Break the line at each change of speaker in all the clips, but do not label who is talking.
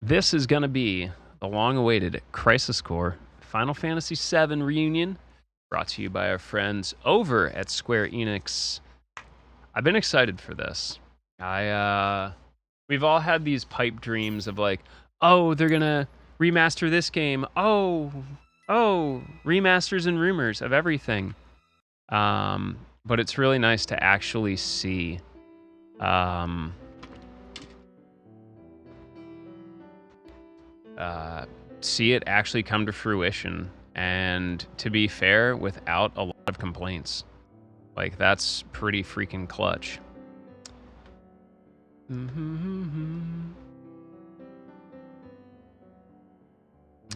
This is going to be the long-awaited Crisis Core Final Fantasy VII Reunion, brought to you by our friends over at Square Enix. I've been excited for this. We've all had these pipe dreams of like, oh, they're going to remaster this game. Oh, remasters and rumors of everything. But it's really nice to actually see see it actually come to fruition, and to be fair, without a lot of complaints. Like, that's pretty freaking clutch.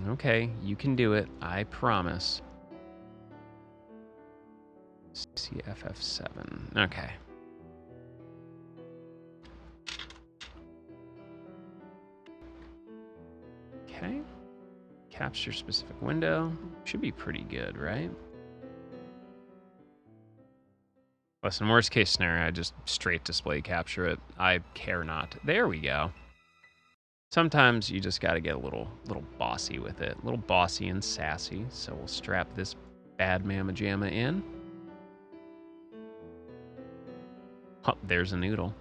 Okay, you can do it, I promise. See FF7. Okay. Okay. Capture specific window. Should be pretty good, right? Listen, worst case scenario, I just straight display capture it. I care not. There we go. Sometimes you just gotta get a little bossy with it. A little bossy and sassy. So we'll strap this bad mamma jamma in. Oh, there's a noodle.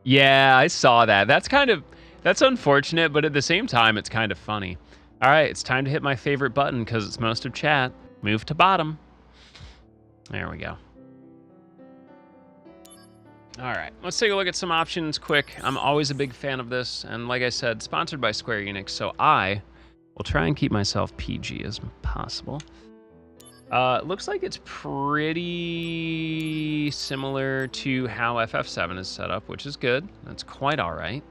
Yeah, I saw that. That's unfortunate, but at the same time, it's kind of funny. All right, it's time to hit my favorite button because it's most of chat. Move to bottom. There we go. All right, let's take a look at some options quick. I'm always a big fan of this, and like I said, sponsored by Square Enix, so I will try and keep myself PG as possible. Looks like it's pretty similar to how FF7 is set up, which is good. That's quite all right.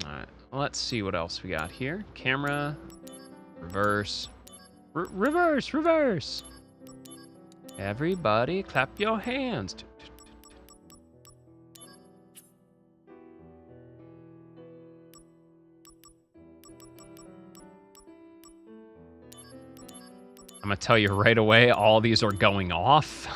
All right, let's see what else we got here. Camera, reverse, reverse. Everybody clap your hands. I'm gonna tell you right away, all these are going off.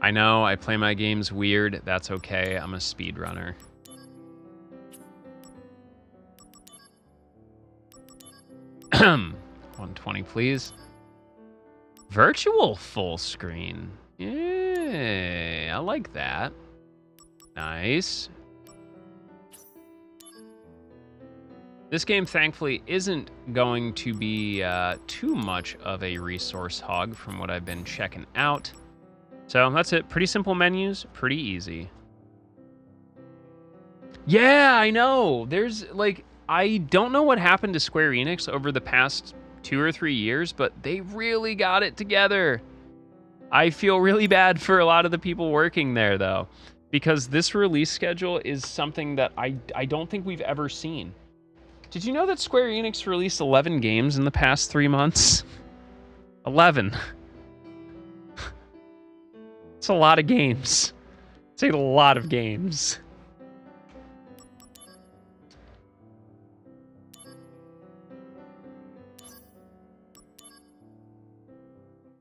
I know, I play my games weird. That's okay, I'm a speedrunner. $120, please. Virtual full screen. Yeah, I like that. Nice. This game, thankfully, isn't going to be too much of a resource hog from what I've been checking out. So that's it. Pretty simple menus, pretty easy. Yeah, I know. There's, like, I don't know what happened to Square Enix over the past 2 or 3 years, but they really got it together. I feel really bad for a lot of the people working there, though, because this release schedule is something that I don't think we've ever seen. Did you know that Square Enix released 11 games in the past 3 months? 11. It's a lot of games. It's a lot of games.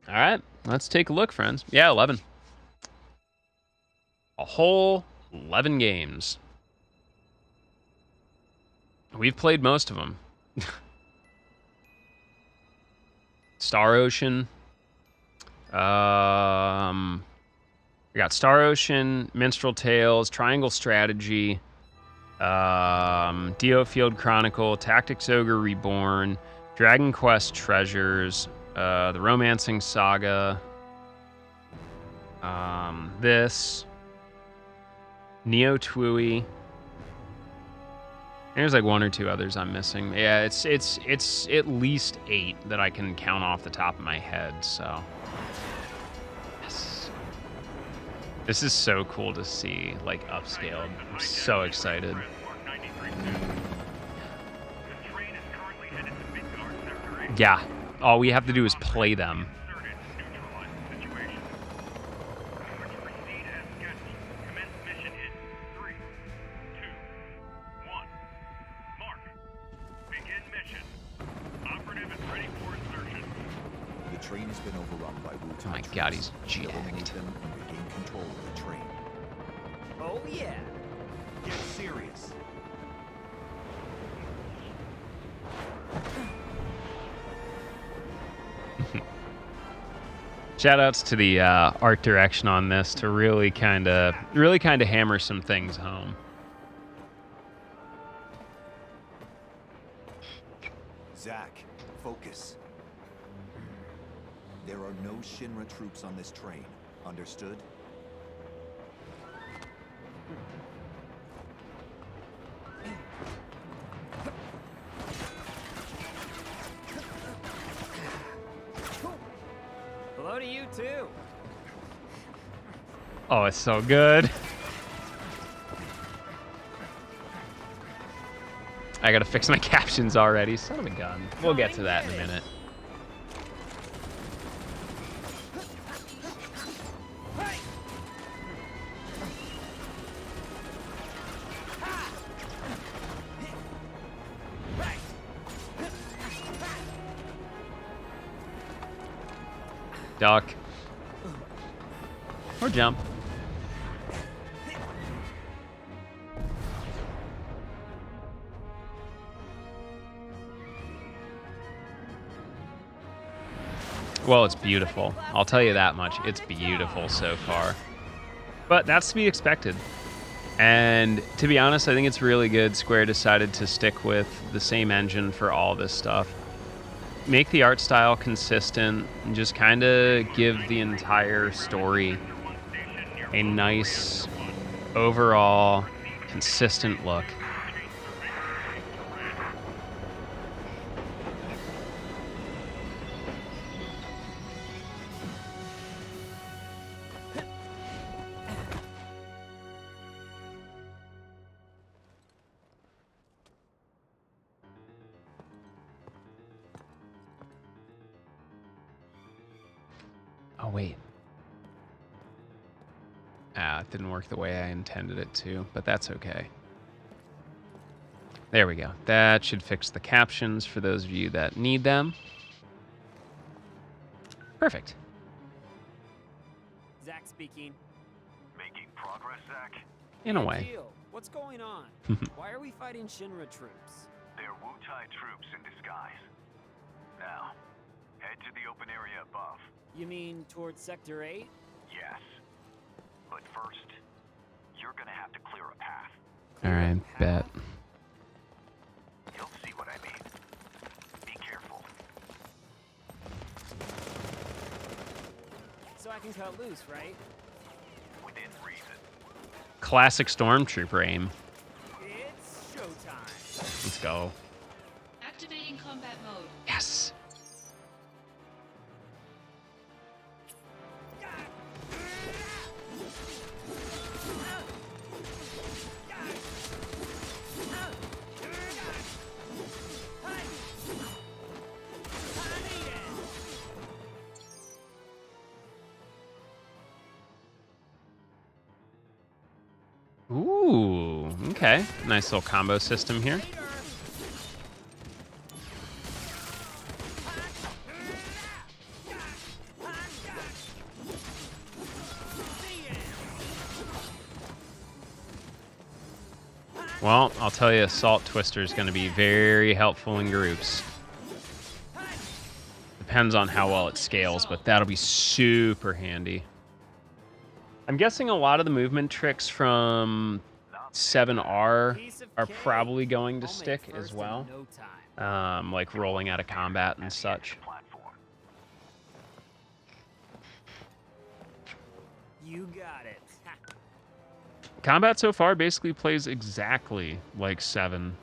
All right, let's take a look, friends. Yeah, 11. A whole 11 games. We've played most of them. Star Ocean. We got Star Ocean, Minstrel Tales, Triangle Strategy, Dio Field Chronicle, Tactics Ogre Reborn, Dragon Quest Treasures, the Romancing Saga, this, Neo Twoey. There's like 1 or 2 others I'm missing. Yeah, it's at least 8 that I can count off the top of my head, so. Yes. This is so cool to see, like, upscaled. I'm so excited. Yeah, all we have to do is play them.
train has been overrun by Wu-Tai
Oh my
troops.
god, he's
Eliminate
jacked.
them and regain control of the train.
Oh yeah.
Get serious.
Shoutouts to the art direction on this to really kind of hammer some things home.
Zack, focus. There are no Shinra troops on this train. Understood?
Hello to you too.
Oh, it's so good. I gotta fix my captions already. Son of a gun. We'll get to that in a minute. Duck. Or jump. Well, it's beautiful. I'll tell you that much. It's beautiful so far. But that's to be expected. And to be honest, I think it's really good Square decided to stick with the same engine for all this stuff. Make the art style consistent and just kind of give the entire story a nice, overall, consistent look. Oh, wait. It didn't work the way I intended it to, but that's okay. There we go. That should fix the captions for those of you that need them. Perfect.
Zack speaking.
Making progress, Zack?
In a way.
Deal. What's going on? Why are we fighting Shinra troops?
They're Wu-Tai troops in disguise. Now, head to the open area above.
You mean towards Sector 8?
Yes. But first, you're gonna have to clear a path.
All right, bet.
You'll see what I mean. Be careful.
So I can cut loose, right?
Within reason.
Classic Stormtrooper aim.
It's showtime.
Let's go.
Activating combat mode.
Yes. Ooh, okay. Nice little combo system here. Well, I'll tell you, Salt Twister is going to be very helpful in groups. Depends on how well it scales, but that'll be super handy. I'm guessing a lot of the movement tricks from 7R are probably going to stick as well. Like rolling out of combat and such.
You got it.
Combat so far basically plays exactly like 7.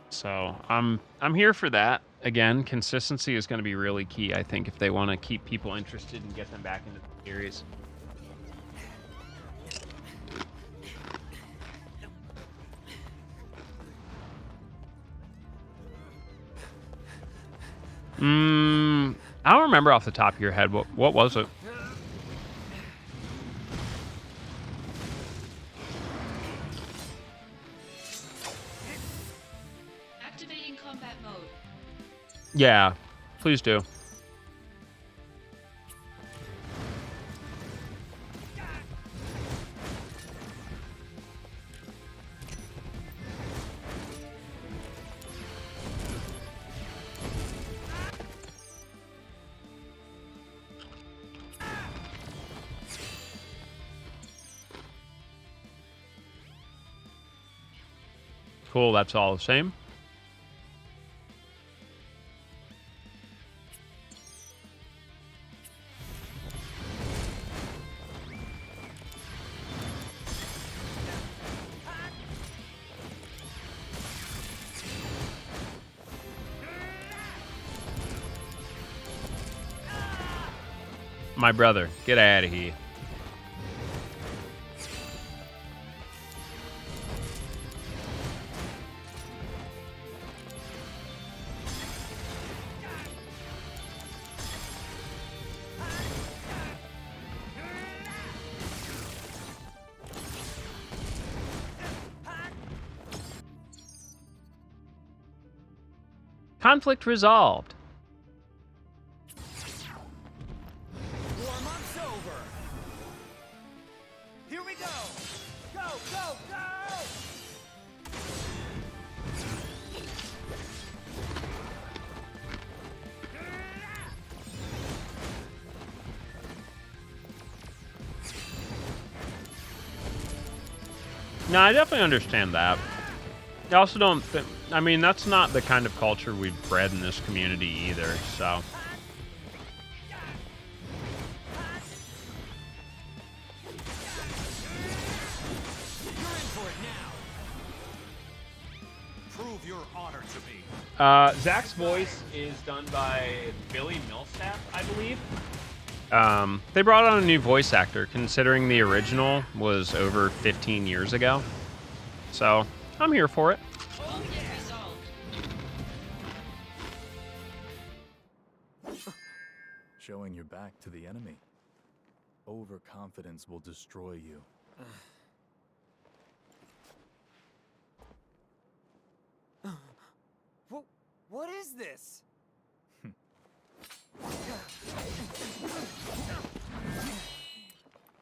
So I'm here for that. Again, consistency is going to be really key, I think, if they want to keep people interested and get them back into the series. I don't remember off the top of your head. What was it?
Activating combat mode.
Yeah, please do. Cool, that's all the same. My brother, get out of here. Conflict resolved.
Warm-up's over. Here we go. Go, go, go!
No, I definitely understand that. I also don't think, I mean, that's not the kind of culture we've bred in this community either, so.
You're in for it now.
Prove your honor to me.
Zach's voice is done by Billy Millsap, I believe. They brought on a new voice actor, considering the original was over 15 years ago. So, I'm here for it.
Conflict resolved.
Showing your back to the enemy. Overconfidence will destroy you.
What is this?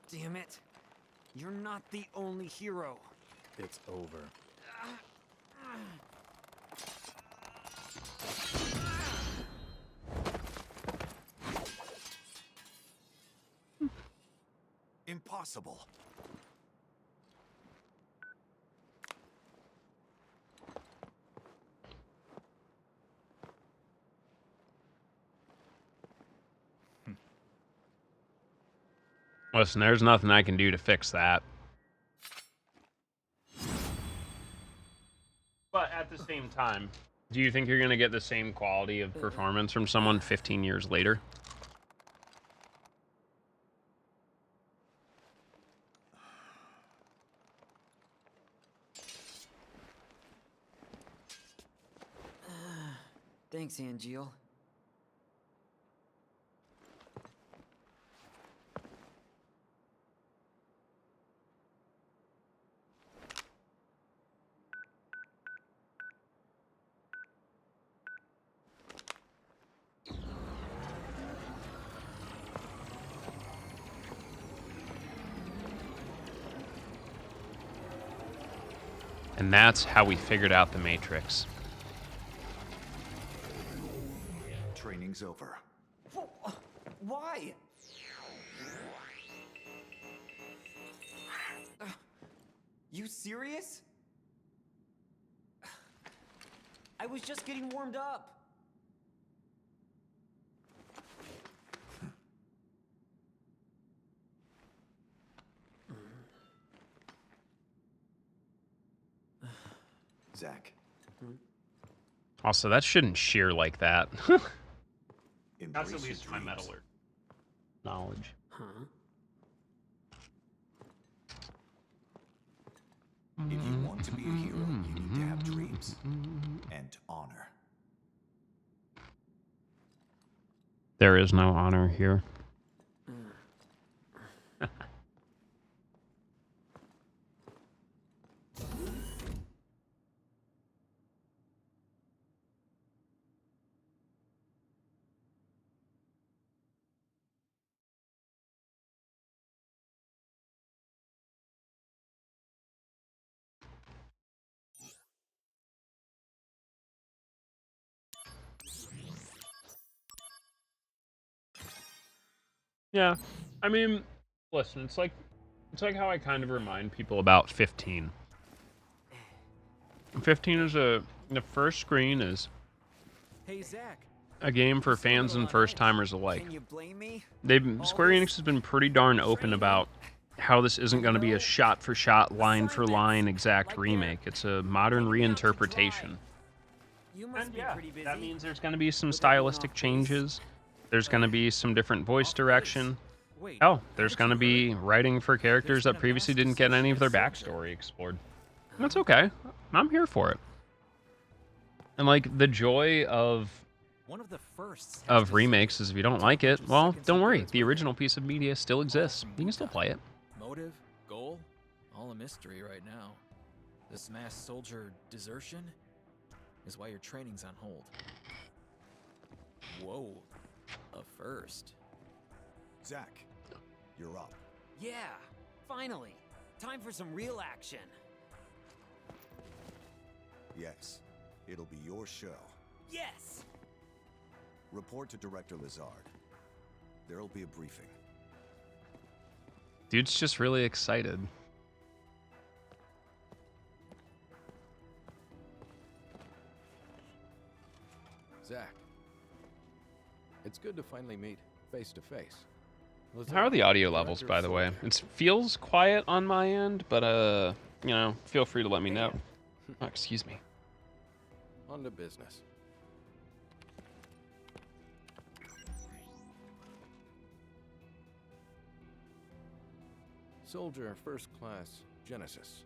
Damn it. You're not the only hero.
It's over.
Impossible.
Listen, there's nothing I can do to fix that. But at the same time, do you think you're going to get the same quality of performance from someone 15 years later?
Thanks, Angeal.
And that's how we figured out the Matrix.
Training's over.
Why? You serious? I was just getting warmed up.
Zach,
Also, that shouldn't shear like that. That's
embrace
at
your
least my
dreams.
metaler knowledge.
Huh?
If you want to be a hero, you need to have dreams and honor.
There is no honor here. Yeah, I mean, listen, it's like how I kind of remind people about 15. 15 is the first screen is
Hey, Zach.
a game for fans and first timers alike.
Can you blame me?
Square Enix has been pretty darn open about how this isn't going to be a shot for shot, line for line exact remake. It's a modern reinterpretation.
You must
And
be
yeah,
pretty busy.
that means there's going to be some stylistic changes. There's going to be some different voice direction.
Wait,
Oh, there's
haven't
going to
you
be
heard?
writing for characters
There's
that
been a
previously
mass
didn't get any of their
extinction of
backstory explored. That's okay. I'm here for it. And like the joy of
One of the firsts
remakes is if you don't like it, well, don't worry. The original piece of media still exists. You can still play it.
Motive, goal, all a mystery right now. This mass soldier desertion is why your training's on hold. Whoa, a first.
Zach, you're up.
Yeah, finally. Time for some real action.
Yes, it'll be your show.
Yes!
Report to Director Lazard. There'll be a briefing.
Dude's just really excited.
Zach, it's good to finally meet face to face.
How are the audio levels, by the way? It feels quiet on my end, but you know, feel free to let me know. Oh, excuse me.
On to business. Soldier First Class Genesis.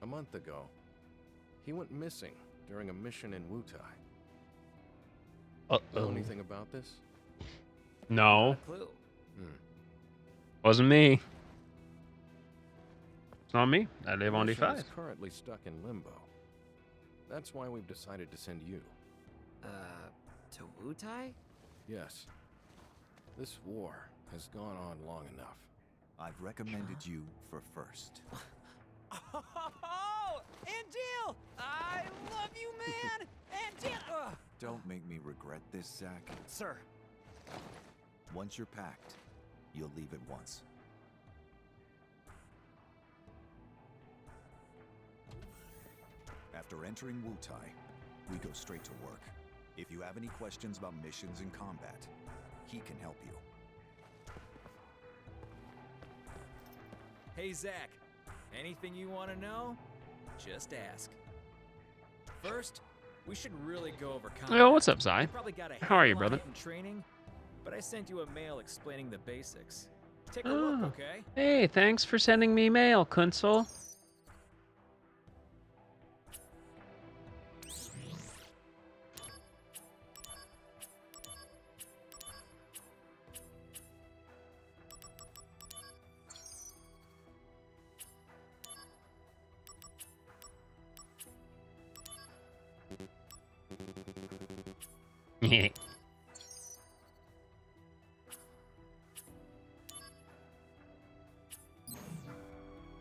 A month ago, he went missing during a mission in Wutai. Know
Uh-oh.
anything about this?
No,
Clue.
wasn't me. It's not me. I live on
Mission
D5.
is currently stuck in limbo. That's why we've decided to send you.
To Wutai?
Yes. This war has gone on long enough.
I've recommended you for first.
Oh, Angeal! I love you, man! Angeal!
Don't make me regret this, Zach.
Sir.
Once you're packed, you'll leave at once. After entering Wutai, we go straight to work. If you have any questions about missions and combat, he can help you.
Hey, Zach, anything you want to know? Just ask. First, we should really go over combat.
Yo, what's up,
You
Zai?
probably got a
How are you,
handle on
brother?
it in training, but I sent you a mail explaining the basics. Take a
Oh.
look, okay?
Hey, thanks for sending me mail, Kunsel.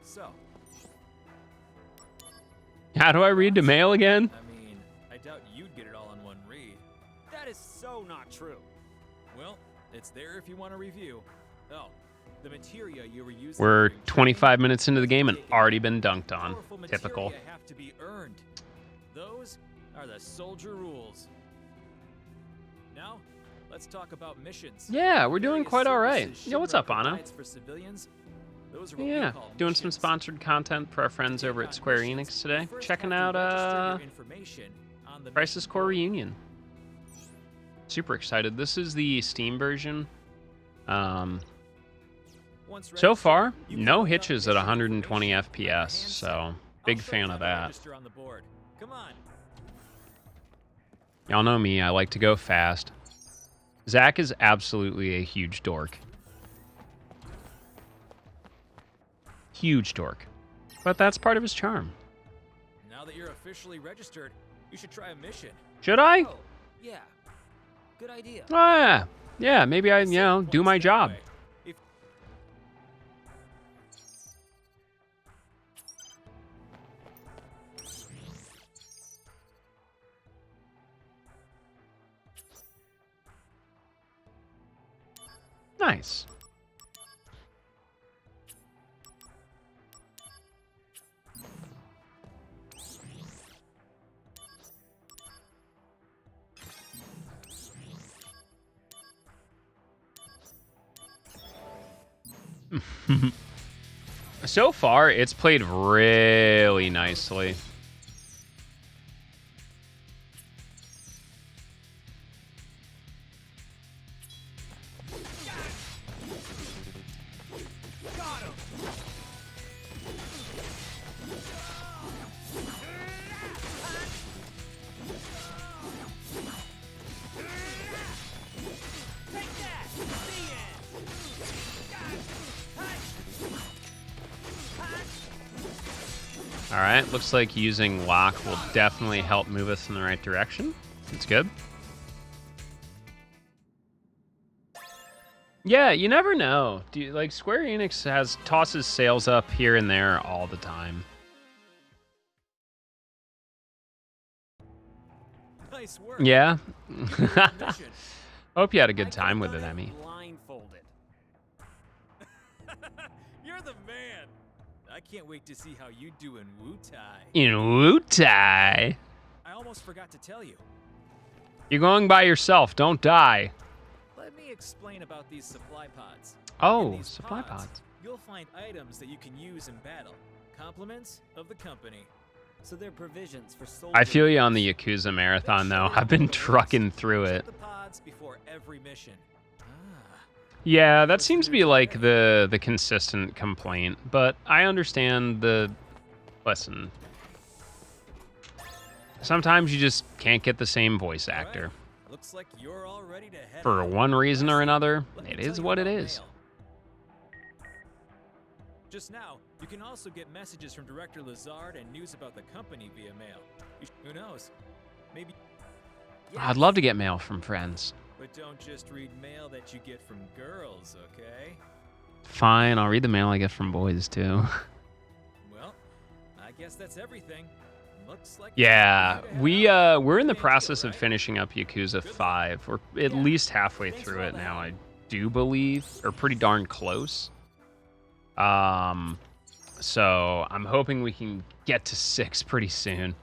So,
How do I read the mail again?
I mean, I doubt you'd get it all in one read.
That is so not true.
Well, it's there if you want to review. Oh, the materia you were using.
We're
during
25 minutes into the game and
training,
already been dunked on.
powerful
Typical.
materia have to be earned. Those are the soldier rules. Now, let's talk about missions.
Yeah, we're doing
Various
quite all right.
services
Yo, what's
Shinra
up, Anna?
provides for civilians. Those are what we
Yeah,
call
doing some
missions.
sponsored content for our friends over at
On
Square
missions,
Enix today.
you first
Checking
have to register
out
your information on the
Crisis
mission
Core
board.
Reunion. Super excited. This is the Steam version.
Once
So
registered,
far,
you can
no
look up
hitches at
mission
120
information on your
FPS,
handset.
so
I'll
big
show you
fan
how
of
to
that.
register on the board. Come on.
Y'all know me, I like to go fast. Zach is absolutely a huge dork. Huge dork. But that's part of his charm.
Now that you're officially registered, you should try a mission.
Should I?
Oh, yeah. Good idea.
Yeah, maybe I, do my
Points that
job.
way. If
Nice. So far, it's played really nicely. All right, looks like using lock will definitely help move us in the right direction. That's good. Yeah, you never know. Like Square Enix tosses sales up here and there all the time.
Nice work.
Yeah.
Mission.
Hope you had a good
I
time
could've
with it,
done
Emmy.
Blindfolded.
You're the man. I can't wait to see how you do in Wu-Tai.
In Wu-Tai.
I almost forgot to tell you.
You're going by yourself. Don't die.
Let me explain about these supply pods. In
Oh,
these
supply pods.
You'll find items that you can use in battle. Compliments of the company.
So they're provisions for soldiers.
I feel you on the Yakuza marathon, though. I've been trucking through it.
Check the pods before every mission.
Yeah, that seems to be like the consistent complaint, but I understand the... Listen. Sometimes you just can't get the same voice actor.
Looks like you're all ready to head
For
out.
one reason or another,
Let me
it
tell
is
you
what it
about
is.
mail. Just now, you can also get messages from Director Lazard and news about the company via mail. Who knows? Maybe.
I'd love to get mail from friends.
But don't just read mail that you get from girls, okay?
Fine, I'll read the mail I get from boys, too.
Well, I guess that's everything. Looks like
Yeah, we're in the
Game's
process
good,
of
right?
finishing up Yakuza 5. We're at least halfway through it now, I do believe, or pretty darn close. So I'm hoping we can get to 6 pretty soon.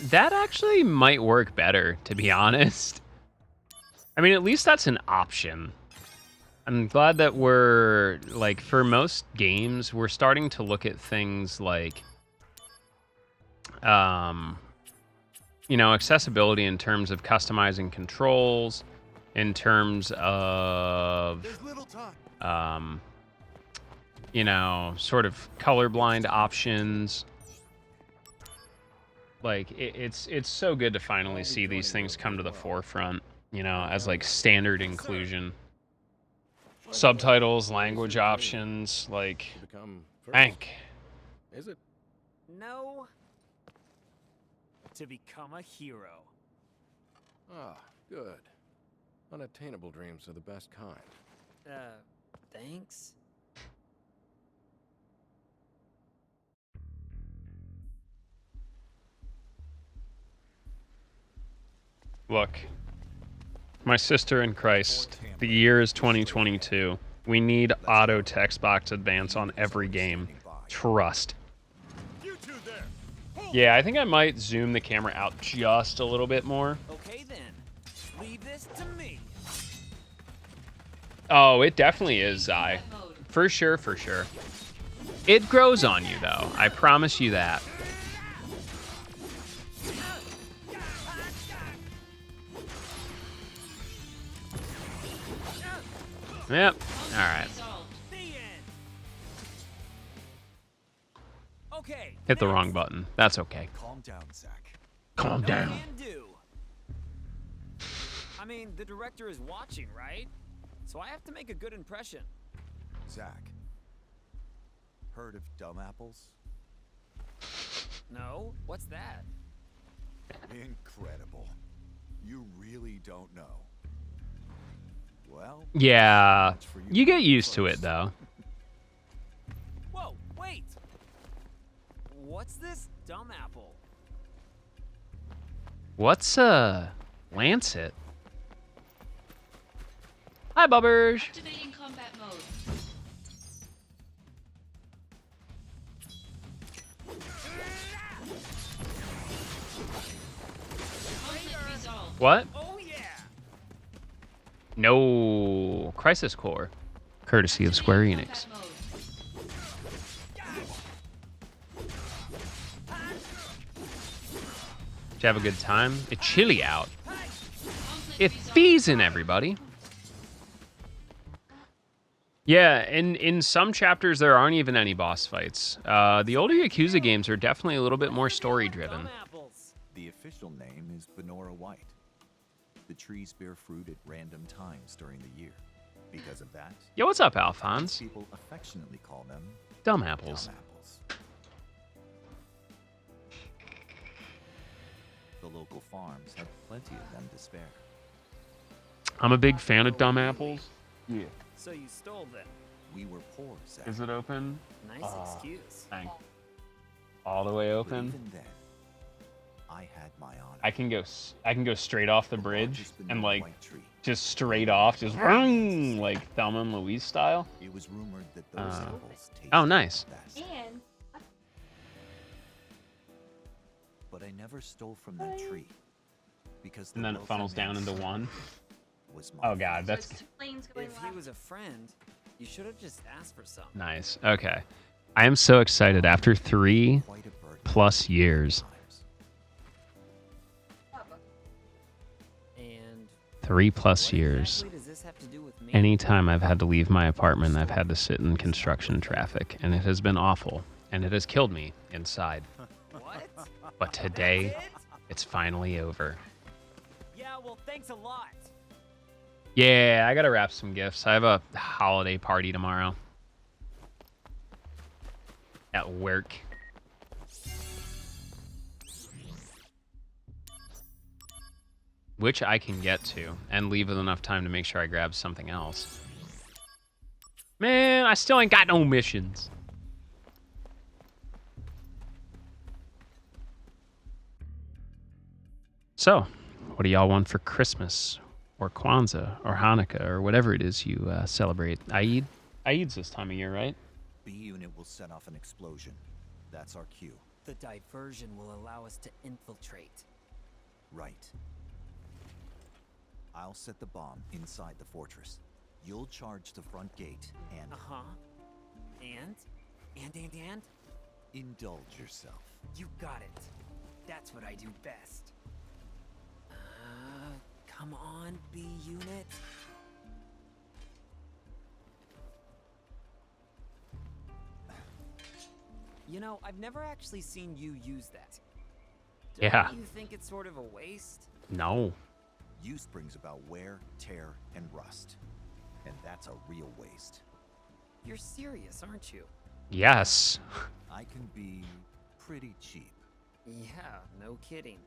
That actually might work better, to be honest. I mean, at least that's an option. I'm glad that we're, like, for most games, we're starting to look at things like, you know, accessibility in terms of customizing controls, in terms of, you know, sort of colorblind options. Like, it's so good to finally see these things come to the forefront, you know, as like standard inclusion. Subtitles, language options, like,
To become first.
Hank.
Is it?
No. To become a hero.
Ah, good. Unattainable dreams are the best kind.
Thanks.
Look, my sister in Christ, the year is 2022. We need auto text box advance on every game. Trust. Yeah, I think I might zoom the camera out just a little bit more.
Okay then. Leave this to me.
Oh, it definitely is, Zai. For sure, for sure. It grows on you, though. I promise you that. Yep. All right.
The end. Okay.
Hit the
next.
wrong button. That's okay.
Calm down, Zach.
Calm
No
down.
can do. I mean, the director is watching, right? So I have to make a good impression.
Zach, heard of dumb apples?
No? What's that?
Incredible. You really don't know. Well,
Yeah,
much for
you get
to
used to it
first.
though.
Whoa, wait! What's this dumb apple?
What's Lancet? Hi, Bubbers.
Activating combat mode. Conflict resolved.
What?
Oh yeah!
No, Crisis Core, courtesy of Square
Activating
Enix.
combat mode.
Did you have a good time? It's chilly out.
Conflict
It's
resolved.
feasing, everybody. Yeah, in some chapters there aren't even any boss fights. The older Yakuza games are definitely a little bit more story driven.
Dumb apples.
The official name is Benora White. The trees bear fruit at random times during the year. Because of that,
Yo, what's up, Alphonse?
people affectionately call them
Dumb apples.
dumb apples. The local farms have plenty of them to spare.
I'm a big fan of dumb apples. Yeah.
So you stole them.
We were poor, Zach.
Is it open?
Nice excuse.
Thanks. All the way
But
open.
even then, I had my honor.
I can go straight off the bridge
largest
and
Benora
like
White tree.
just straight off, just vroom, like Thelma and Louise style.
It was rumored that those apples tasted
oh, nice.
best.
And
But I never stole from that tree. Because
And
the
then it funnels
wealthy
down into
man's
one.
son was my
Oh god,
father.
that's
planes going
If he was a friend, you should have just asked for some.
nice. Okay. I am so excited after 3+
Quite a burden
years.
sometimes.
And
3+
what
years.
exactly does this have to do with me?
Anytime I've had to leave my apartment, I've had to sit in construction traffic, and it has been awful, and it has killed me inside.
What?
But today,
That's it?
it's finally over.
Yeah, well, thanks a lot.
Yeah, I gotta wrap some gifts. I have a holiday party tomorrow at work. Which I can get to and leave with enough time to make sure I grab something else. Man, I still ain't got no missions. So, what do y'all want for Christmas? Or Kwanzaa, or Hanukkah, or whatever it is you celebrate? Eid? Eid's this time of year, right?
B unit will set off an explosion. That's our cue.
The diversion will allow us to infiltrate.
Right. I'll set the bomb inside the fortress. You'll charge the front gate and
Uh-huh. And? And?
indulge yourself.
You got it. That's what I do best. Come on, B unit. You know, I've never actually seen you use that. Don't
Yeah.
you think it's sort of a waste?
No.
Use brings about wear, tear, and rust. And that's a real waste.
You're serious, aren't you?
Yes.
I can be pretty cheap.
Yeah, no kidding.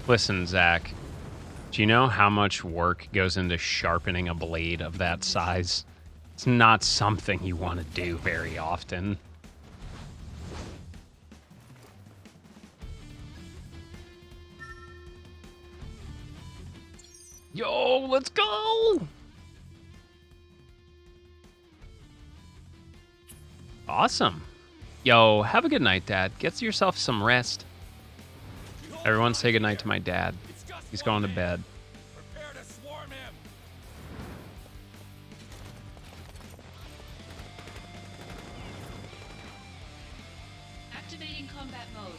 Listen, Zach. Do you know how much work goes into sharpening a blade of that size? It's not something you want to do very often. Yo, let's go! Awesome. Yo, have a good night, Dad. Get yourself some rest. Everyone say goodnight to my dad. He's going to bed.
Prepare to swarm him!
Activating combat mode.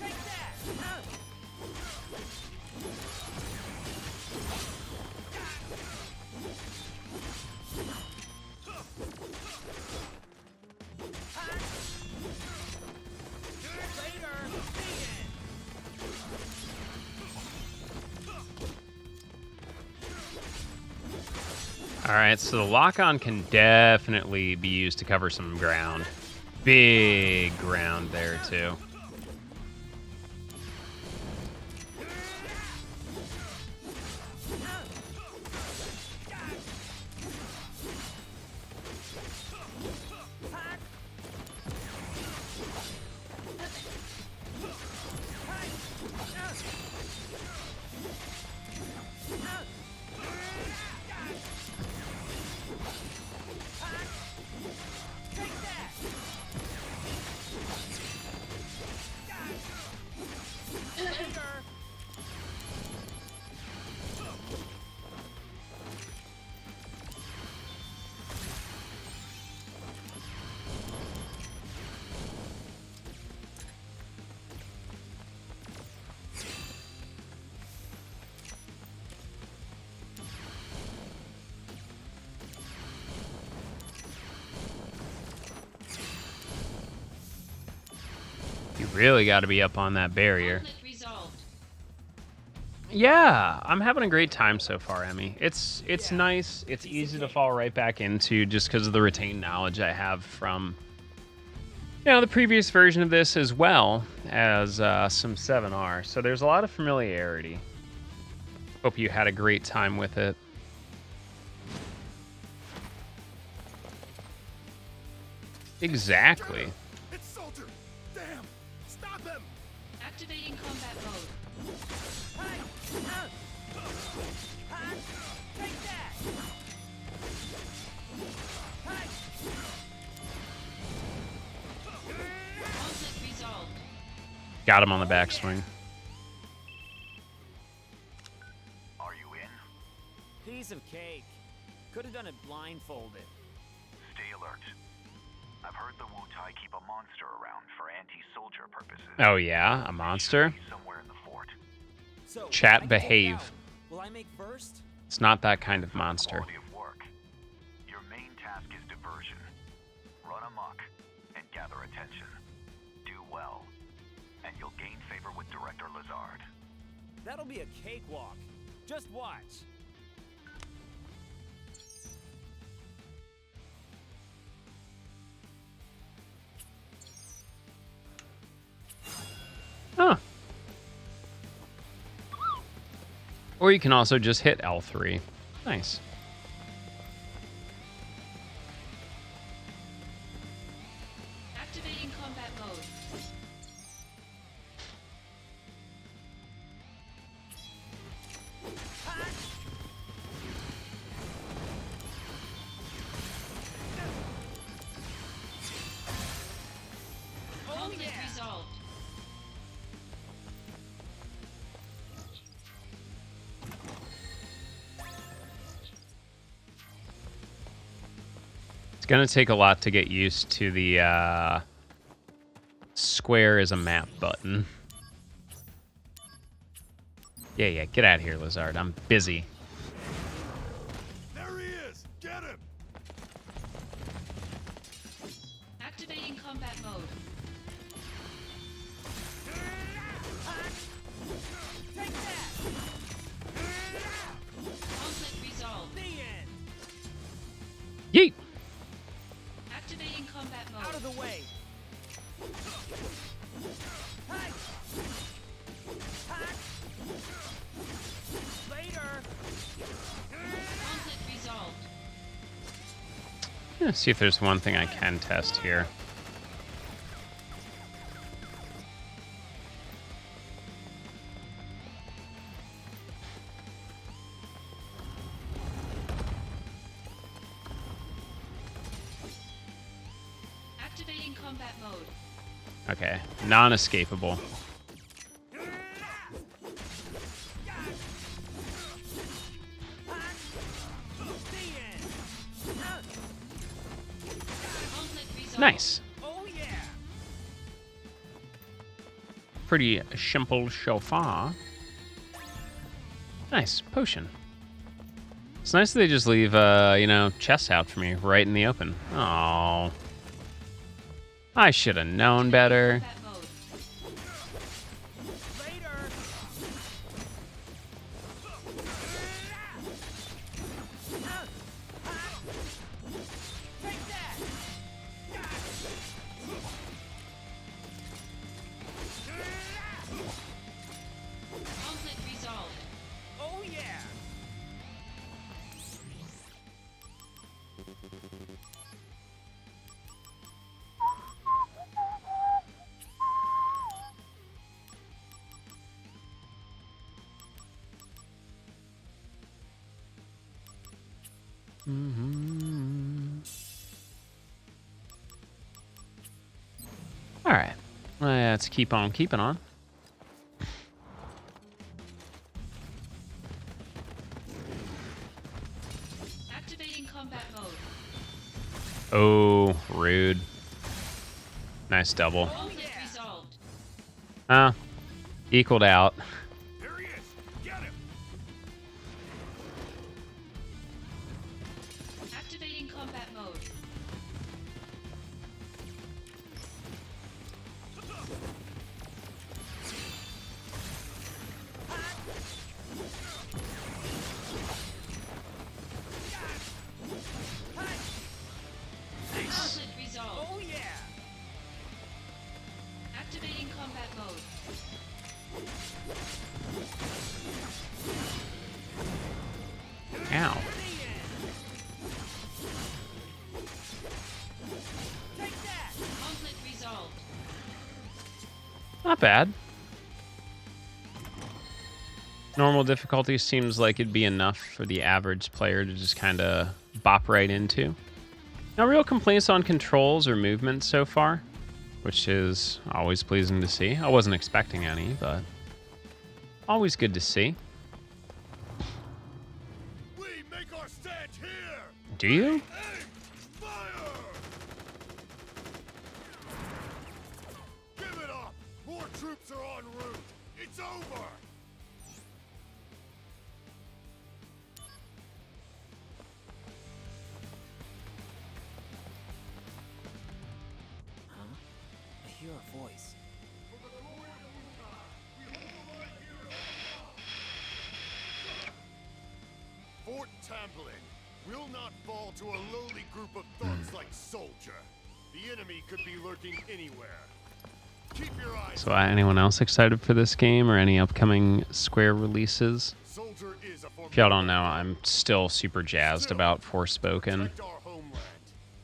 Take that! Later! See
All right, so the lock-on can definitely be used to cover some ground. Big ground there, too. You really got to be up on that barrier.
Conflict resolved.
Yeah, I'm having a great time so far, Emmy. It's nice. It's easy to fall right back into just because of the retained knowledge I have from, you know, the previous version of this as well as some 7R. So there's a lot of familiarity. Hope you had a great time with it. Exactly.
It's Soldier! Damn! Stop him!
Activating combat mode.
Take that!
Conflict resolved.
Got him on the backswing.
Are you in?
Piece of cake. Could have done it blindfolded.
Stay alert. I've heard the Wu-Tai keep a monster around for anti-soldier purposes.
Oh yeah, a monster?
He's somewhere in the fort.
So,
Chat,
I can take it
behave.
out. Will I make first?
It's not that kind of monster.
Quality of work. Your main task is diversion. Run amok and gather attention. Do well, and you'll gain favor with Director Lazard.
That'll be a cakewalk. Just watch.
Huh. Or you can also just hit L3. Nice.
Activating combat mode. Conflict resolved.
It's going to take a lot to get used to the square is a map button. Yeah, get out of here, Lazard. I'm busy.
There he is! Get him!
Activating combat mode.
Take that!
Conflict resolved.
The end!
Yeet!
Activating combat
Out of
mode.
the way! Hi! Later!
Conflict resolved.
Let's see if there's one thing I can test here.
Activating combat mode.
Okay, non-escapable.
Conflict resolved.
Nice.
Oh yeah!
Pretty simple so far. Nice, potion. It's nice that they just leave, you know, chests out for me right in the open. Oh, I should have known better.
Combat mode.
Later!
All right, let's keep on keeping on.
Activating combat mode.
Oh, rude. Nice double.
Conflict resolved.
Equaled out.
There he is! Get him!
Activating combat mode. Conflict resolved.
Oh yeah!
Activating combat mode.
Ow.
Take that!
Conflict resolved.
Not bad. Normal difficulty seems like it'd be enough for the average player to just kind of bop right into. No real complaints on controls or movement so far, which is always pleasing to see. I wasn't expecting any, but always good to see.
We make our stand here!
Do you?
Aim! Fire! Give it up! More troops are en route! It's over!
Huh? I hear a voice.
Fort Tamblin will not fall to a lowly group of thugs like Soldier. The enemy could be lurking anywhere. Keep your eyes.
So anyone else excited for this game or any upcoming Square releases?
Soldier is a
If y'all don't know, I'm still super jazzed about Forspoken.
protect our homeland.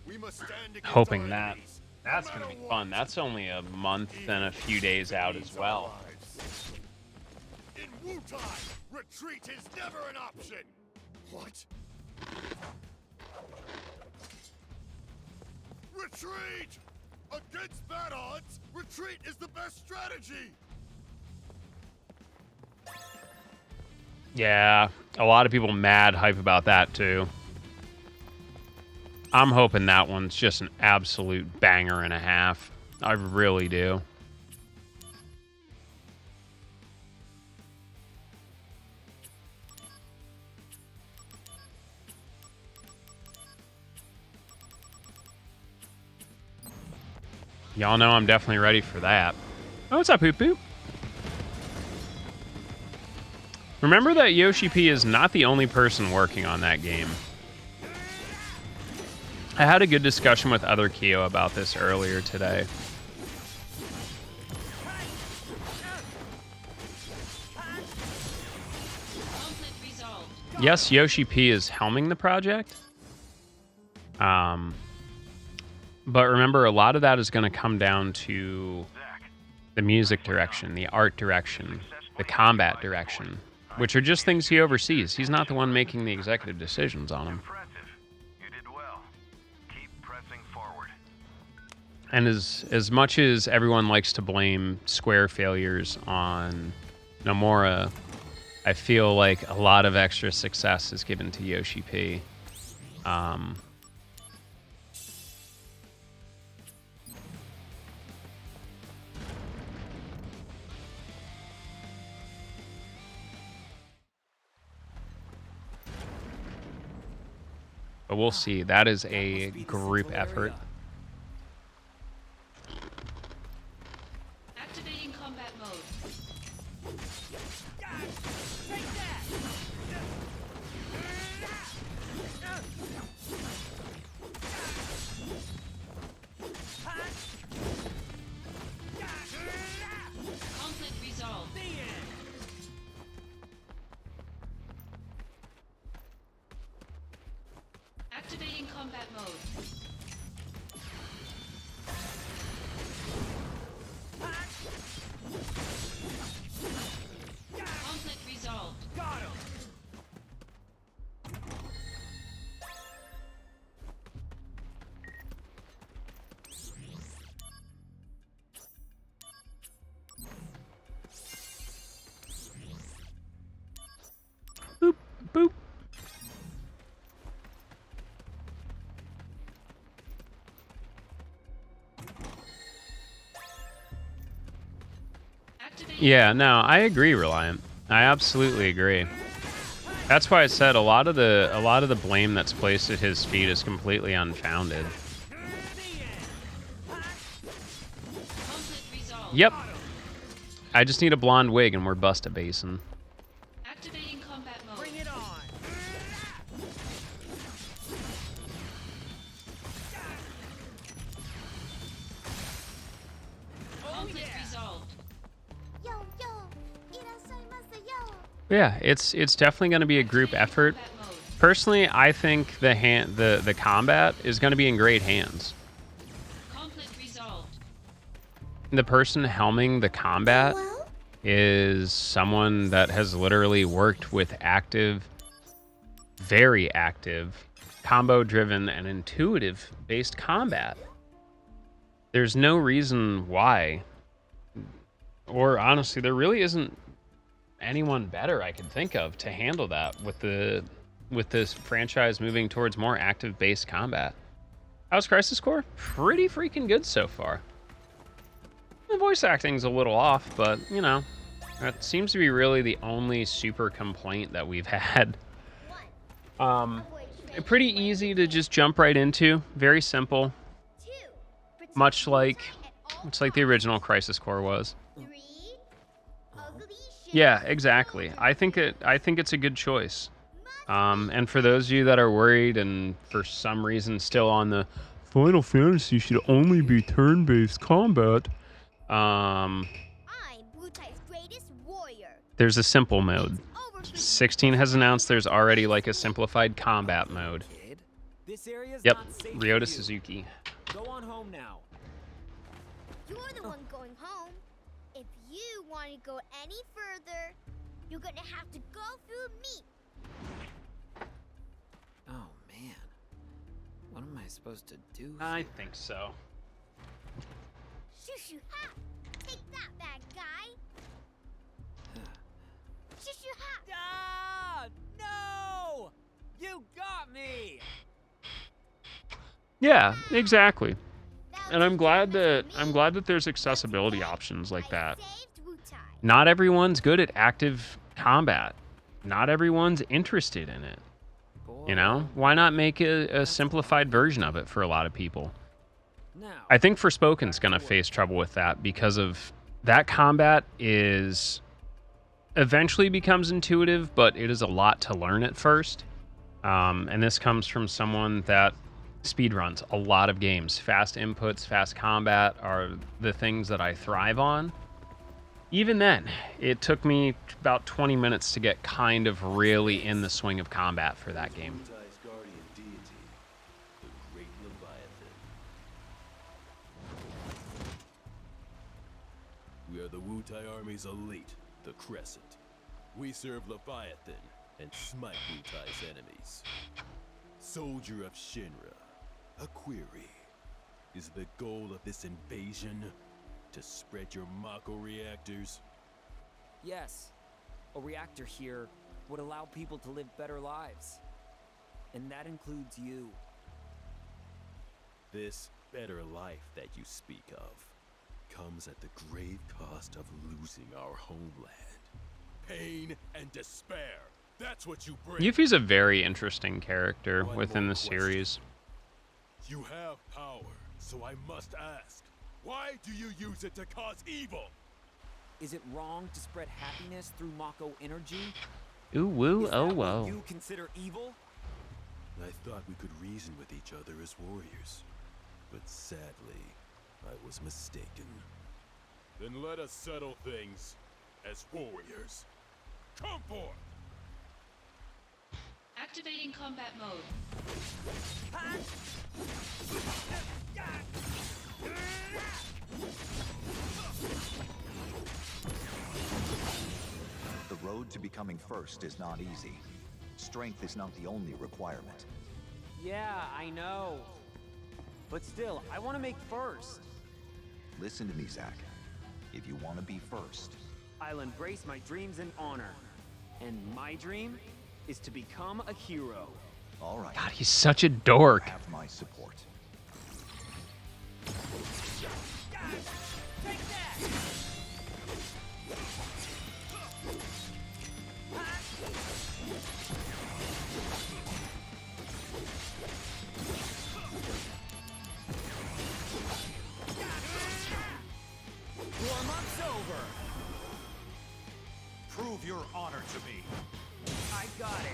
We must stand against
Hoping
our
that
enemies,
that's
no
gonna be
matter
fun.
what.
That's only a month and a few days out as well.
In Wutai, retreat is never an option. What? Retreat! Against bad odds, retreat is the best strategy.
Yeah, a lot of people mad hype about that too. I'm hoping that one's just an absolute banger and a half. I really do. Y'all know I'm definitely ready for that. Oh, what's up, Poop Poop? Remember that Yoshi P is not the only person working on that game. I had a good discussion with other Kyo about this earlier today.
Conflict resolved.
Yes, Yoshi P is helming the project. But remember, a lot of that is going to come down to the music direction, the art direction, the combat direction, which are just things he oversees. He's not the one making the executive decisions on them.
Impressive. You did well. Keep pressing forward.
And as much as everyone likes to blame Square failures on Nomura, I feel like a lot of extra success is given to Yoshi P. But we'll see. That is a group effort.
Activating combat mode.
Take that!
Conflict resolved.
The end!
Activating combat mode. Conflict resolved.
Got him!
Yeah, no, I agree, Reliant. I absolutely agree. That's why I said a lot of the blame that's placed at his feet is completely unfounded.
Conflict resolved.
Yep. I just need a blonde wig and we're Busta Basin.
Activating combat mode.
Bring it on.
Conflict resolved.
Yeah, it's definitely going to be a group effort.
Combat mode.
Personally, I think the combat is going to be in great hands.
Conflict resolved.
The person helming the combat is someone that has literally worked with active, very active, combo-driven and intuitive-based combat. There's no reason why, or honestly, there really isn't anyone better I can think of to handle that with this franchise moving towards more active-based combat. How's Crisis Core? Pretty freaking good so far. The voice acting's a little off, but, you know, that seems to be really the only super complaint that we've had. Pretty easy to just jump right into. Very simple. Much like the original Crisis Core was. Yeah, exactly. I think it's a good choice. And for those of you that are worried and for some reason still on the Final Fantasy should only be turn-based combat, there's a simple mode. 16 has announced there's already like a simplified combat mode.
Kid, this area's
Yep,
not safe for
Ryota
you.
Suzuki.
Go on home now.
You're the one going home. If you want to go any further, you're gonna have to go through me.
Oh man. What am I supposed to do?
I think so.
Shoo shoo ha! Take that, bad guy. Shoo shoo ha!
Ah, no! You got me.
Yeah, exactly. And I'm glad that there's accessibility options like that. Not everyone's good at active combat. Not everyone's interested in it. You know, why not make a simplified version of it for a lot of people?
Now,
I think Forspoken's going to face trouble with that because of that combat is eventually becomes intuitive, but it is a lot to learn at first. And this comes from someone that speedruns a lot of games. Fast inputs, fast combat are the things that I thrive on. Even then, it took me about 20 minutes to get kind of really in the swing of combat for that game.
We are the Wutai Army's elite, the Crescent. We serve Leviathan and smite Wutai's enemies. Soldier of Shinra, a query. Is the goal of this invasion to spread your Mako reactors?
yes, a reactor here would allow people to live better lives. And that includes you.
This better life that you speak of comes at the grave cost of losing our homeland. Pain and despair. That's what you bring.
Yuffie's a very interesting character
One
within
more
the
question.
series.
You have power, so I must ask, why do you use it to cause evil?
Is it wrong to spread happiness through Mako energy?
Ooh woo,
Is that
oh
what
whoa.
you consider evil?
I thought we could reason with each other as warriors, but sadly, I was mistaken. Then let us settle things as warriors. Come forth!
Activating combat mode.
The road to becoming first is not easy. Strength is not the only requirement.
Yeah, I know. But still, I want to make first.
Listen to me, Zack. If you want to be first,
I'll embrace my dreams and honor. And my dream is to become a hero.
all right.
God, he's such a dork.
Have my support.
Take that!
honor to me.
I got it.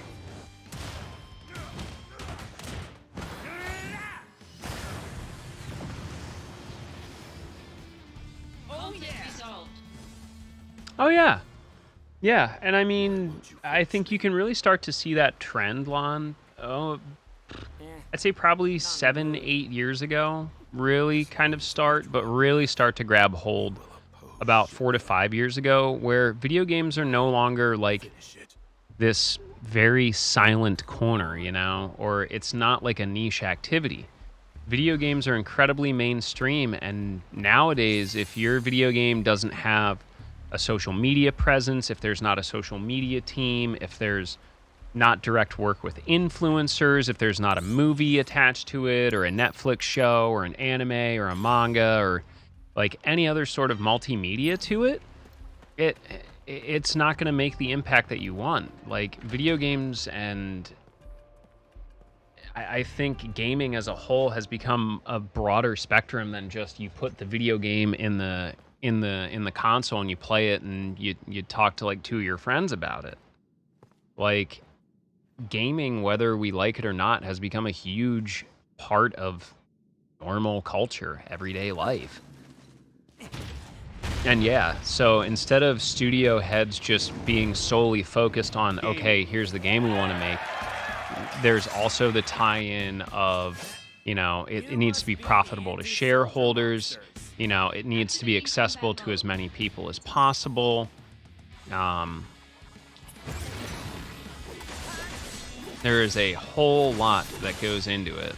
Conflict resolved.
Oh yeah. Yeah, and I mean, I think you can really start to see that trend, Lon. Oh, I'd say probably 7, 8 years ago, really kind of start, but really start to grab hold about 4 to 5 years ago, where video games are no longer like this very silent corner, you know, or it's not like a niche activity. Video games are incredibly mainstream, and nowadays, if your video game doesn't have a social media presence, if there's not a social media team, if there's not direct work with influencers, if there's not a movie attached to it, or a Netflix show, or an anime, or a manga, or like any other sort of multimedia to it, it's not going to make the impact that you want. Like video games, and I think gaming as a whole has become a broader spectrum than just you put the video game in the console and you play it and you talk to like 2 of your friends about it. Like gaming, whether we like it or not, has become a huge part of normal culture, everyday life. And yeah, so instead of studio heads just being solely focused on, okay, here's the game we want to make, there's also the tie-in of, you know, it needs to be profitable to shareholders. You know, it needs to be accessible to as many people as possible. There is a whole lot that goes into it.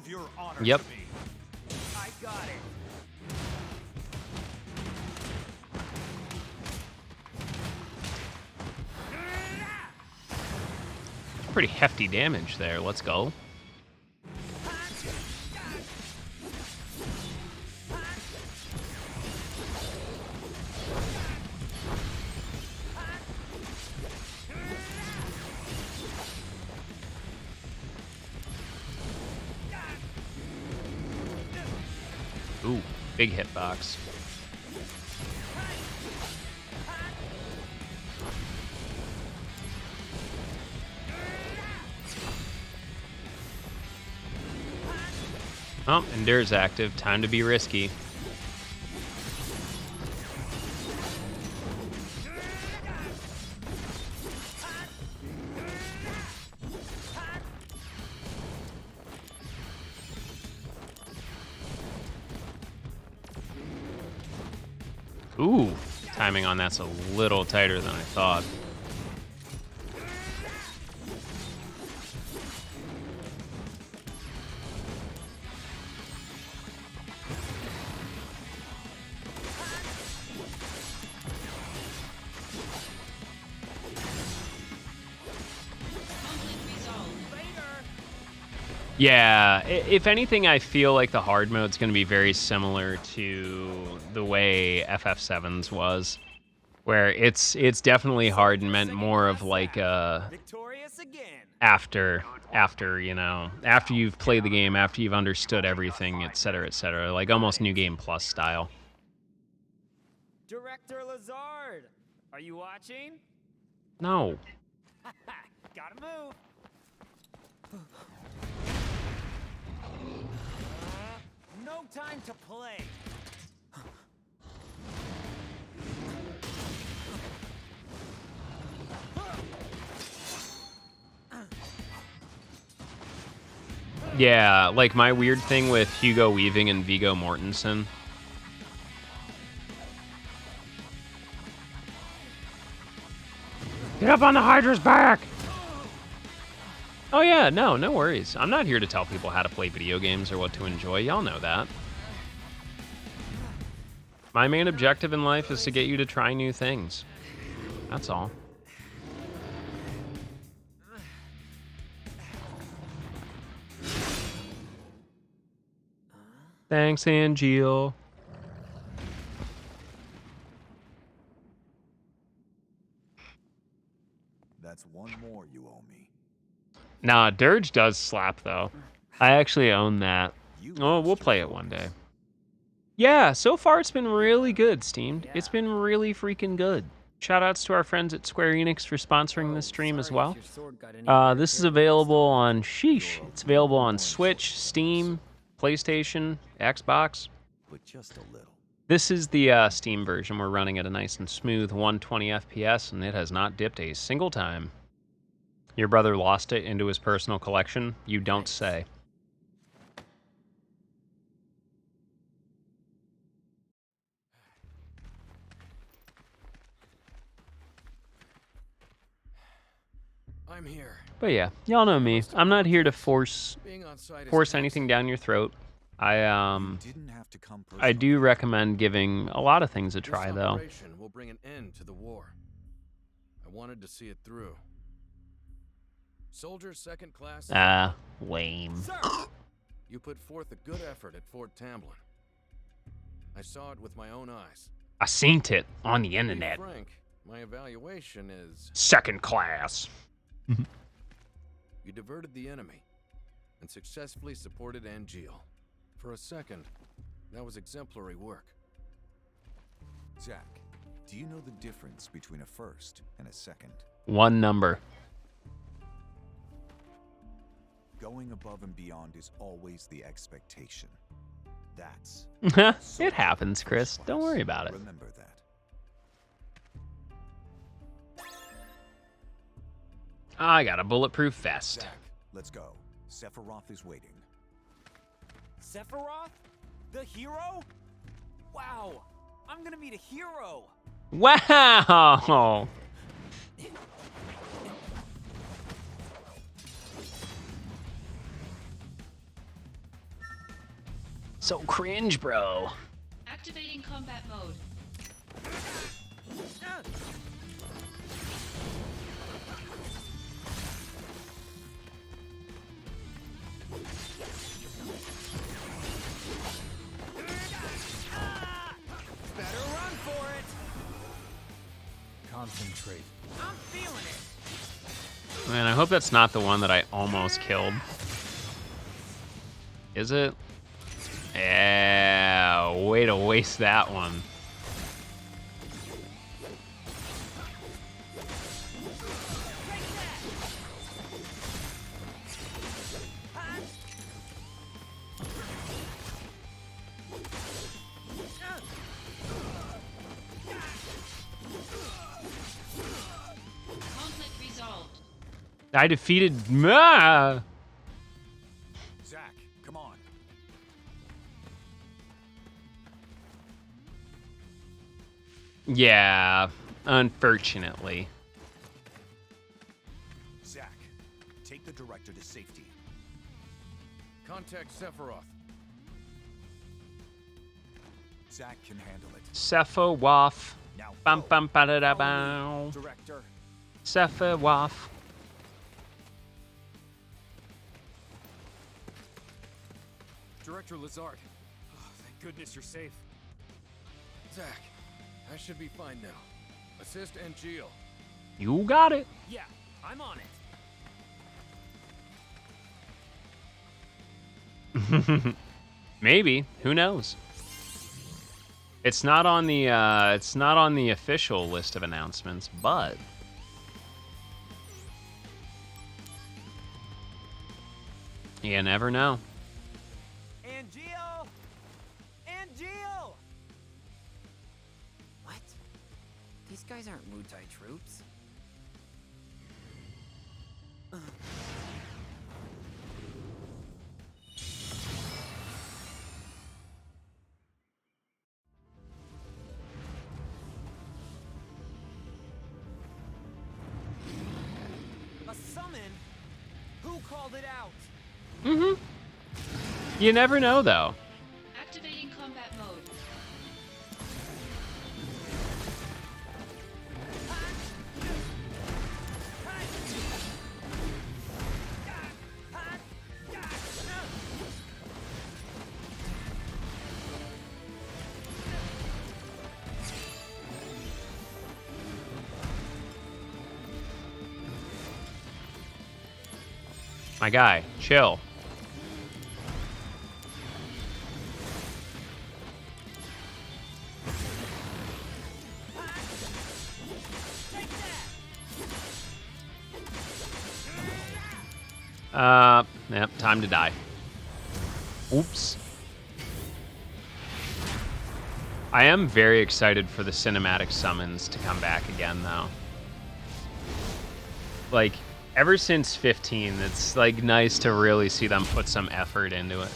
Your honor
Yep.
to me.
I got it.
Pretty hefty damage there. Let's go. Ooh, big hitbox. Oh, Endure's active. Time to be risky. Ooh, timing on that's a little tighter than I thought. Yeah, if anything, I feel like the hard mode's going to be very similar to the way FF7's was, where it's definitely hard and meant more of like after you know, after you've played the game, after you've understood everything, etc., like almost New Game Plus style.
Director Lazard, are you watching?
No.
Gotta move. No time to play.
Yeah, like my weird thing with Hugo Weaving and Viggo Mortensen. Get up on the Hydra's back! Oh yeah, no worries. I'm not here to tell people how to play video games or what to enjoy. Y'all know that. My main objective in life is to get you to try new things. That's all. Thanks, Angeal.
That's one more you owe me.
Nah, Dirge does slap, though. I actually own that.
You
Oh, we'll
lost
play
your
it one day.
focus.
Yeah, so far it's been really good, Steamed. It's been really freaking good. Shoutouts to our friends at Square Enix for sponsoring this stream as well. This is available on Sheesh. It's available on Switch, Steam, PlayStation, Xbox.
But just a little.
This is the Steam version. We're running at a nice and smooth 120 FPS, and it has not dipped a single time. Your brother lost it into his personal collection? You don't say.
I'm here.
But yeah, y'all know me. I'm not here to force
Being on site is
force
taxing.
anything down your throat. I
Didn't have to come
I do
personally.
recommend giving a lot of things a try
This
though.
operation will bring an end to the war. I wanted to see it through. Soldier second class.
Lame.
You put forth a good effort at Fort Tamblin. I saw it with my own eyes.
I seen it on the
To be
internet.
frank, my evaluation is
Second class.
you diverted the enemy and successfully supported Angeal. For a second, that was exemplary work.
Zach, do you know the difference between a first and a second?
One number.
Going above and beyond is always the expectation. That's
It happens, Chris. Don't worry about it.
Remember that.
I got a bulletproof vest.
Zach, let's go. Sephiroth is waiting.
Sephiroth? The hero? Wow, I'm gonna meet a hero.
Wow. So cringe, bro.
Activating combat mode.
Better run for it.
Concentrate.
I'm feeling it.
Man, I hope that's not the one that I almost killed. Is it? Yeah, way to waste that one.
Conflict resolved.
I defeated.
Zach, come on.
Yeah, unfortunately.
Zach, take the director to safety.
Contact Sephiroth.
Zach can handle it.
Sephiroth.
Now
Bum
go.
bum ba da da bow.
Director.
Sephiroth.
Director Lazard. Oh, thank goodness you're safe.
Zach, I should be fine now. Assist Angeal.
You got it.
Yeah, I'm on it.
Maybe. Who knows? It's not on the official list of announcements, but you never know.
Angeal! Angeal! What? These guys aren't Mutai troops. A summon? Who called it out?
You never know, though.
Activating combat mode.
My guy, chill. Yep, time to die. Oops. I am very excited for the cinematic summons to come back again, though. Like, ever since 15, it's, like, nice to really see them put some effort into it.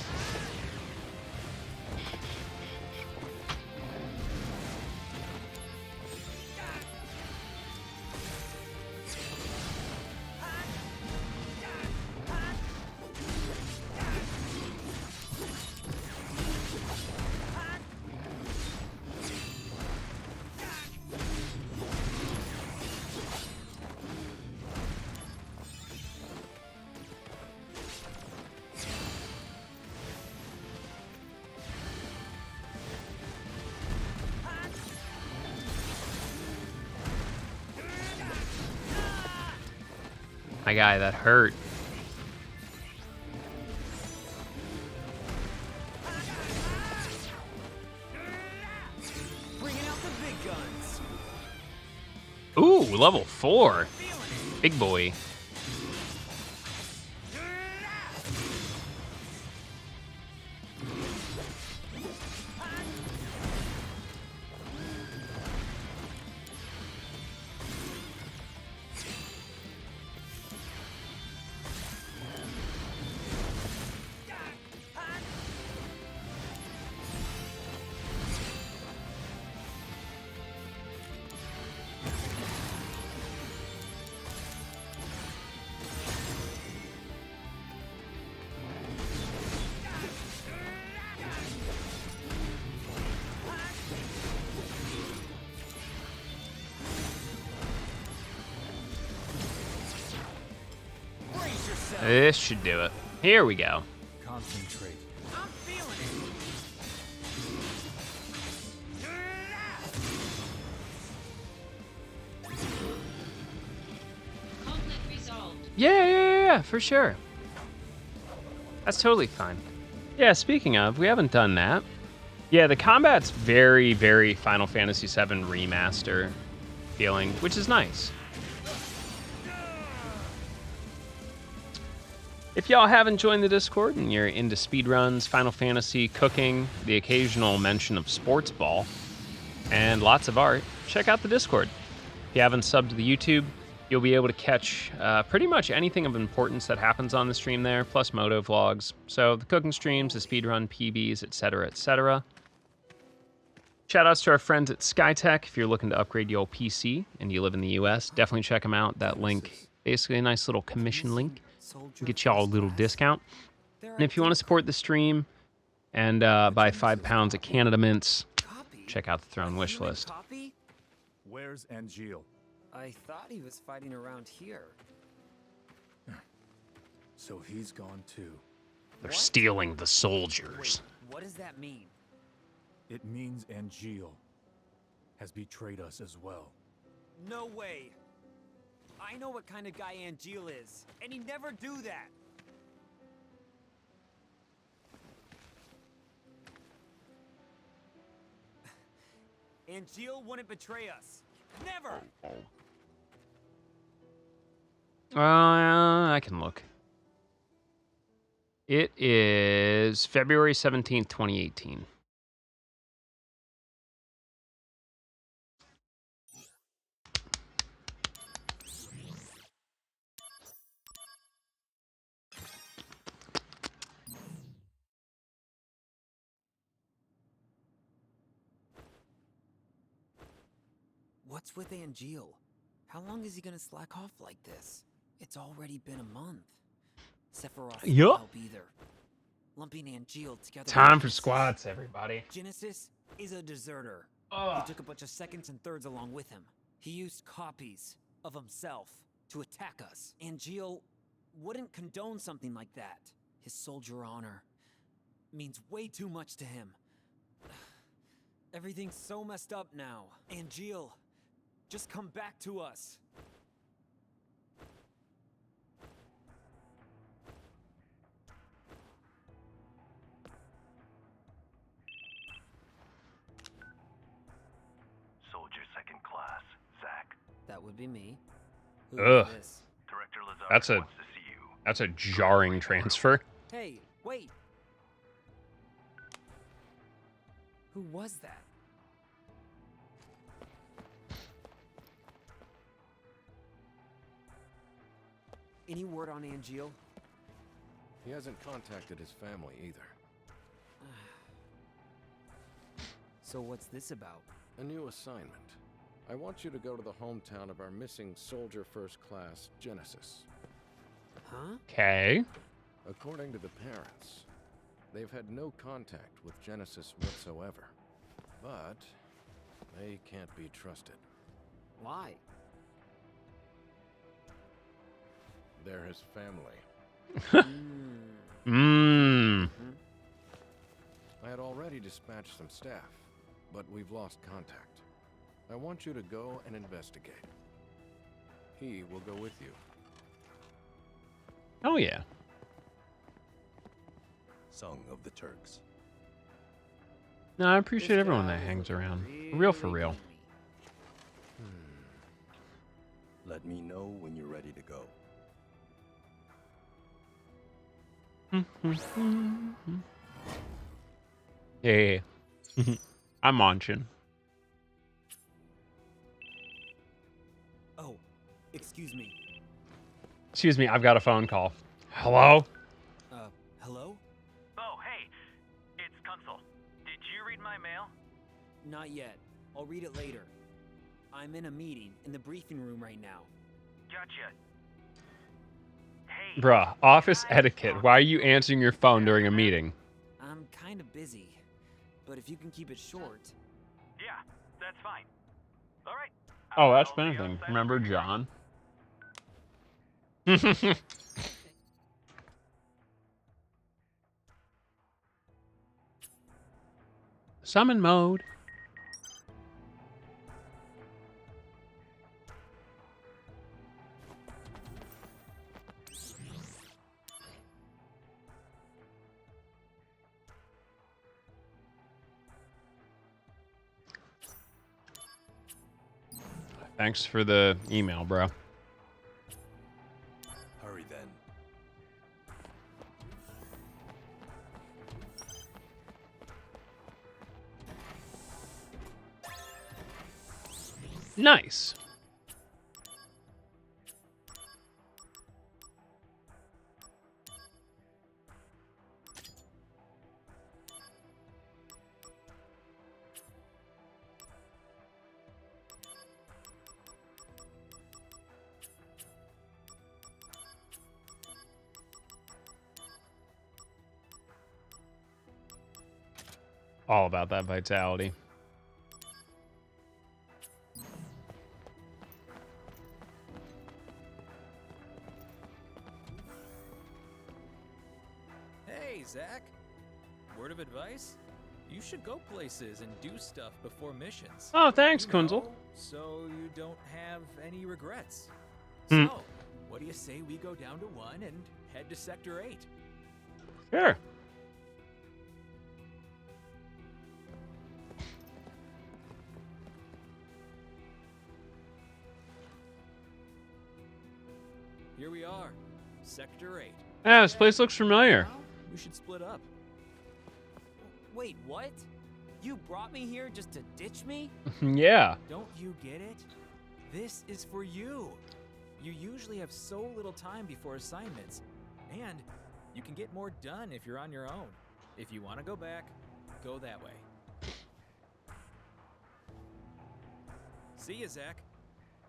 My guy, that hurt.
Bringing out the big guns.
Ooh, level 4. Big boy. This should do it. Here we go.
Concentrate.
I'm feeling it.
Conflict resolved.
Yeah, for sure. That's totally fine. Yeah, speaking of, we haven't done that. Yeah, the combat's very, very Final Fantasy VII Remaster feeling, which is nice. If y'all haven't joined the Discord and you're into speedruns, Final Fantasy, cooking, the occasional mention of sports ball, and lots of art, check out the Discord. If you haven't subbed to the YouTube, you'll be able to catch pretty much anything of importance that happens on the stream there, plus moto vlogs. So the cooking streams, the speedrun, PBs, etc., etc. Shoutouts to our friends at SkyTech. If you're looking to upgrade your PC and you live in the US, definitely check them out. That link, basically a nice little commission link. Get y'all a little discount. And if you want to support the stream and buy £5 of Canada Mints, check out the Throne wish list.
Where's Angeal?
I thought he was fighting around here.
So he's gone too.
They're stealing the soldiers.
Wait, what does that mean?
It means Angeal has betrayed us as well.
No way. I know what kind of guy Angeal is, and he'd never do that. Angeal wouldn't betray us. Never!
I can look. It is February 17th, 2018.
What's with Angeal? How long is he gonna slack off like this? It's already been a month. Sephiroth won't help either. Lumping Angeal together.
Time for squats, everybody.
Genesis is a deserter. He took a bunch of seconds and thirds along with him. He used copies of himself to attack us. Angeal wouldn't condone something like that. His soldier honor means way too much to him. Everything's so messed up now. Angeal, just come back to us. That would be me. Who
Ugh.
is this?
Director Lazard
That's a
wants to see you.
that's a jarring transfer.
Hey, wait. Who was that? Any word on Angeal?
He hasn't contacted his family either.
So what's this about?
A new assignment. I want you to go to the hometown of our missing soldier first class, Genesis.
Huh?
Okay.
According to the parents, they've had no contact with Genesis whatsoever. But they can't be trusted.
Why?
They're his family.
Mmm.
I had already dispatched some staff, but we've lost contact. I want you to go and investigate. He will go with you.
Oh yeah.
Song of the Turks.
No, I appreciate everyone that hangs around. Real for real.
Let me know when you're ready to go.
Yeah. I'm munching.
Oh, excuse me.
Excuse me, I've got a phone call. Hello?
Hello?
Oh, hey. It's Kunzel. Did you read my mail?
Not yet. I'll read it later. I'm in a meeting in the briefing room right now.
Gotcha. Hey.
Bruh, office etiquette. Why are you answering your phone during a meeting?
I'm kind of busy, but if you can keep it short.
Yeah, that's fine. All right.
Oh, that's
I'll see you
anything.
outside.
Remember John? Summon mode. Thanks for the email, bro.
Hurry then.
Nice. All about that vitality.
Hey, Zach. Word of advice? You should go places and do stuff before missions.
Oh, thanks,
You
Kunzel.
know, so you don't have any regrets.
Hmm.
So, what do you say we go down to 1 and head to Sector 8?
Sure.
Here we are, Sector 8.
Yeah, this place looks familiar.
Now, we should split up.
Wait, what? You brought me here just to ditch me?
Yeah.
Don't you get it? This is for you. You usually have so little time before assignments, and you can get more done if you're on your own. If you want to go back, go that way. See ya, Zach.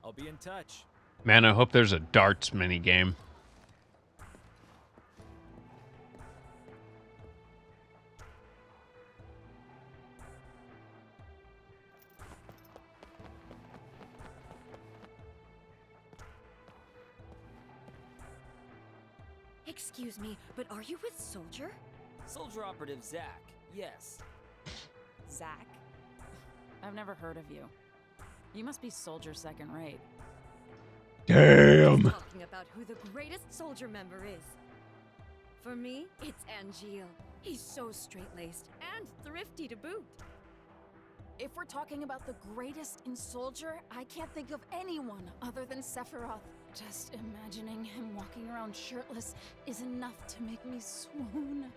I'll be in touch.
Man, I hope there's a darts minigame.
Excuse me, but are you with Soldier?
Soldier Operative Zach, yes.
Zach? I've never heard of you. You must be Soldier second rate.
Damn.
Talking about who the greatest Soldier member is. For me, it's Angeal. He's so straight-laced and thrifty to boot.
If we're talking about the greatest in Soldier, I can't think of anyone other than Sephiroth. Just imagining him walking around shirtless is enough to make me swoon.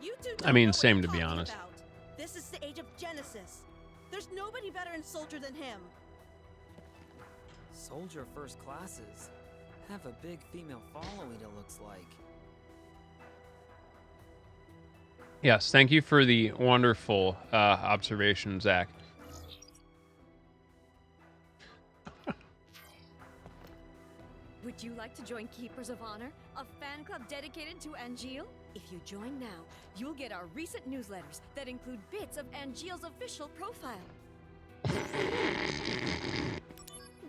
You two
I mean,
don't know
same
what
to
you're
be
talking
honest.
about. This is the age of Genesis. There's nobody better in Soldier than him.
Soldier first classes have a big female following, it looks like.
Yes, thank you for the wonderful observation, Zach.
Would you like to join Keepers of Honor, a fan club dedicated to Angeal? If you join now, you'll get our recent newsletters that include bits of Angeal's official profile.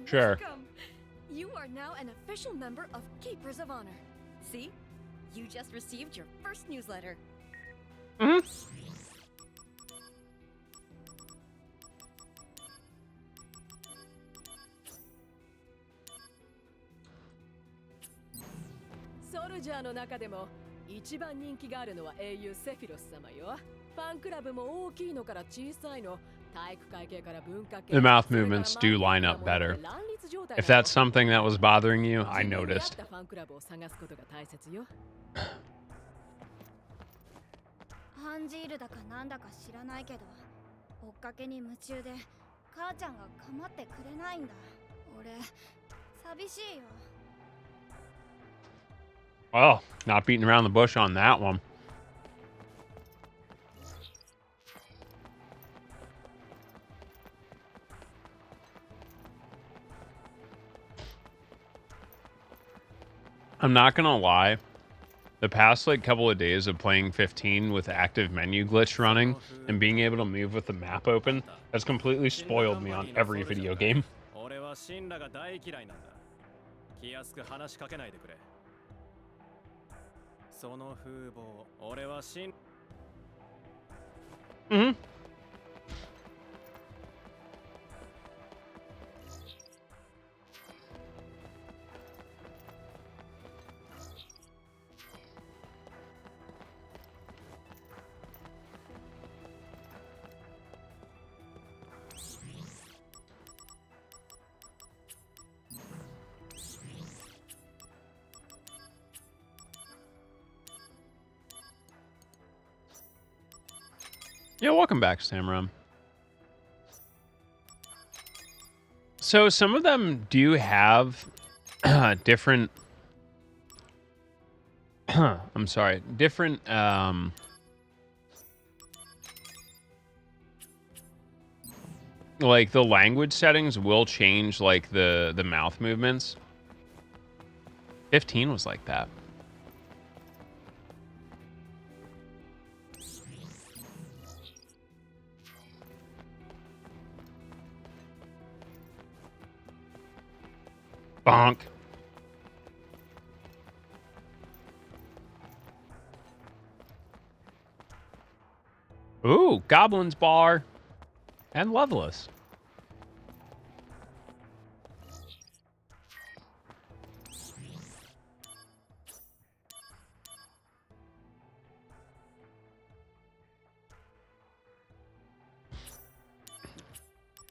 Sure.
Welcome. You are now an official member of Keepers of Honor. See? You just received your first newsletter.
Mm-hmm.
Soldier の中でも一番人気があるのは英雄セフィロス様よ。ファンクラブも大きいのから小さいの。
The mouth movements do line up better. If that's something that was bothering you, I noticed.
ハンジールだかなんだか知らないけど、追っかけに夢中で母ちゃんが構ってくれないんだ。俺、寂しいよ。
Well, not beating around the bush on that one. I'm not gonna lie, the past like couple of days of playing 15 with active menu glitch running and being able to move with the map open has completely spoiled me on every video game. Mm-hmm. Yeah, welcome back, Samram. So some of them do have different I'm sorry, different like the language settings will change like the mouth movements. 15 was like that. Bonk. Ooh, Goblin's Bar and Loveless.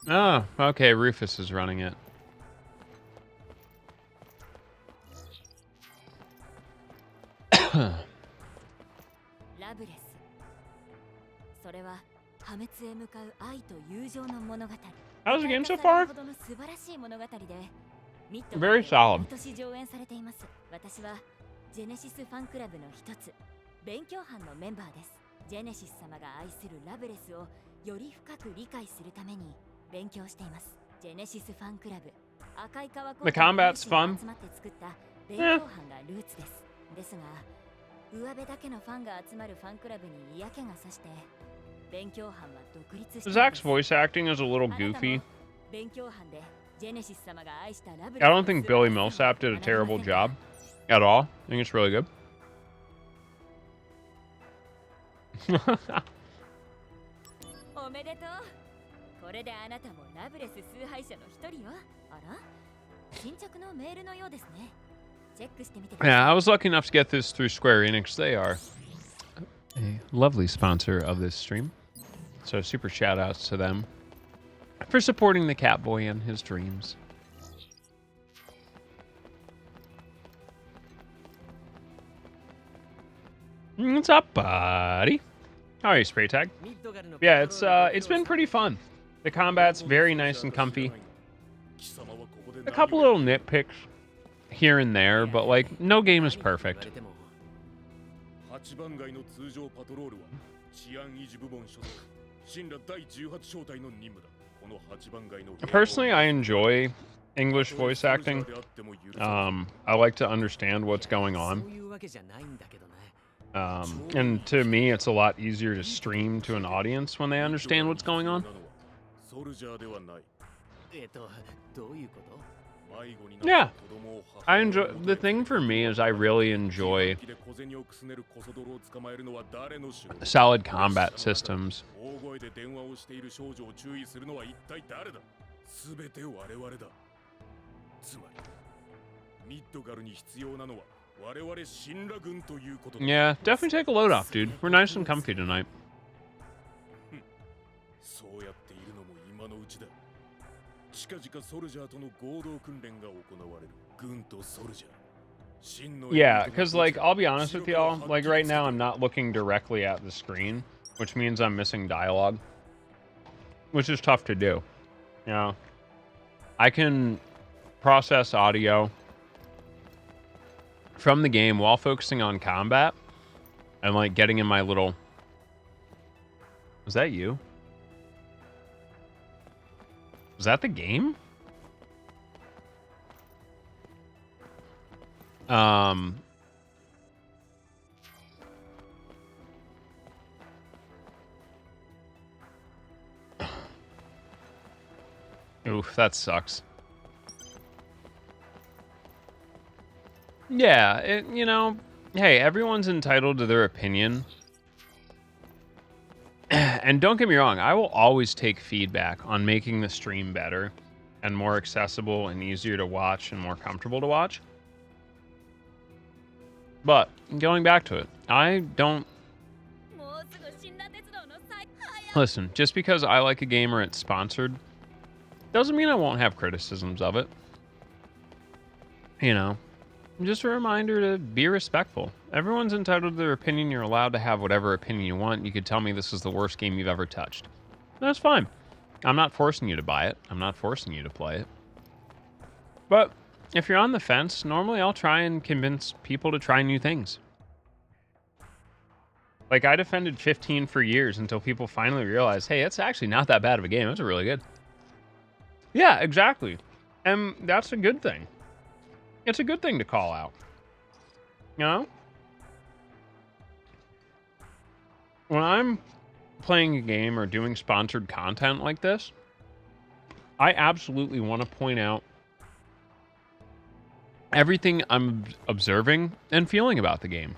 Oh, okay, Rufus is running it. How's the game so far? Very solid.
ジェネシスファンクラブの一つ、勉強班のメンバーです。ジェネシス様が愛するラブレスをより深く理解するために勉強しています。ジェネシスファンクラブ、赤い川
The combat's fun.
集まって作った勉強班がルーツです。ですが、上辺だけのファンが集まるファンクラブに嫌気がさして、勉強班は独立しています。
Zach's voice acting is a little goofy.
勉強班でジェネシス様が愛したラブレス
I don't think Billy Millsap did a terrible job at all. I think it's really good.
おめでとう。これであなたもラブレス崇拝者の一人よ。あら？新着のメールのようですね。チェックしてみてください。
Yeah, I was lucky enough to get this through Square Enix. They are a lovely sponsor of this stream. So super shout outs to them for supporting the Catboy and his dreams. What's up, buddy? How are you, Spray Tag? Yeah, it's been pretty fun. The combat's very nice and comfy. A couple little nitpicks here and there, but like no game is perfect. Personally, I enjoy English voice acting. I like to understand what's going on. And to me, it's a lot easier to stream to an audience when they understand what's going on. Yeah, I enjoy. The thing for me is I really enjoy solid combat systems. Yeah, definitely take a load off, dude. We're nice and comfy tonight. Yeah, because, like, I'll be honest with y'all, like, right now I'm not looking directly at the screen, which means I'm missing dialogue, which is tough to do. You know, I can process audio from the game while focusing on combat and, like, getting in my little... Was that you? Was that the game? Oof, that sucks. Yeah, you know, hey, everyone's entitled to their opinion. And don't get me wrong, I will always take feedback on making the stream better and more accessible and easier to watch and more comfortable to watch. But going back to it, I don't... Listen, just because I like a game or it's sponsored, doesn't mean I won't have criticisms of it. You know, just a reminder to be respectful. Everyone's entitled to their opinion. You're allowed to have whatever opinion you want. You could tell me this is the worst game you've ever touched. That's fine. I'm not forcing you to buy it. I'm not forcing you to play it. But if you're on the fence, normally I'll try and convince people to try new things. Like, I defended 15 for years until people finally realized, hey, it's actually not that bad of a game. It's really good. Yeah, exactly. And that's a good thing. It's a good thing to call out. You know? When I'm playing a game or doing sponsored content like this, I absolutely want to point out everything I'm observing and feeling about the game.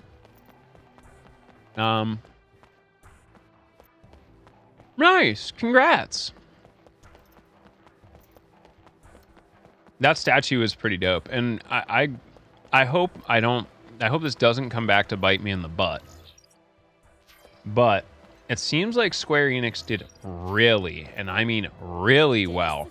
Nice. Congrats. That statue is pretty dope. And I hope this doesn't come back to bite me in the butt. But it seems like Square Enix did really, and I mean really well,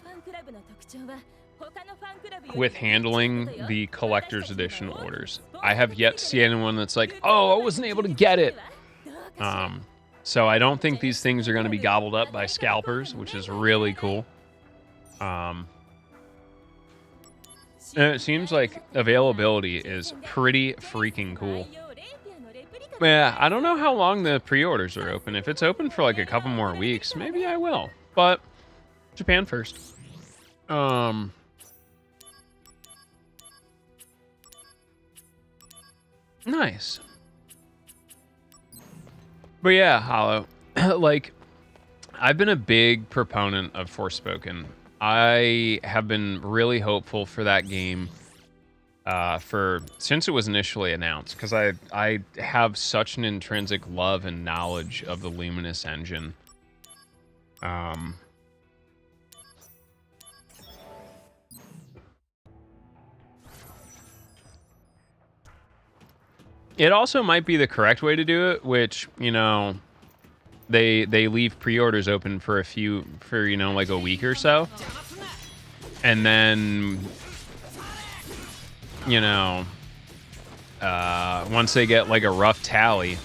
with handling the collector's edition orders. I have yet to see anyone that's like, oh, I wasn't able to get it. So I don't think these things are going to be gobbled up by scalpers, which is really cool. And it seems like availability is pretty freaking cool. Yeah, I don't know how long the pre-orders are open. If it's open for like a couple more weeks, maybe I will. But Japan first. Nice. But yeah, Hollow. Like, I've been a big proponent of Forspoken. I have been really hopeful for that game since it was initially announced, because I have such an intrinsic love and knowledge of the Luminous engine. It also might be the correct way to do it, which, you know, they leave pre-orders open for you know, like a week or so, and then, you know, once they get like a rough tally,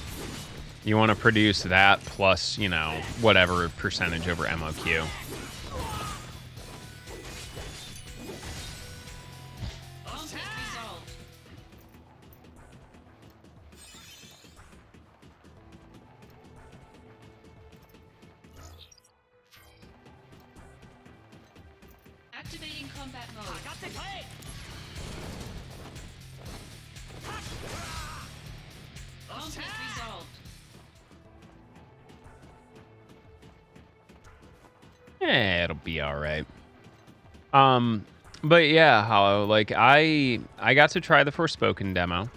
you want to produce that plus, you know, whatever percentage over MOQ.
Activating combat mode. Conflict resolved.
It'll be all right. But yeah, Hollow, like I got to try the Forspoken demo.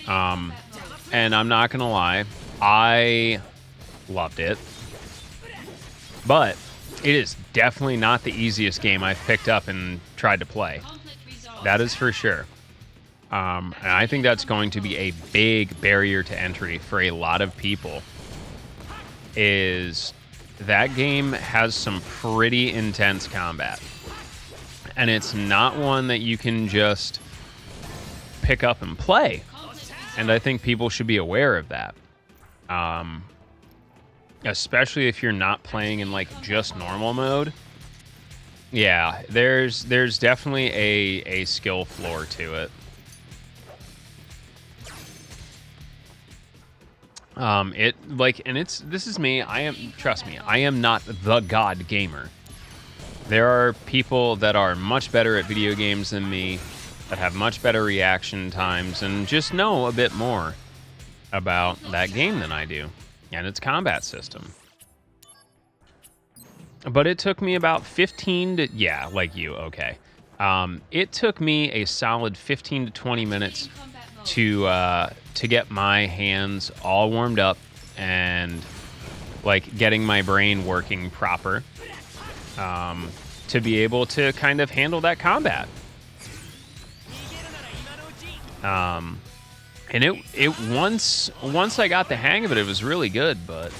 And I'm not gonna lie, I loved it. But it is definitely not the easiest game I've picked up and tried to play. That is for sure. And I think that's going to be a big barrier to entry for a lot of people. Is that game has some pretty intense combat. And it's not one that you can just pick up and play. And I think people should be aware of that. Especially if you're not playing in like just normal mode. Yeah, there's definitely a skill floor to it. This is me. Trust me, I am not the god gamer. There are people that are much better at video games than me, that have much better reaction times, and just know a bit more about that game than I do, and its combat system. But it took me about 15 to, yeah, like you, okay. It took me a solid 15 to 20 minutes to get my hands all warmed up and like getting my brain working proper. To be able to kind of handle that combat. And once I got the hang of it, it was really good. But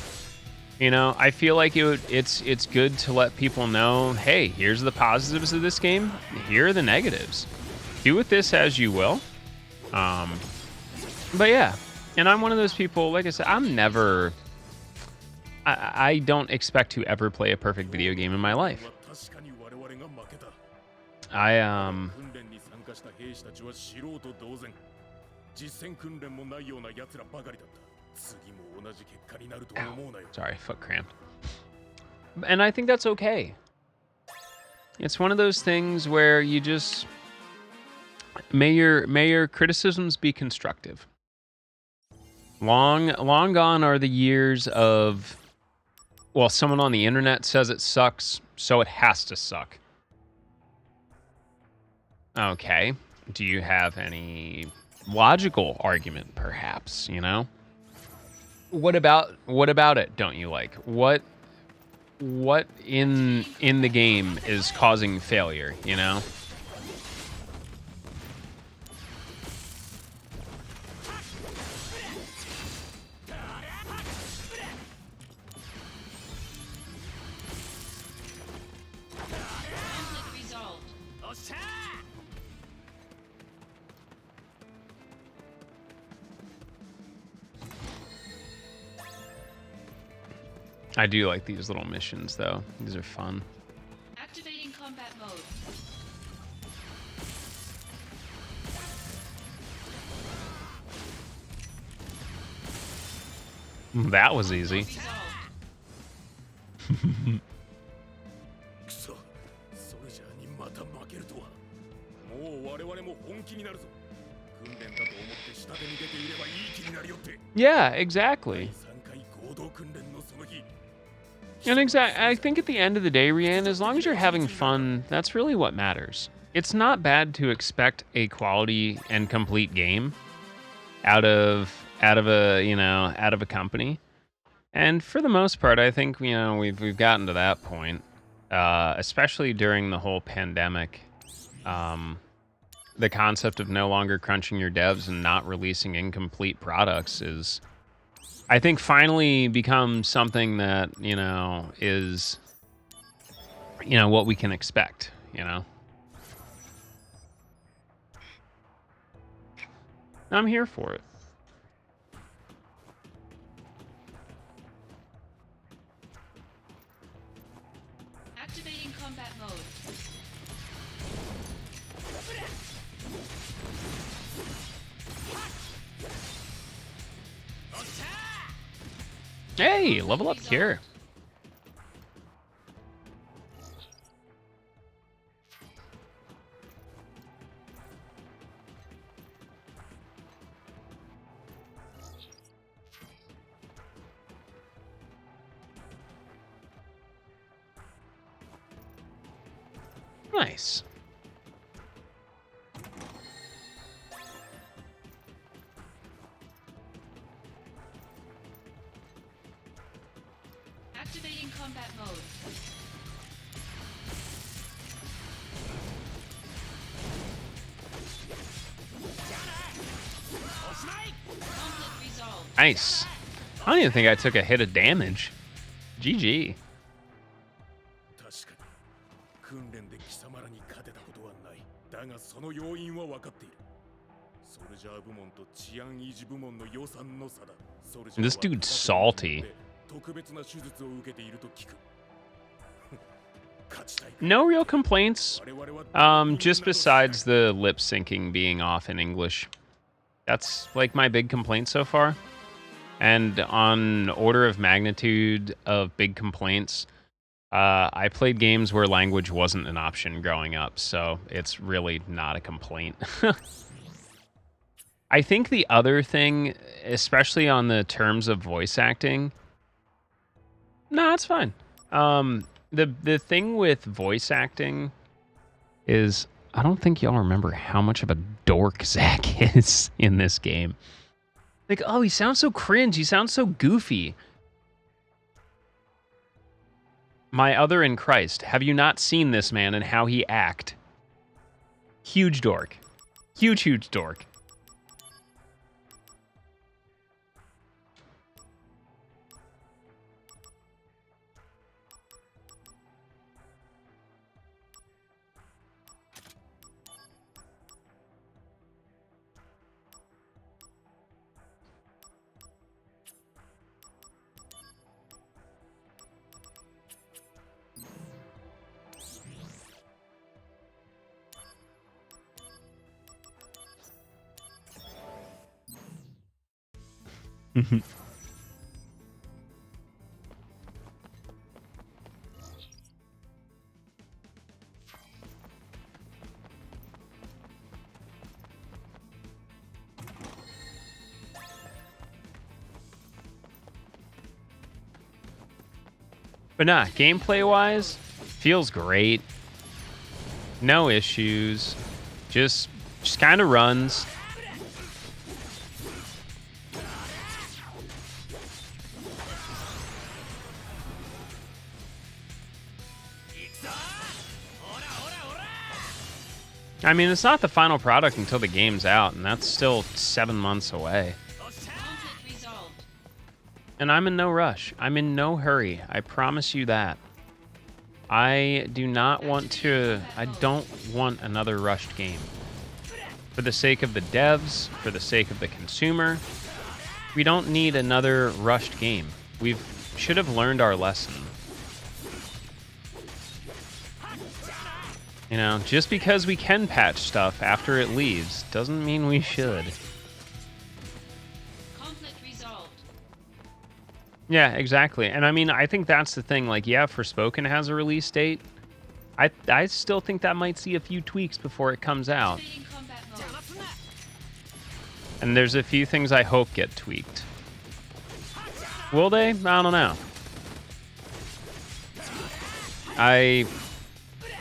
you know, I feel like it's good to let people know, hey, here's the positives of this game. Here are the negatives. Do with this as you will. But yeah, and I'm one of those people. Like I said, I don't expect to ever play a perfect video game in my life. Sorry, foot cramped. And I think that's okay. It's one of those things where you just may your criticisms be constructive. Long gone are the years of, well, someone on the internet says it sucks, so it has to suck. Okay. Do you have any logical argument, perhaps, you know? What about it don't you like? What in the game is causing failure, you know? I do like these little missions, though. These are fun.
Activating combat mode.
That was easy. Yeah, exactly. And I think at the end of the day, Rian, as long as you're having fun, that's really what matters. It's not bad to expect a quality and complete game out of a company. And for the most part, I think, you know, we've gotten to that point, especially during the whole pandemic. The concept of no longer crunching your devs and not releasing incomplete products is I think finally becomes something that, you know, is, you know, what we can expect, you know. I'm here for it.
Activating combat mode.
Hey, level up Cure. Nice.
Activating combat mode. Conflict resolved.
Nice. I don't even think I took a hit of damage. GG.
確かに訓練で貴様らに勝てたことはない。だがその要因は分かっている。ソルジャー部門と治安維持部門の予算の差だ。ソルジャーは
This dude's salty.
特別な手術を受けていると聞く。
No real complaints. Just besides the lip syncing being off in English. That's like my big complaint so far. And on order of magnitude of big complaints, I played games where language wasn't an option growing up, so it's really not a complaint. I think the other thing, especially on the terms of voice acting, no, it's fine. The thing with voice acting is I don't think y'all remember how much of a dork Zach is in this game. Like, oh, he sounds so cringe. He sounds so goofy. My other in Christ, have you not seen this man and how he act? Huge dork. Huge dork. But nah, gameplay-wise, feels great. No issues. Just kind of runs. I mean, it's not the final product until the game's out, and that's still 7 months away. And I'm in no rush. I'm in no hurry. I promise you that. I do not want to... I don't want another rushed game. For the sake of the devs, for the sake of the consumer, we don't need another rushed game. We should have learned our lesson. You know, just because we can patch stuff after it leaves doesn't mean we should. Yeah, exactly. And I mean, I think that's the thing. Like, yeah, Forspoken has a release date. I still think that might see a few tweaks before it comes out. And there's a few things I hope get tweaked. Will they? I don't know.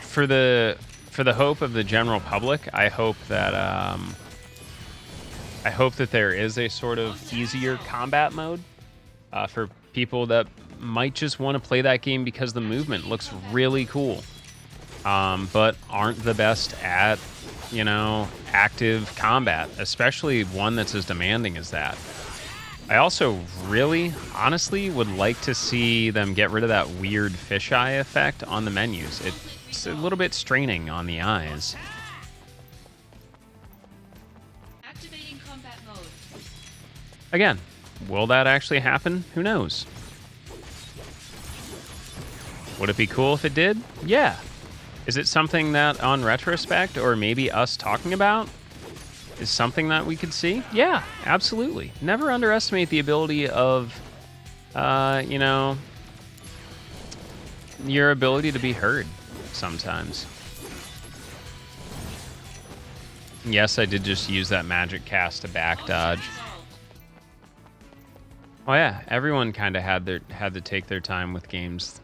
For the hope of the general public, I hope that there is a sort of easier combat mode for people that might just want to play that game because the movement looks really cool, but aren't the best at, you know, active combat, especially one that's as demanding as that. I also really, honestly, would like to see them get rid of that weird fisheye effect on the menus. It's a little bit straining on the eyes.
Activating combat mode.
Again, will that actually happen? Who knows? Would it be cool if it did? Yeah. Is it something that, on retrospect, or maybe us talking about, is something that we could see? Yeah, absolutely. Never underestimate the ability of, you know, your ability to be heard sometimes. Yes, I did just use that magic cast to back dodge. Oh yeah, everyone kind of had to take their time with games.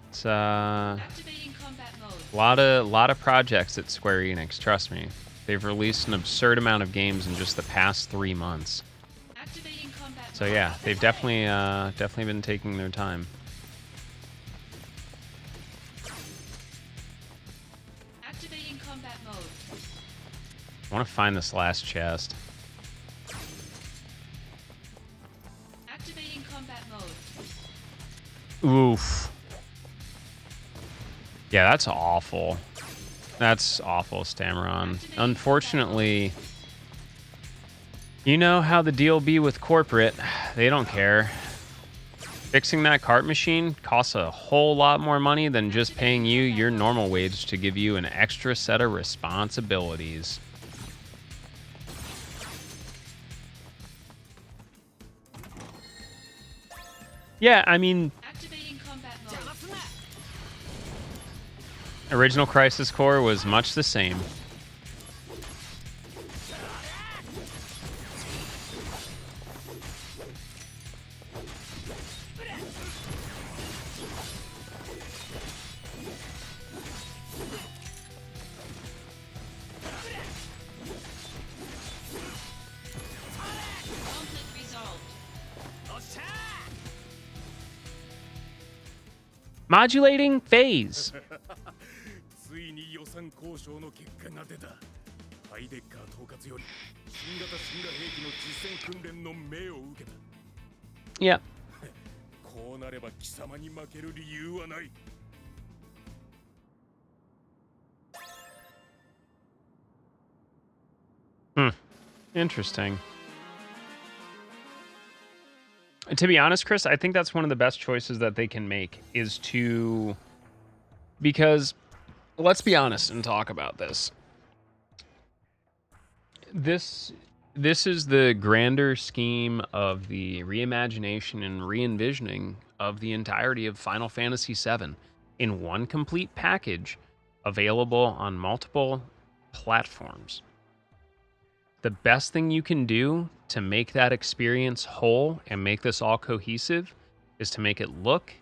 It's
Activating combat mode.
lot of projects at Square Enix. Trust me, they've released an absurd amount of games in just the past 3 months.
Activating combat
So
mode.
yeah, they've definitely been taking their time.
Activating combat mode.
I want to find this last chest.
Activating combat mode.
Oof. Yeah, that's awful. That's awful, Stameron. Unfortunately, you know how the deal be with corporate. They don't care. Fixing that cart machine costs a whole lot more money than just paying you your normal wage to give you an extra set of responsibilities. Yeah, I mean,
Activating combat mode.
original Crisis Core was much the same.
Conflict resolved.
Modulating phase.
ついに予算交渉の結果が出た。ハイデッカー統括より新型シンガ兵器の実戦訓練の命を受けた。
Yep.
こうなれば貴様に負ける理由はない。
Interesting. To be honest, Chris, I think that's one of the best choices that they can make is to... Because, let's be honest and talk about this. This is the grander scheme of the reimagination and re-envisioning of the entirety of Final Fantasy VII in one complete package available on multiple platforms. The best thing you can do to make that experience whole and make this all cohesive is to make it look,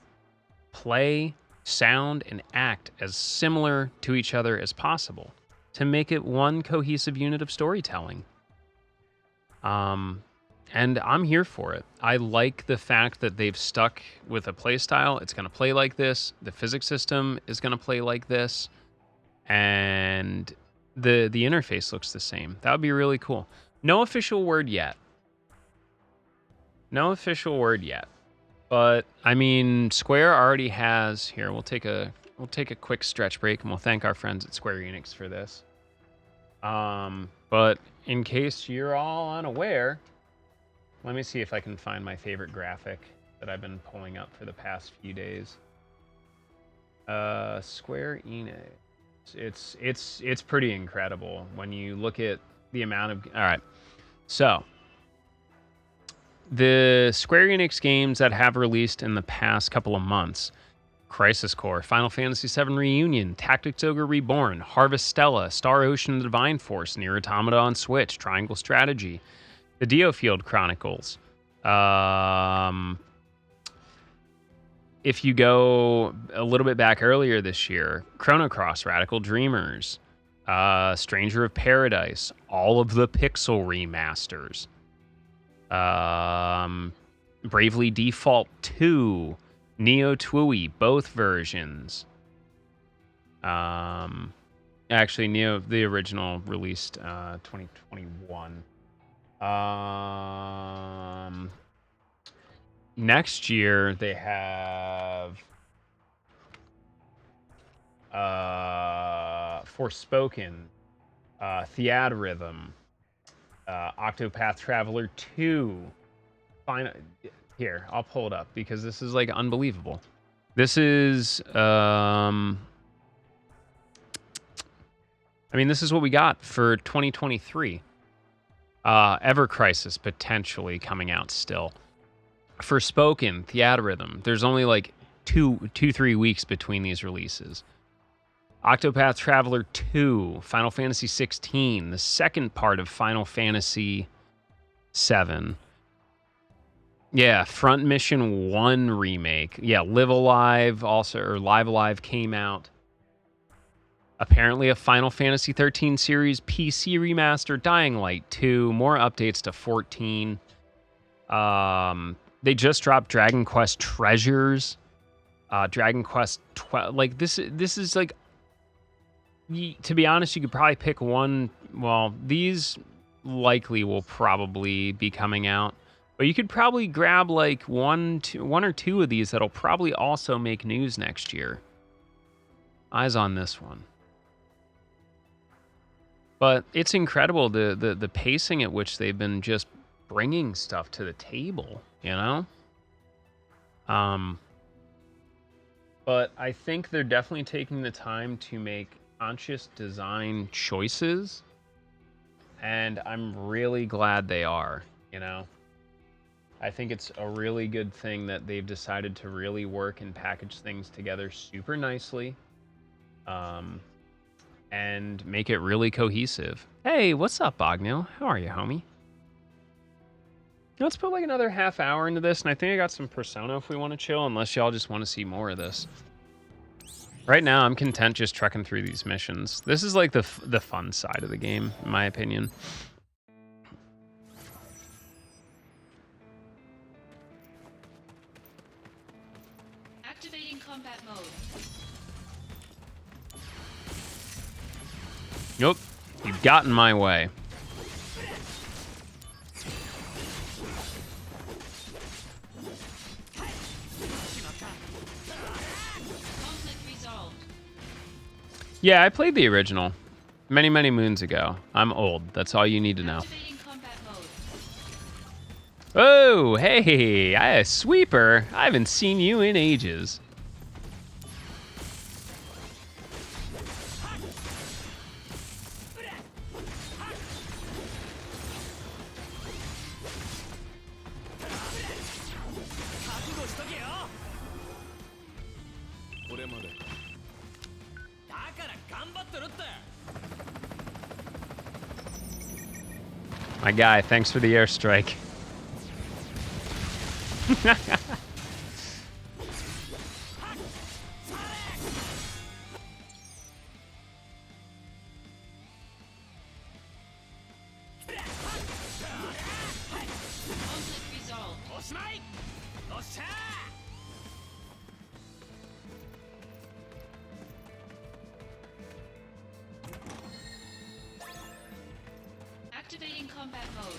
play, sound, and act as similar to each other as possible, to make it one cohesive unit of storytelling. And I'm here for it. I like the fact that they've stuck with a playstyle. It's going to play like this. The physics system is going to play like this. And the interface looks the same. That would be really cool. No official word yet. No official word yet. But I mean, Square already has here. We'll take a quick stretch break and we'll thank our friends at Square Enix for this. But in case you're all unaware, let me see if I can find my favorite graphic that I've been pulling up for the past few days. Square Enix. It's pretty incredible when you look at the amount of... All right. So, the Square Enix games that have released in the past couple of months: Crisis Core, Final Fantasy VII Reunion, Tactics Ogre Reborn, Harvestella, Star Ocean and the Divine Force, Nier Automata on Switch, Triangle Strategy, the Diofield Chronicles. If you go a little bit back earlier this year, Chrono Cross, Radical Dreamers, Stranger of Paradise, all of the Pixel remasters, Bravely Default 2, Neo Twoie, both versions. Actually, Neo, the original, released 2021. Next year they have Forspoken, Theatrhythm, Octopath Traveler 2. Here, I'll pull it up because this is like unbelievable. This is I mean, this is what we got for 2023. Ever Crisis potentially coming out still. Forspoken, Theatrhythm. There's only like 3 weeks between these releases. Octopath Traveler 2, Final Fantasy 16, the second part of Final Fantasy 7. Yeah, Front Mission 1 remake. Yeah, Live Alive also, or Live Alive came out. Apparently a Final Fantasy 13 series PC remaster, Dying Light 2, more updates to 14. They just dropped Dragon Quest Treasures. Dragon Quest 12. Like this is like, to be honest, you could probably pick one. Well, these likely will probably be coming out, but you could probably grab like one or two of these that'll probably also make news next year. Eyes on this one. But it's incredible the pacing at which they've been just bringing stuff to the table, you know? But I think they're definitely taking the time to make conscious design choices, and I'm really glad they are, you know? I think it's a really good thing that they've decided to really work and package things together super nicely. And make it really cohesive. Hey, what's up, Bognil? How are you, homie? Let's put like another half hour into this, and I think I got some Persona if we want to chill, unless y'all just want to see more of this. Right now, I'm content just trekking through these missions. This is like the fun side of the game, in my opinion.
Activating combat mode.
Nope, you've got in my way. Yeah, I played the original many, many moons ago. I'm old. That's all you need to know. Oh, hey, a sweeper. I haven't seen you in ages. My guy, thanks for the airstrike.
Activating combat mode.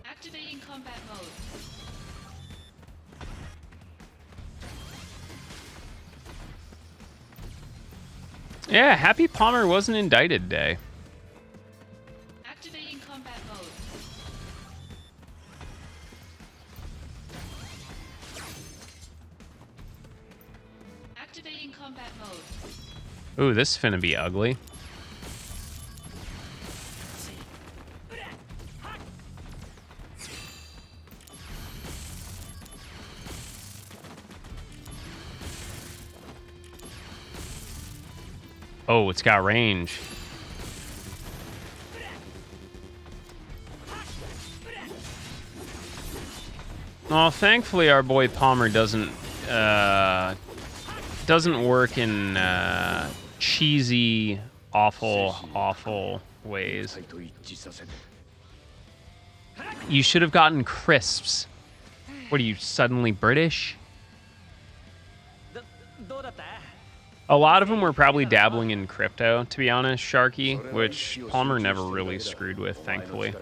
Activating combat mode.
Yeah, Happy Palmer wasn't indicted day.
Activating combat mode. Activating combat mode.
Ooh, this is finna be ugly. Oh, it's got range. Well, thankfully our boy Palmer doesn't work in cheesy, awful ways. You should have gotten crisps. What are you, suddenly British? A lot of them were probably dabbling in crypto, to be honest, Sharky, which Palmer never really screwed with, thankfully.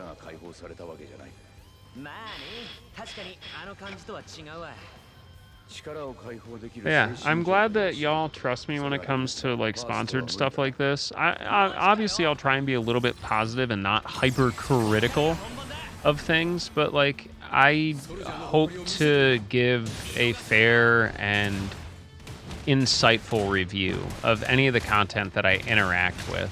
Yeah, I'm glad that y'all trust me when it comes to like sponsored stuff like this. Obviously I'll try and be a little bit positive and not hypercritical of things, but like I hope to give a fair and insightful review of any of the content that I interact with.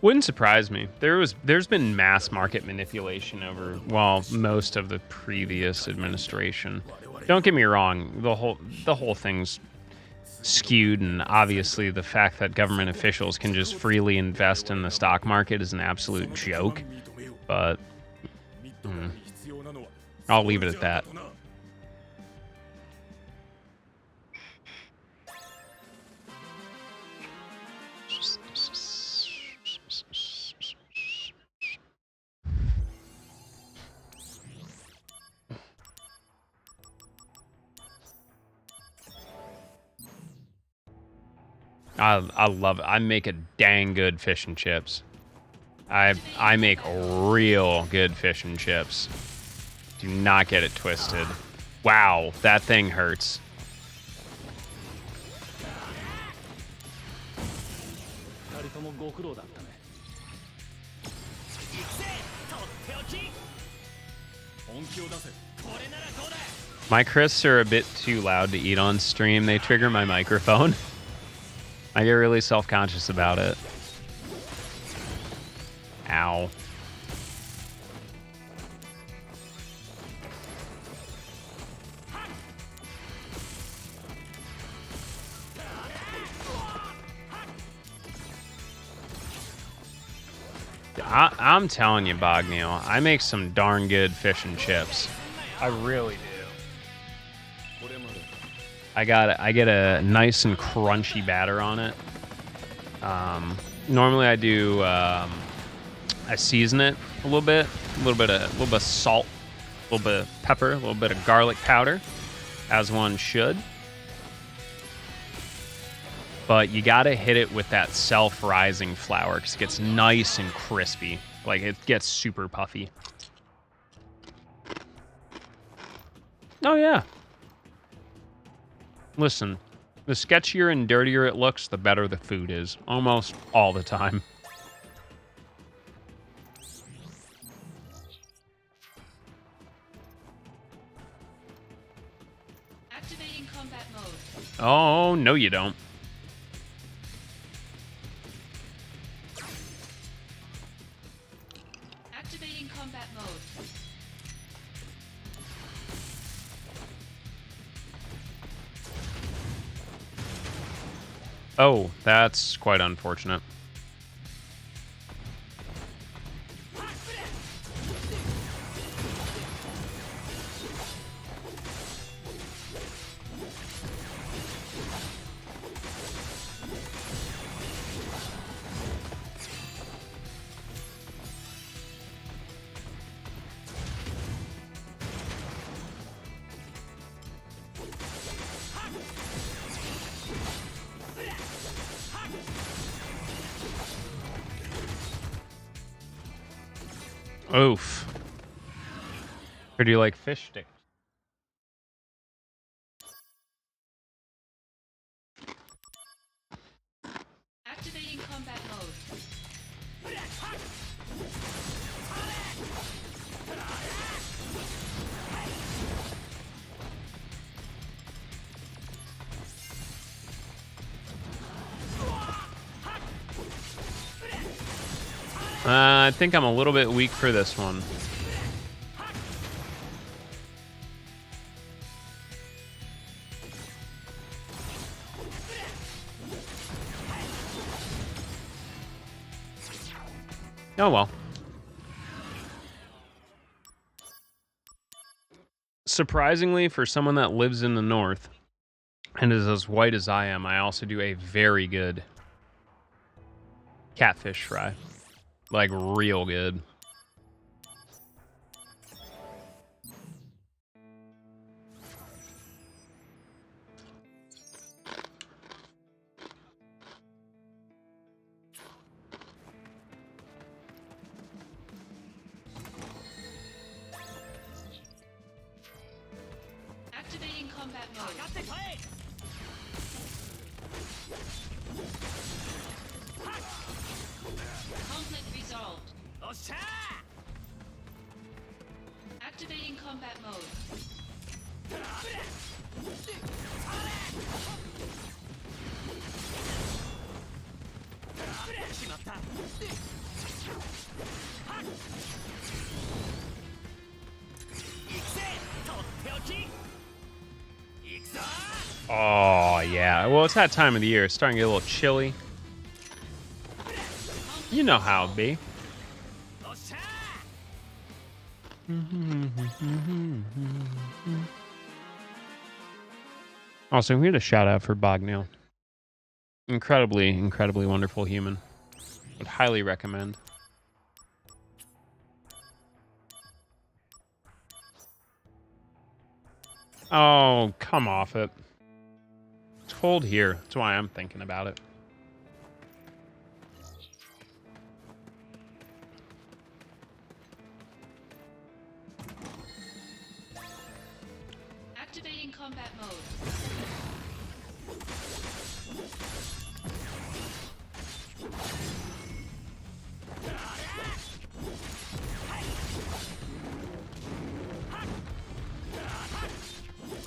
Wouldn't surprise me. There's been mass market manipulation over, well, most of the previous administration. Don't get me wrong, the whole thing's skewed, and obviously the fact that government officials can just freely invest in the stock market is an absolute joke. But I'll leave it at that. I love it. I make a dang good fish and chips. I make real good fish and chips. Do not get it twisted. Wow, that thing hurts. My crisps are a bit too loud to eat on stream. They trigger my microphone. I get really self-conscious about it. Ow. I'm telling you, Bogneil, I make some darn good fish and chips. I really do. I get a nice and crunchy batter on it. Normally I do I season it a little bit of salt, a little bit of pepper, a little bit of garlic powder, as one should. But you gotta hit it with that self-rising flour because it gets nice and crispy. Like, it gets super puffy. Oh yeah. Listen, the sketchier and dirtier it looks, the better the food is. Almost all the time.
Activating combat mode.
Oh, no you don't.
Activating combat mode.
Oh, that's quite unfortunate. Oof. Or do you like fish sticks?
Activating combat mode.
I think I'm a little bit weak for this one. Oh well. Surprisingly, for someone that lives in the north and is as white as I am, I also do a very good catfish fry. Like, real good.
Activating combat mode. Conflict resolved. Activating combat mode.
Oh, yeah. Well, it's that time of the year. It's starting to get a little chilly. You know how it be. Also, we had a shout out for Bognil. Incredibly, incredibly wonderful human. Would highly recommend. Oh, come off it. It's cold here. That's why I'm thinking about it.
Activating combat mode.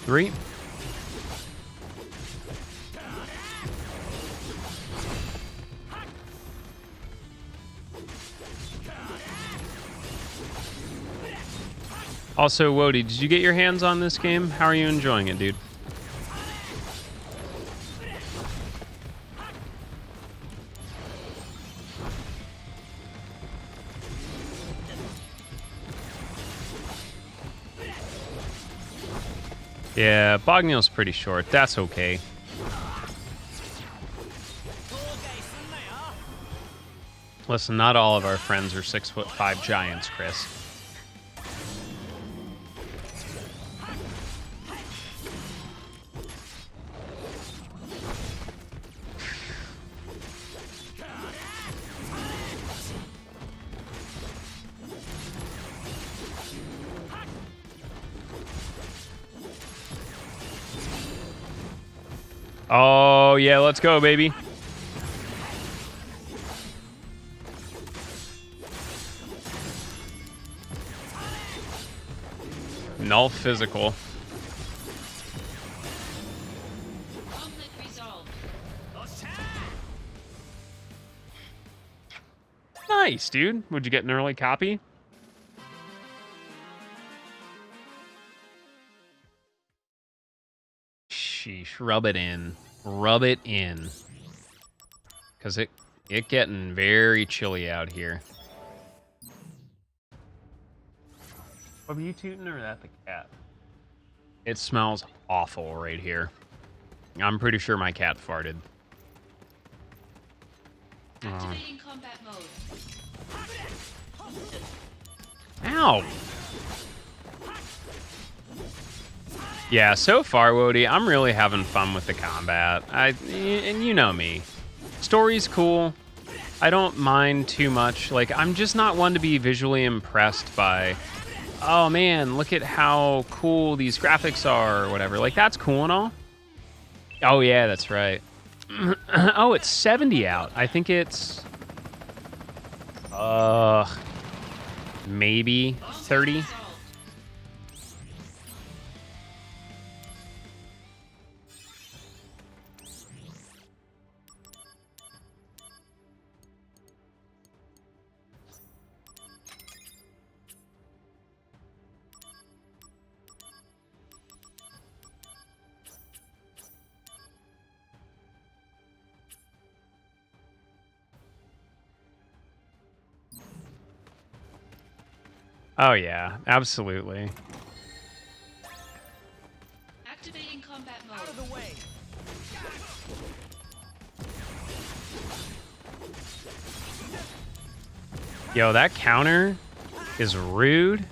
Three. Also, Wody, did you get your hands on this game? How are you enjoying it, dude? Yeah, Bognil's pretty short. That's okay. Listen, not all of our friends are 6'5" giants, Chris. Oh, yeah, let's go, baby. Null physical.
Conflict resolved.
Nice, dude. Would you get an early copy? Sheesh, rub it in. Rub it in. Because it getting very chilly out here. What were you tooting, or that the cat? It smells awful right here. I'm pretty sure my cat farted.
Activating combat mode.
Ow! Yeah, so far, Wody, I'm really having fun with the combat. And you know me. Story's cool. I don't mind too much. Like, I'm just not one to be visually impressed by, oh man, look at how cool these graphics are or whatever. Like, that's cool and all. Oh yeah, that's right. Oh, it's 70 out. I think it's maybe 30. Oh yeah, absolutely.
Activating combat mode.
Out of the way.
Yo, that counter is rude.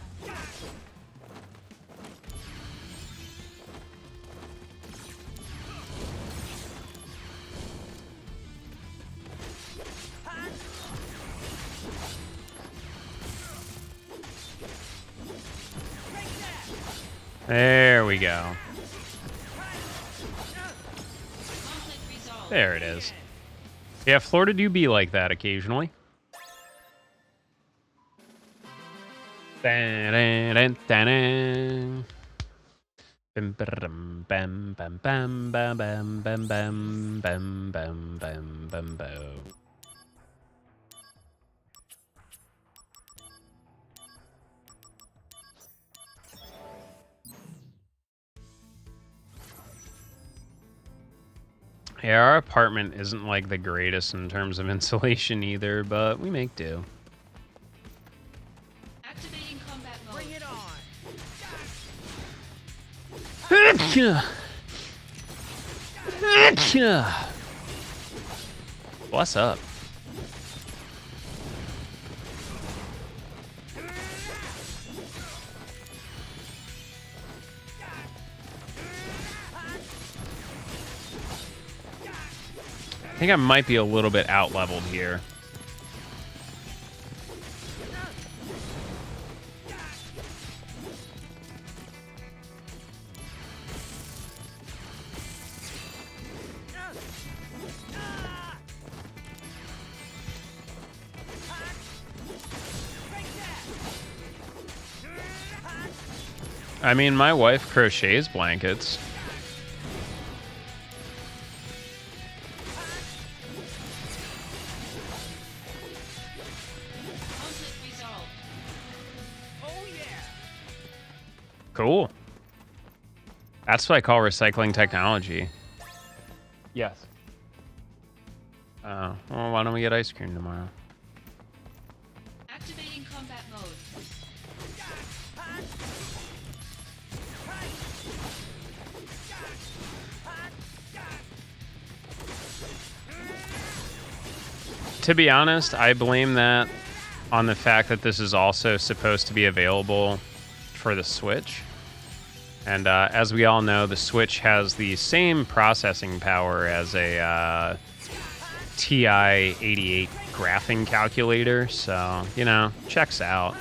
There we go. There it is. Yeah, Florida do be like that occasionally. Bam bam bam bam bam bam bam bam bam bam bam bam bam bam. Yeah, our apartment isn't like the greatest in terms of insulation either, but we make do.
Activating combat mode. Bring it on.
What's up? I think I might be a little bit out-leveled here. I mean, my wife crochets blankets. Cool. That's what I call recycling technology. Yes. Well, why don't we get ice cream tomorrow?
Activating combat mode.
To be honest, I blame that on the fact that this is also supposed to be available for the Switch. And as we all know, the Switch has the same processing power as a TI-88 graphing calculator, so, you know, checks out.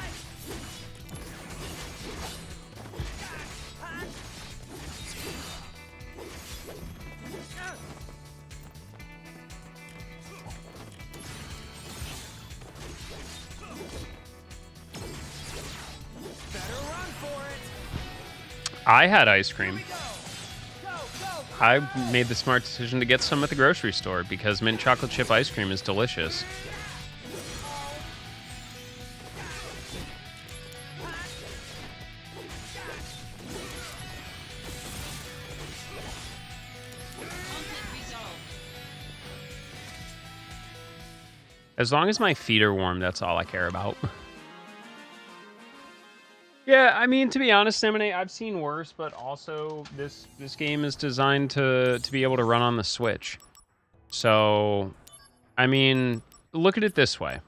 I had ice cream. I made the smart decision to get some at the grocery store because mint chocolate chip ice cream is delicious. As long as my feet are warm, that's all I care about. Yeah, I mean, to be honest, Emine, I've seen worse, but also this game is designed to be able to run on the Switch. So, I mean, look at it this way.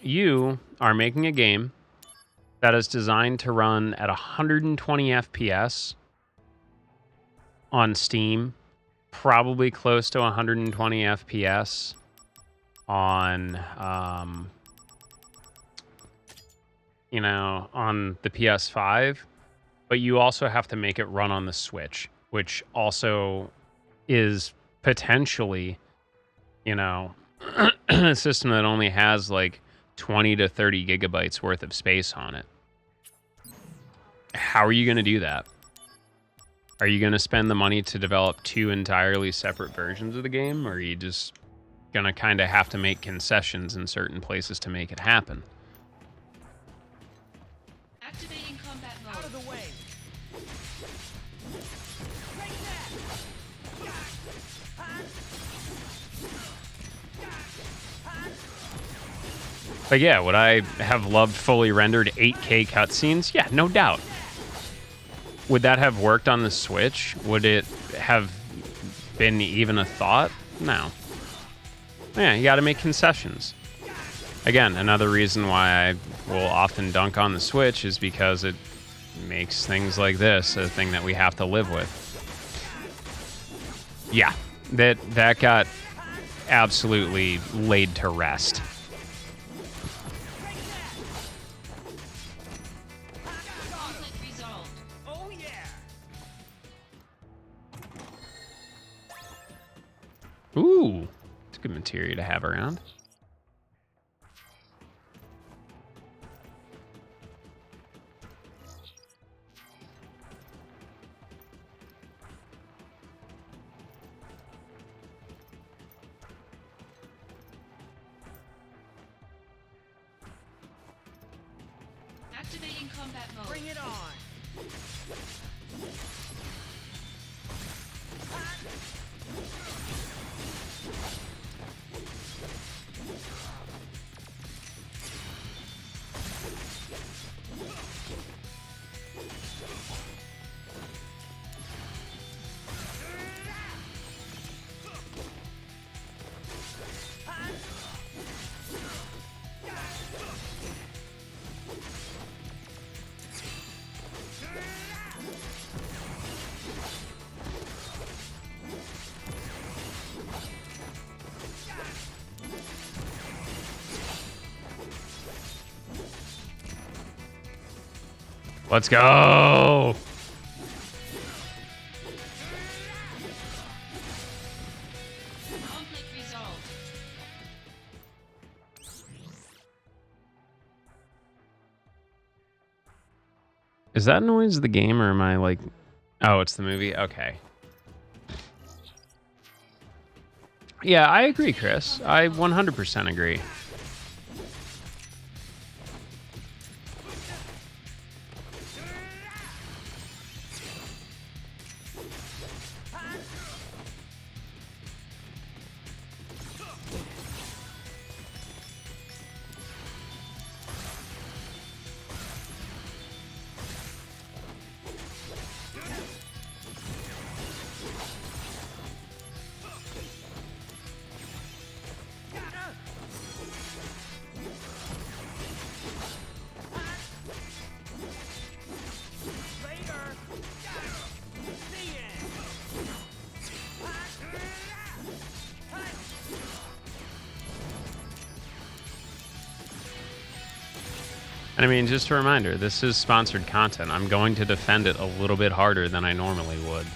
You are making a game that is designed to run at 120 FPS on Steam, probably close to 120 FPS on you know, on the PS5, but you also have to make it run on the Switch, which also is potentially, you know, a system that only has like 20 to 30 gigabytes worth of space on it. How are you going to do that? Are you going to spend the money to develop two entirely separate versions of the game, or are you just going to kind of have to make concessions in certain places to make it happen?
Activating combat mode. Out of the way.
But yeah, would I have loved fully rendered 8K cutscenes? Yeah, no doubt. Would that have worked on the Switch? Would it have been even a thought? No. Yeah, you got to make concessions. Again, another reason why I will often dunk on the Switch is because it makes things like this a thing that we have to live with. Yeah, that got absolutely laid to rest. Ooh, it's good material to have around.
Activating combat mode.
Bring it on.
Let's go.
Conflict resolved.
Is that noise the game or am I like... Oh, it's the movie? Okay. Yeah, I agree, Chris. I 100% agree. And I mean, just a reminder, this is sponsored content. I'm going to defend it a little bit harder than I normally would.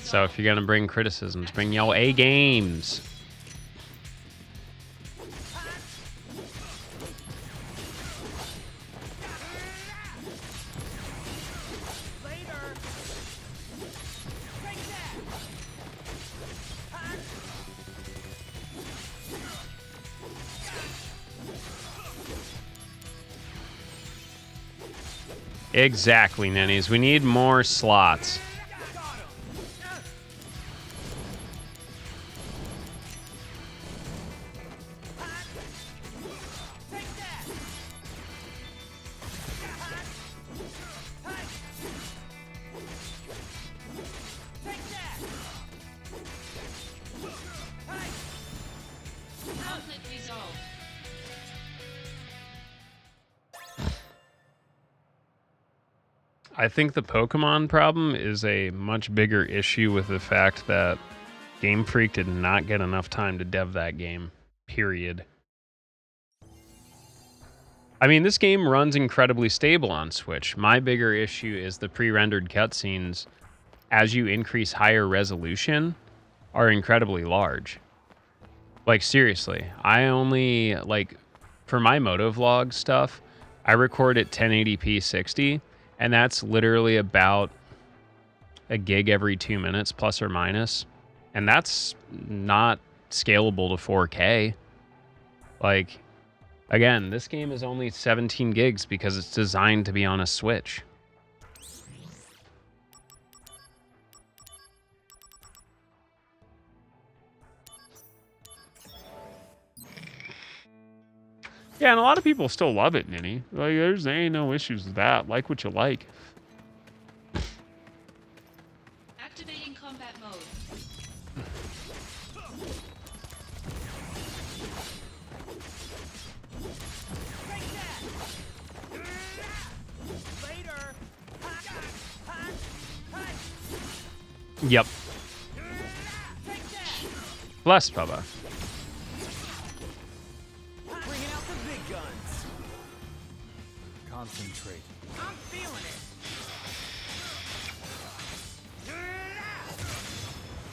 So if you're going to bring criticisms, bring y'all A games. Exactly, Ninnies. We need more slots.
Conflict resolved.
I think the Pokemon problem is a much bigger issue with the fact that Game Freak did not get enough time to dev that game, period. I mean, this game runs incredibly stable on Switch. My bigger issue is the pre-rendered cutscenes, as you increase higher resolution, are incredibly large. Like, seriously, I only, like, for my motovlog stuff, I record at 1080p 60, and that's literally about a gig every 2 minutes, plus or minus. And that's not scalable to 4K. Like, again, this game is only 17 gigs because it's designed to be on a Switch. Yeah, and a lot of people still love it, Ninny. Like, there ain't no issues with that. Like what you like.
Activating combat mode.
Yep. Bless Bubba.
Bringing out the big guns.
Concentrate.
I'm feeling it.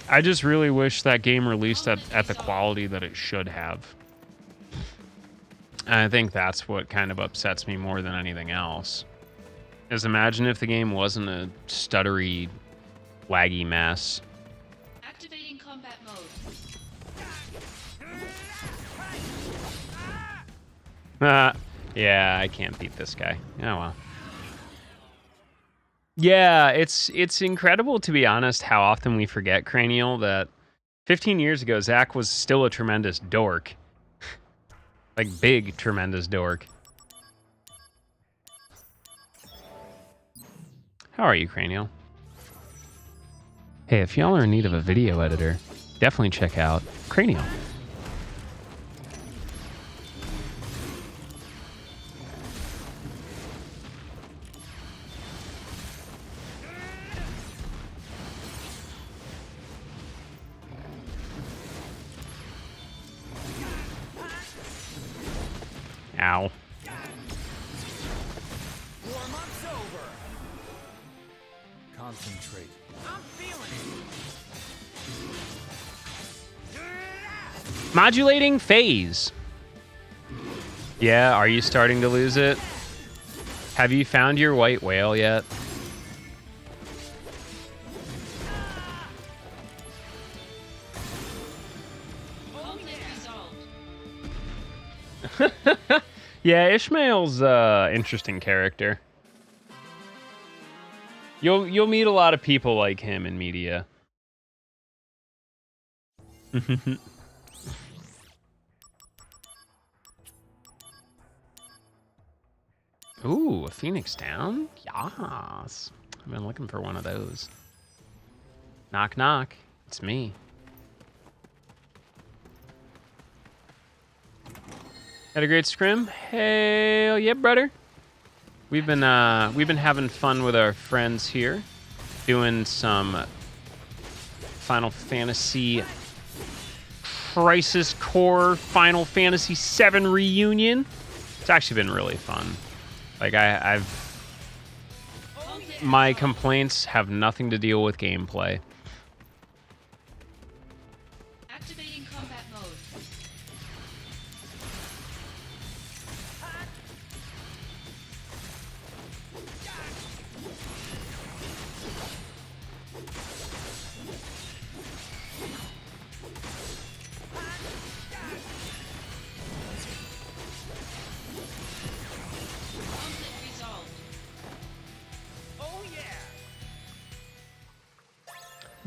I just really wish that game released at the quality that it should have. And I think that's what kind of upsets me more than anything else. Is imagine if the game wasn't a stuttery, laggy mess.
Activating combat mode.
Yeah, I can't beat this guy. Oh well. Yeah, it's incredible, to be honest, how often we forget, Cranial, that 15 years ago, Zach was still a tremendous dork. Like, big, tremendous dork. How are you, Cranial? Hey, if y'all are in need of a video editor, definitely check out Cranial. Ow.
Warm-up's over.
Concentrate.
I'm feeling it.
Modulating phase. Yeah, are you starting to lose it? Have you found your white whale yet? Yeah, Ishmael's interesting character. You'll meet a lot of people like him in media. Ooh, a Phoenix down? Yas. I've been looking for one of those. Knock knock. It's me. Had a great scrim? Hell yeah, brother. We've been having fun with our friends here, doing some Final Fantasy Crisis Core Final Fantasy VII Reunion. It's actually been really fun. Like my complaints have nothing to deal with gameplay.
Activating combat mode.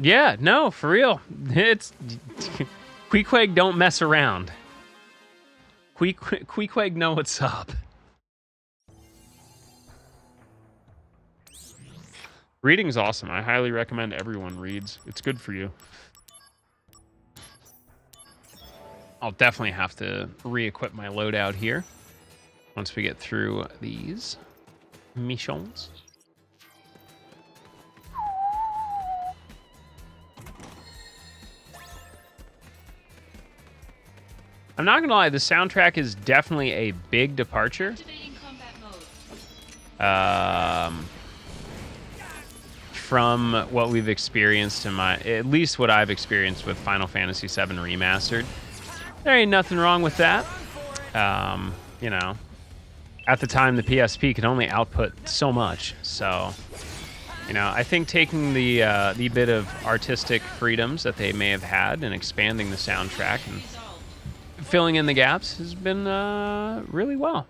Yeah, no, for real. It's Queequeg don't mess around. Queequeg know what's up. Reading's awesome. I highly recommend everyone reads. It's good for you. I'll definitely have to re-equip my loadout here once we get through these missions. I'm not gonna lie, the soundtrack is definitely a big departure. From what we've experienced in at least what I've experienced with Final Fantasy VII Remastered. There ain't nothing wrong with that. You know, at the time the PSP could only output so much, so you know, I think taking the bit of artistic freedoms that they may have had and expanding the soundtrack and filling in the gaps has been really well.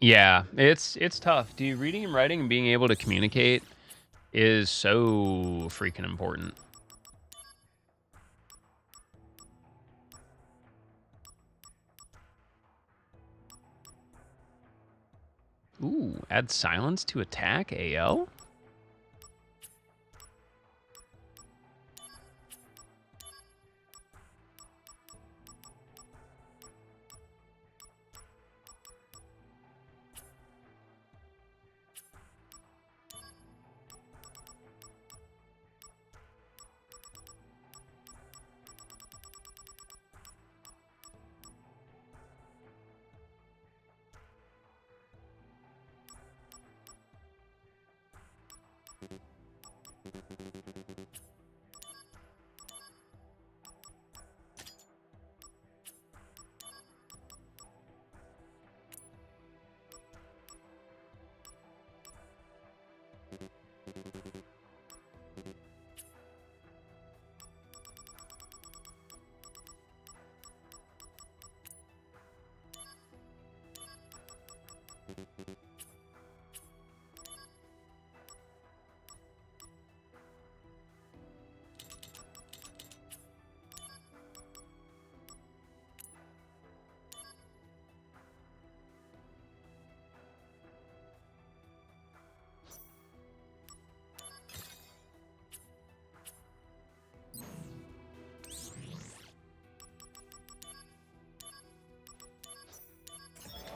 Yeah, it's tough, dude. Reading and writing and being able to communicate is so freaking important. Ooh, add silence to attack AO?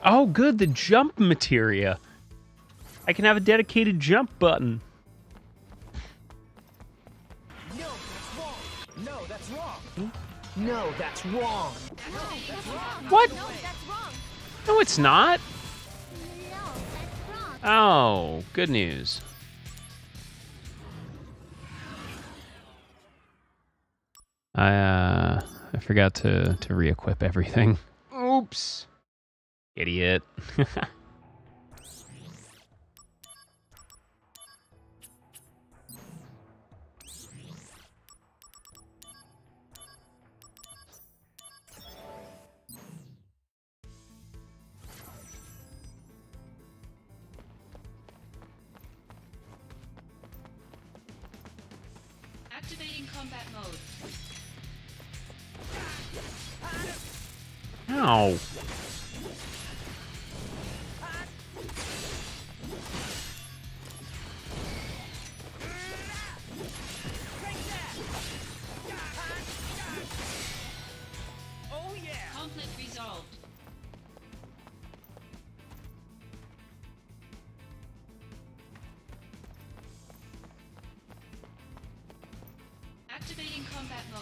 Oh, good, the jump materia. I can have a dedicated jump button.
No, that's wrong. No, that's wrong. No, that's wrong. No, that's wrong.
What?
No, that's wrong.
No, it's not.
No, that's wrong.
Oh, good news. I forgot to re-equip everything. Oops. Idiot.
Activating combat mode.
Ow.
Oh yeah.
Conflict resolved. Activating combat mode.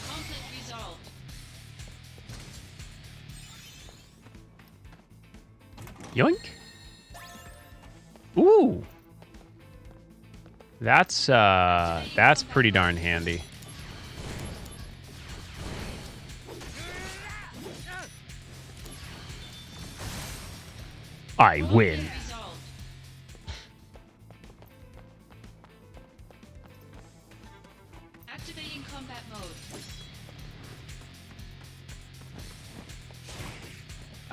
Conflict resolved.
Yoink. Ooh. That's pretty darn handy. I win.
Resolved. Activating combat mode.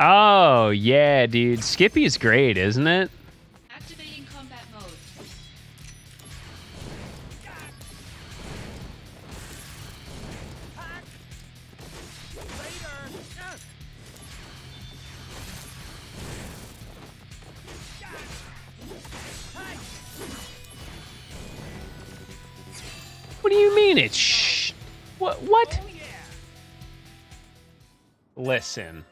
Oh, yeah, dude. Skippy's great, isn't it?
Activating combat mode.
What do you mean it's shh? What? Listen.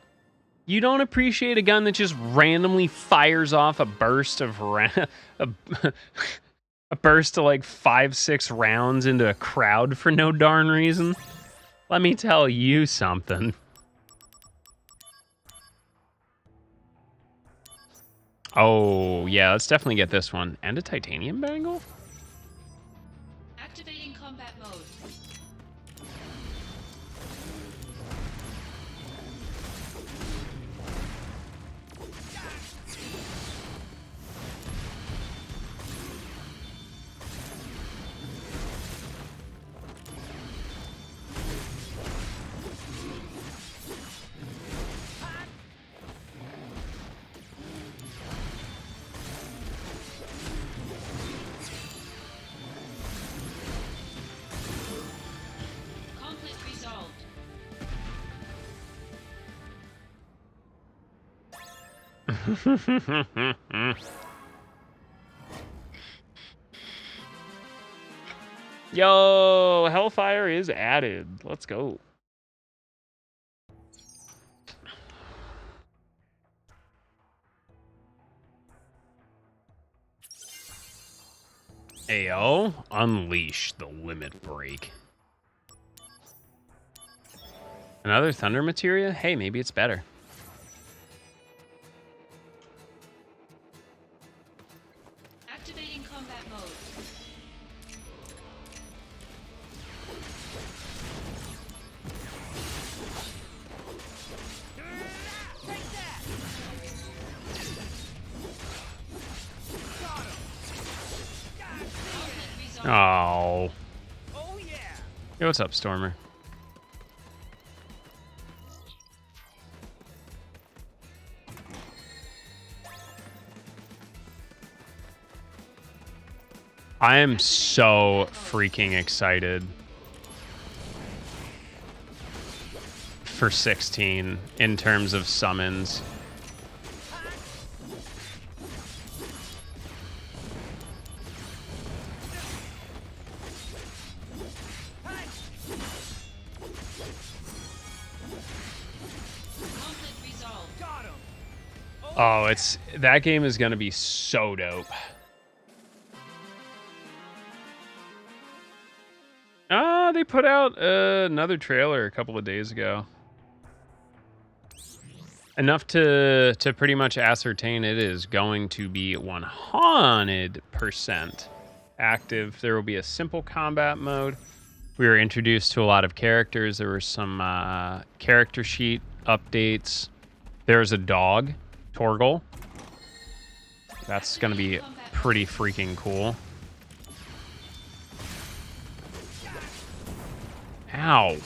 You don't appreciate a gun that just randomly fires off a burst of a burst of like 5-6 rounds into a crowd for no darn reason? Let me tell you something. Oh, yeah, let's definitely get this one. And a titanium bangle?
Activating combat mode.
Yo, Hellfire is added. Let's go. Ayo, unleash the limit break. Another thunder materia? Hey, maybe it's better.
Activating combat mode.
Oh. Hey, what's up, Stormer? I am so freaking excited for 16 in terms of summons. Oh, that game is going to be so dope. They put out another trailer a couple of days ago. Enough to pretty much ascertain it is going to be 100% active. There will be a simple combat mode. We were introduced to a lot of characters. There were some character sheet updates. There's a dog, Torgal. That's going to be pretty freaking cool. Ow.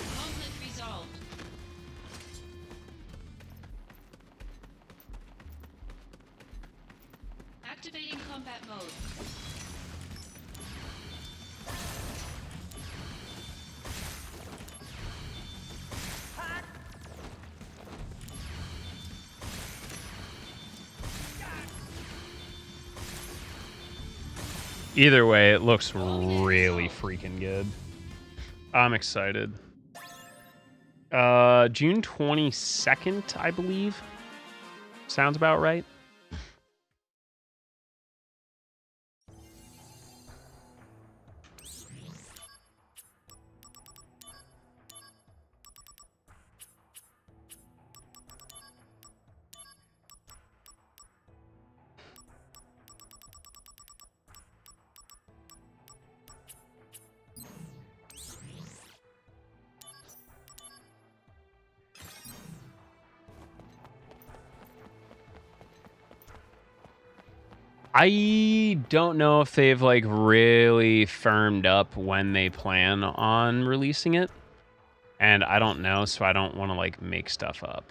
Conflict resolved. Activating combat mode.
Either way, it looks really freaking good. I'm excited. June 22nd, I believe. Sounds about right. I don't know if they've like really firmed up when they plan on releasing it. And I don't know, so I don't want to like make stuff up.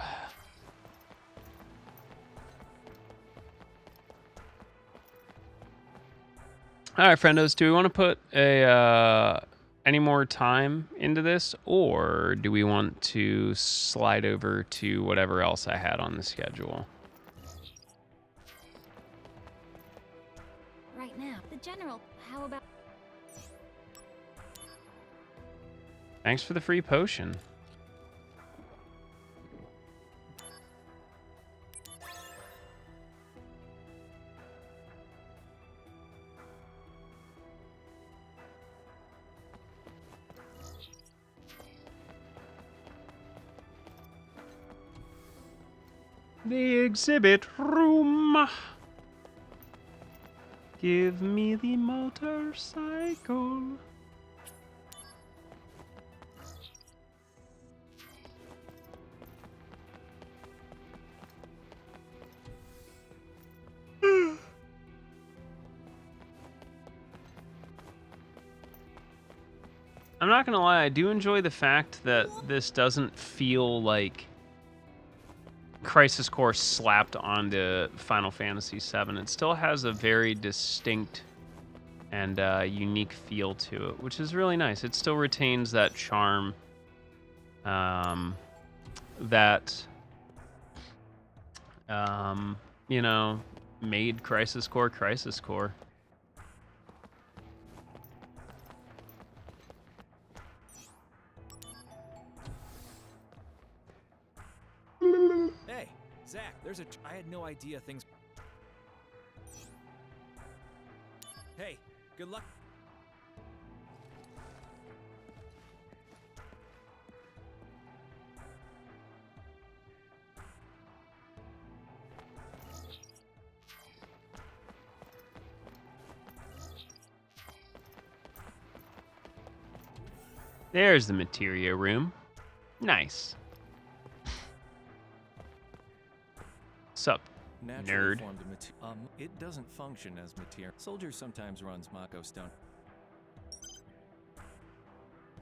All right, friendos, do we want to put any more time into this, or do we want to slide over to whatever else I had on the schedule?
Right now, the general, how about...
Thanks for the free potion. The exhibit room. Give me the motorcycle. I'm not gonna lie, I do enjoy the fact that this doesn't feel like Crisis Core slapped onto Final Fantasy VII. It still has a very distinct and unique feel to it, which is really nice. It still retains that charm that you know, made Crisis Core Crisis Core.
Hey, Zach, I had no idea things. Hey, good luck.
There's the materia room. Nice. Sup, nerd?
It doesn't function as material. Soldier sometimes runs Mako Stone.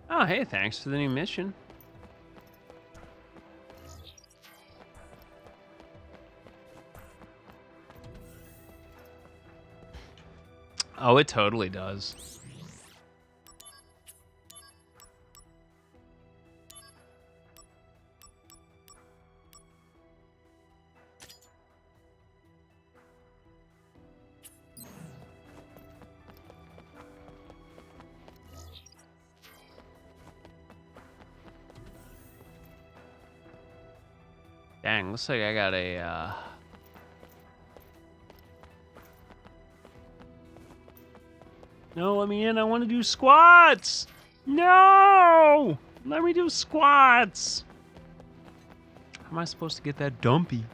Oh, hey, thanks for the new mission. Oh, it totally does. Dang, looks like I got a, No, let me in. I want to do squats. No! Let me do squats. How am I supposed to get that dumpy?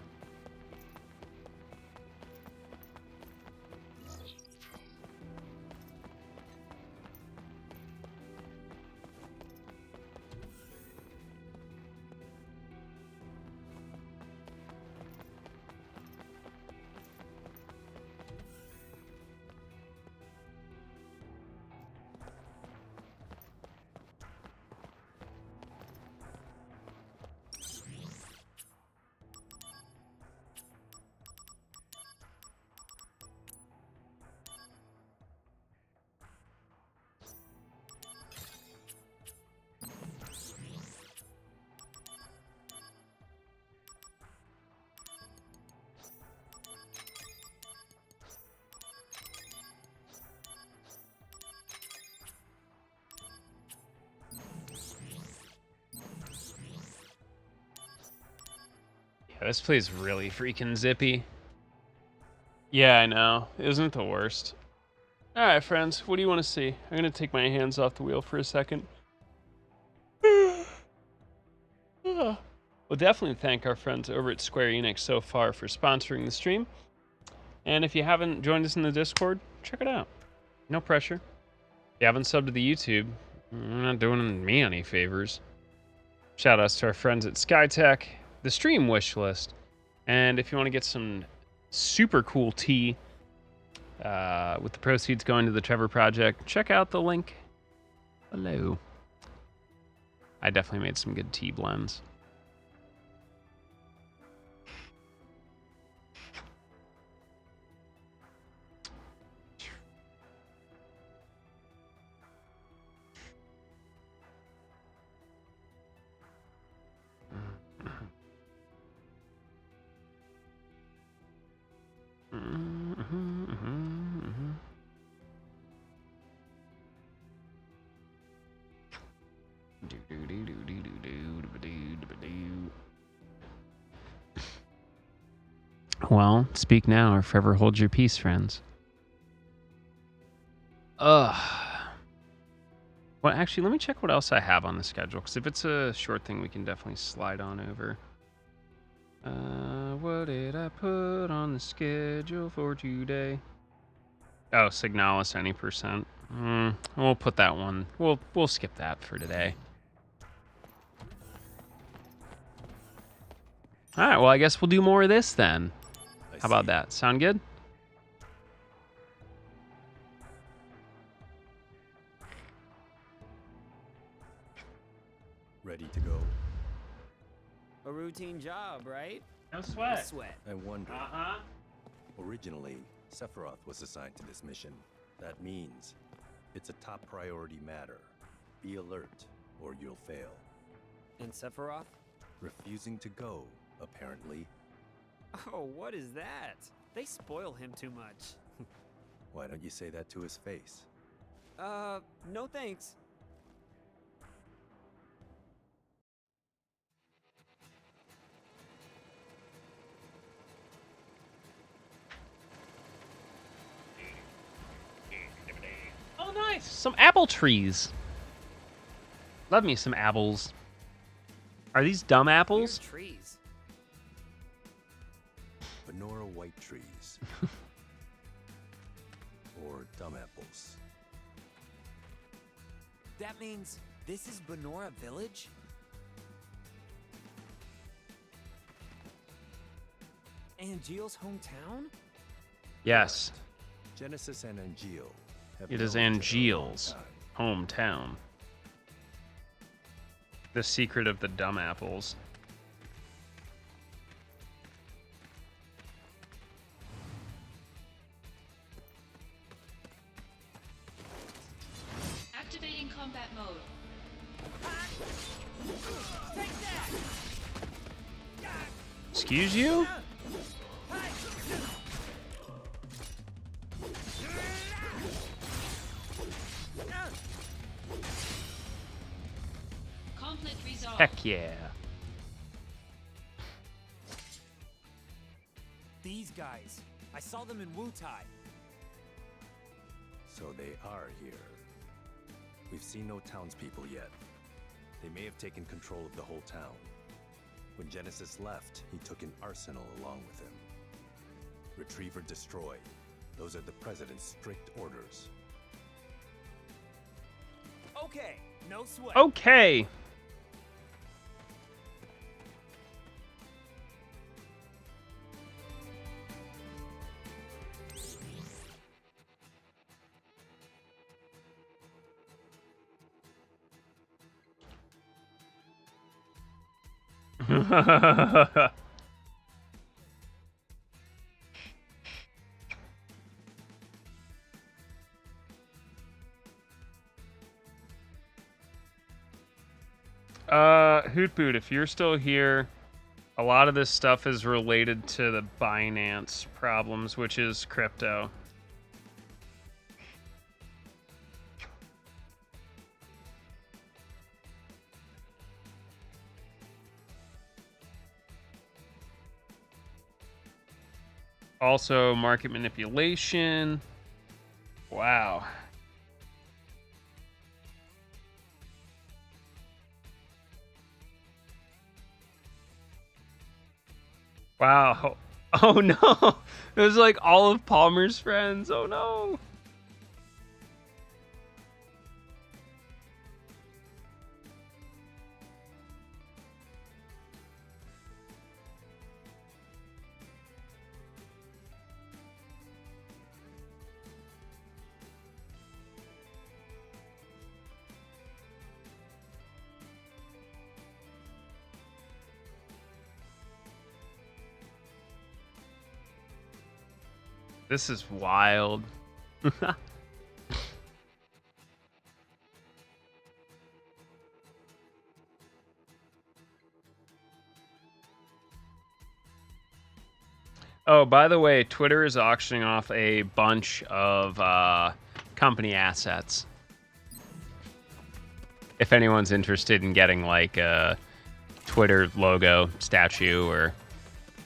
Yeah, this plays really freaking zippy. Yeah, I know. Isn't it the worst? Alright, friends, what do you want to see? I'm going to take my hands off the wheel for a second. We'll definitely thank our friends over at Square Enix so far for sponsoring the stream. And if you haven't joined us in the Discord, check it out. No pressure. If you haven't subbed to the YouTube, you're not doing me any favors. Shout outs to our friends at Skytech, the stream wish list, and if you want to get some super cool tea with the proceeds going to the Trevor Project, check out the link below. I definitely made some good tea blends. Well, speak now or forever hold your peace, friends. Well, actually, let me check what else I have on the schedule, because if it's a short thing, we can definitely slide on over. What did I put on the schedule for today? Oh, Signalis any percent. We'll put that one. We'll skip that for today. All right, well, I guess we'll do more of this then. How about that? Sound good?
Ready to go?
A routine job, right?
No sweat.
No sweat.
I wonder. Originally, Sephiroth was assigned to this mission. That means it's a top priority matter. Be alert, or you'll fail.
And Sephiroth?
Refusing to go, apparently.
Oh, what is that? They spoil him too much.
Why don't you say that to his face?
No thanks.
Oh, nice. Some apple trees. Love me some apples. Are these dumb apples?
Weird trees.
Benora white trees. Or dumb apples.
That means this is Benora Village? Angeal's hometown?
Yes.
Genesis and Angeal.
It is Angeal's hometown. The secret of the dumb apples.
Activating combat mode.
Excuse you?
Conflict resolved.
Heck yeah.
These guys. I saw them in Wutai.
So they are here. We've seen no townspeople yet. They may have taken control of the whole town. When Genesis left, he took an arsenal along with him. Retrieve or destroy. Those are the President's strict orders.
Okay, no sweat.
Okay. Hootboot, if you're still here, a lot of this stuff is related to the Binance problems, which is crypto. Also, market manipulation. Wow. Wow. Oh no. It was like all of Palmer's friends. Oh no. This is wild. Oh, by the way, Twitter is auctioning off a bunch of company assets. If anyone's interested in getting like a Twitter logo statue or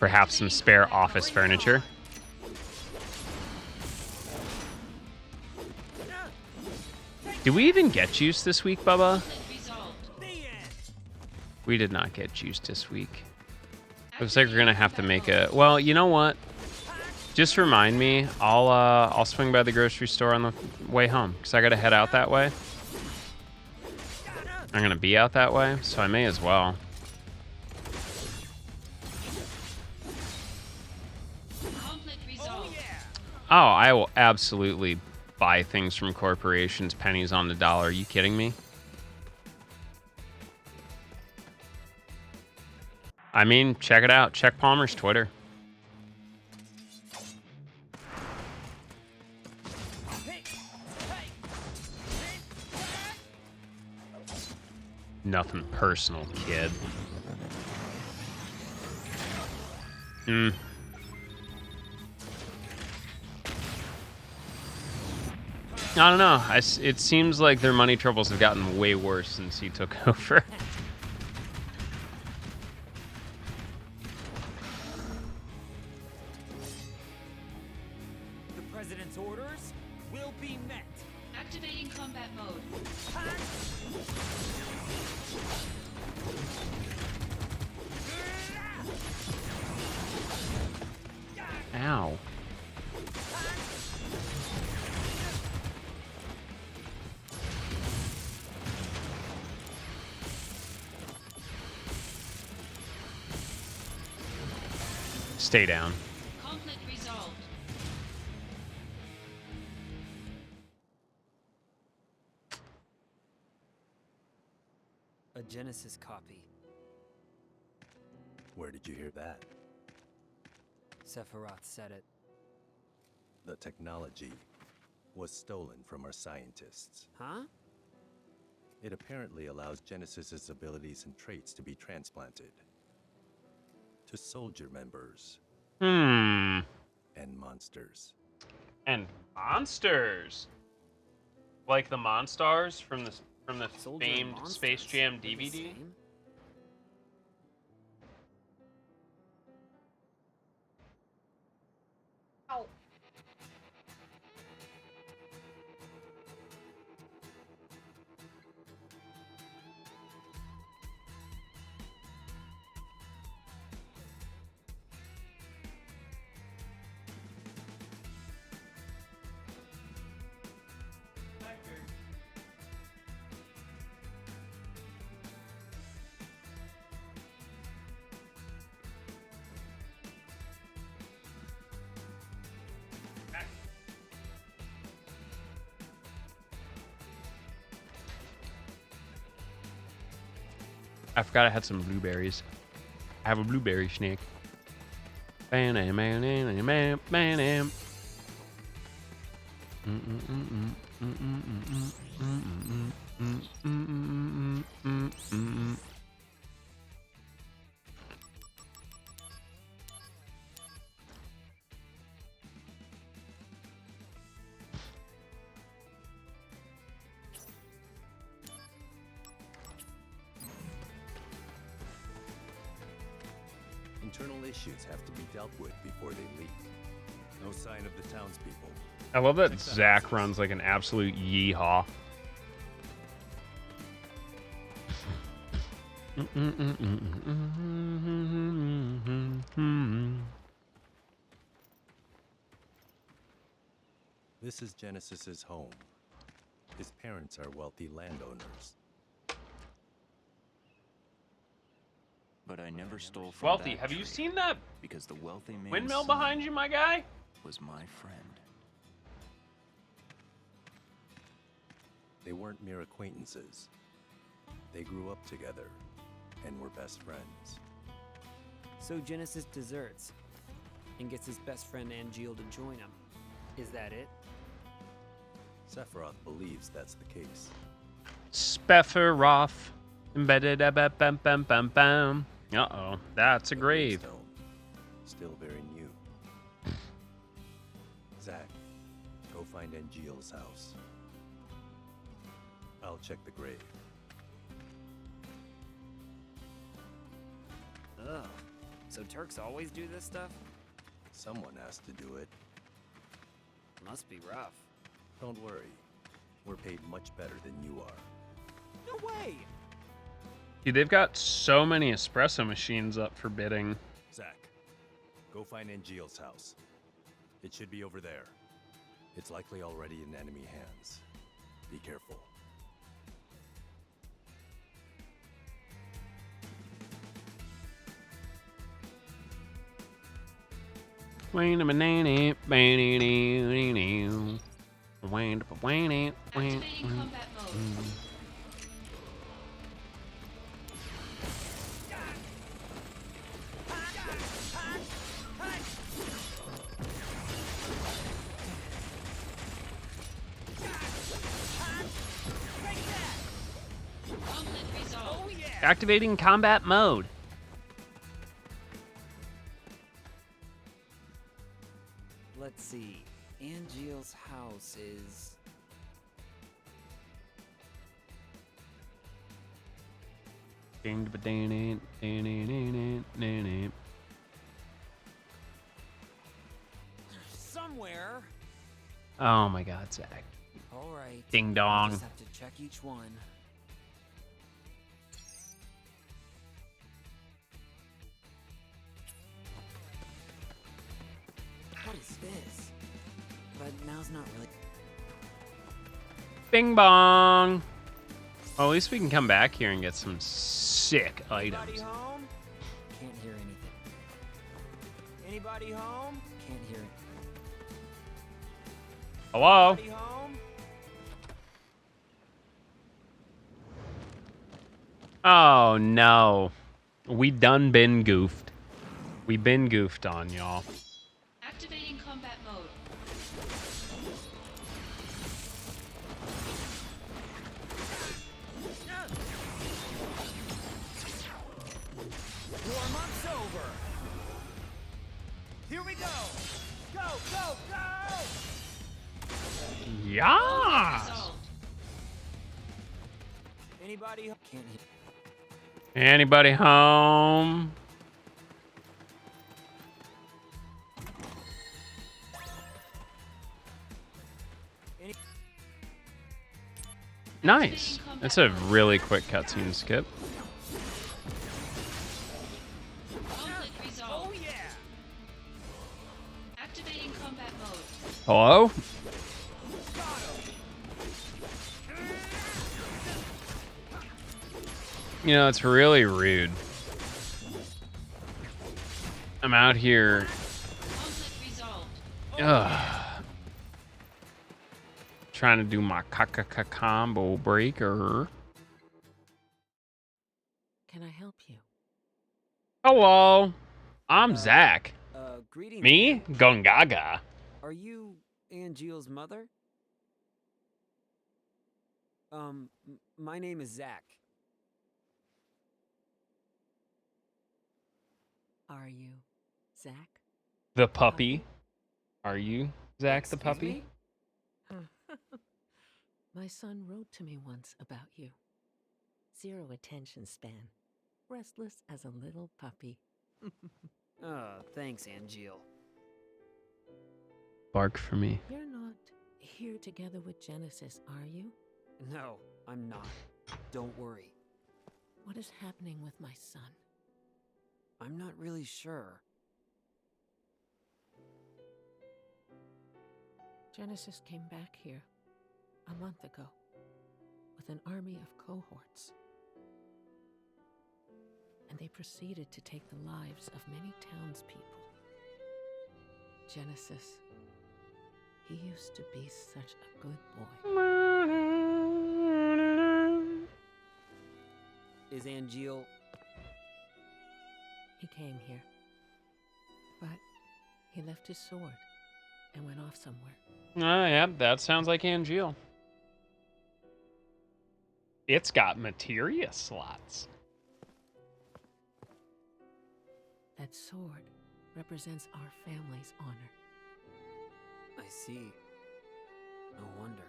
perhaps some spare office furniture. Did we even get juice this week, Bubba? We did not get juice this week. Looks like we're gonna have to make a. Well, you know what? Just remind me. I'll swing by the grocery store on the way home because I gotta head out that way. I'm gonna be out that way, so I may as well. Oh, I will absolutely buy things from corporations, pennies on the dollar. Are you kidding me? I mean, check it out. Check Palmer's Twitter. Nothing personal, kid. I don't know. It seems like their money troubles have gotten way worse since he took over.
The President's orders will be met.
Activating combat mode.
Ow. Stay down.
Conflict resolved.
A Genesis copy.
Where did you hear that?
Sephiroth said it.
The technology was stolen from our scientists.
Huh?
It apparently allows Genesis's abilities and traits to be transplanted to soldier members and monsters.
And monsters, like the Monstars from the famed Space Jam DVD. Ow. I forgot I had some blueberries. I have a blueberry snack.
Internal issues have to be dealt with before they leak. No sign of the townspeople.
I love that Zach runs like an absolute yeehaw.
This is Genesis's home. His parents are wealthy landowners.
But I never stole from
Wealthy,
that
have you
tree,
seen that
because the wealthy man's
windmill
son
behind you, my guy?
was my friend.
They weren't mere acquaintances. They grew up together and were best friends.
So Genesis deserts and gets his best friend Angeal to join him. Is that it?
Sephiroth believes that's the case.
Sephiroth. Bam. Uh-oh, that's a grave.
Still very new. Zack, go find Angeal's house. I'll check the grave.
Ugh. So Turks always do this stuff?
Someone has to do it.
Must be rough.
Don't worry. We're paid much better than you are.
No way!
Dude, they've got so many espresso machines up for bidding.
Zack, go find Angeal's house. It should be over there. It's likely already in enemy hands. Be careful.
Activating combat mode. Conflict resolved.
Activating combat mode.
Let's see. Angeal's house is... somewhere.
Oh my God, Zach.
All right.
Ding dong.
Just have to check each one. What is this? But now's not really.
Bing bong. Well, at least we can come back here and get some sick items.
Home? Can't hear anything. Anybody home? Can't hear it.
Hello?
Anybody home?
Oh no. We done been goofed. We been goofed on, y'all.
Activating combat mode.
Warm-up's over. Here we go. Go, go, go!
Yes.
Anybody home? Can't hear.
Anybody home? Nice. That's a really quick cutscene skip.
Conflict resolved. Oh yeah. Activating combat mode.
Hello? You know, it's really rude. I'm out here. Trying to do my combo breaker.
Can I help you?
Hello. I'm Zach.
Greetings.
Me? Gongaga.
Are you Angeal's mother? My name is Zach.
Are you Zach?
The puppy. Are you Zach the
Excuse
puppy?
me? My son wrote to me once about you. 0 attention span. Restless as a little puppy.
Thanks, Angeal.
Bark for me.
You're not here together with Genesis, are you?
No, I'm not. Don't worry.
What is happening with my son?
I'm not really sure.
Genesis came back here a month ago with an army of cohorts. And they proceeded to take the lives of many townspeople. Genesis, he used to be such a good boy.
Is Angeal...
He came here, but he left his sword and went off somewhere.
Oh, yeah, that sounds like Angeal. It's got materia slots.
That sword represents our family's honor.
I see. No wonder.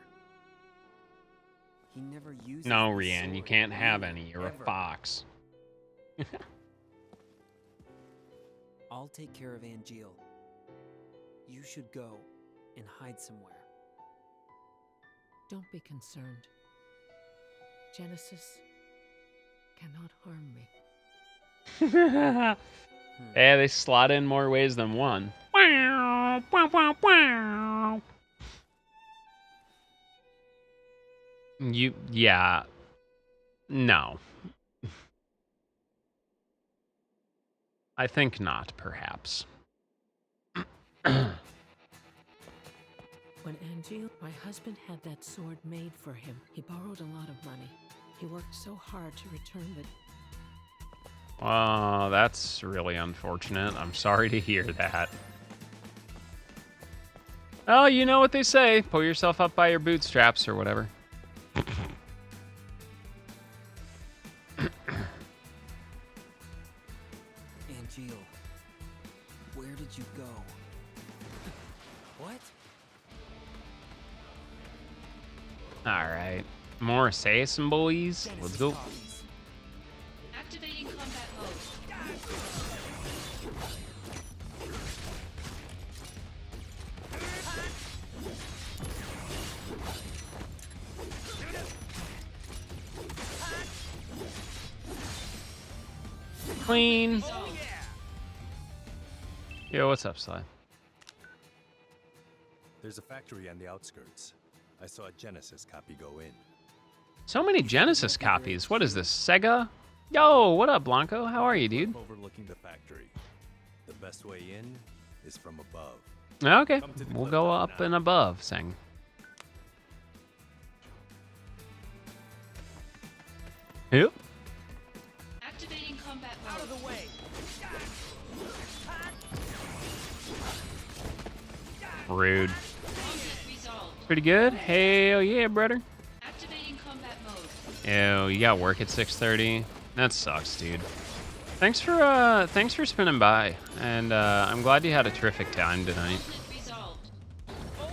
He never used.
No, Rian, you can't have any. You're
ever.
a fox.
I'll take care of Angeal. You should go and hide somewhere.
Don't be concerned. Genesis cannot harm me.
Yeah, they slot in more ways than one. Yeah. No. I think not, perhaps.
When Angeal, my husband, had that sword made for him, he borrowed a lot of money. He worked so hard to return the...
Oh, that's really unfortunate. I'm sorry to hear that. Oh, you know what they say. Pull yourself up by your bootstraps or whatever.
Angeal, where did you go? What?
All right. More say some boys. Let's go.
Activating combat mode.
Clean. Yo, what's up, Sly?
There's a factory on the outskirts. I saw a Genesis copy go in.
So many Genesis copies. What is this, Sega? Yo, what up, Blanco? How are you, dude?
Overlooking the factory. The best way in is from above.
Okay, we'll go up and above, Sang. Yep.
Activating combat mode. Out of the way.
Rude. Pretty good. Hell yeah, brother.
Activating combat mode.
Ew, you got work at 6:30. That sucks, dude. Thanks for spinning by, and I'm glad you had a terrific time tonight.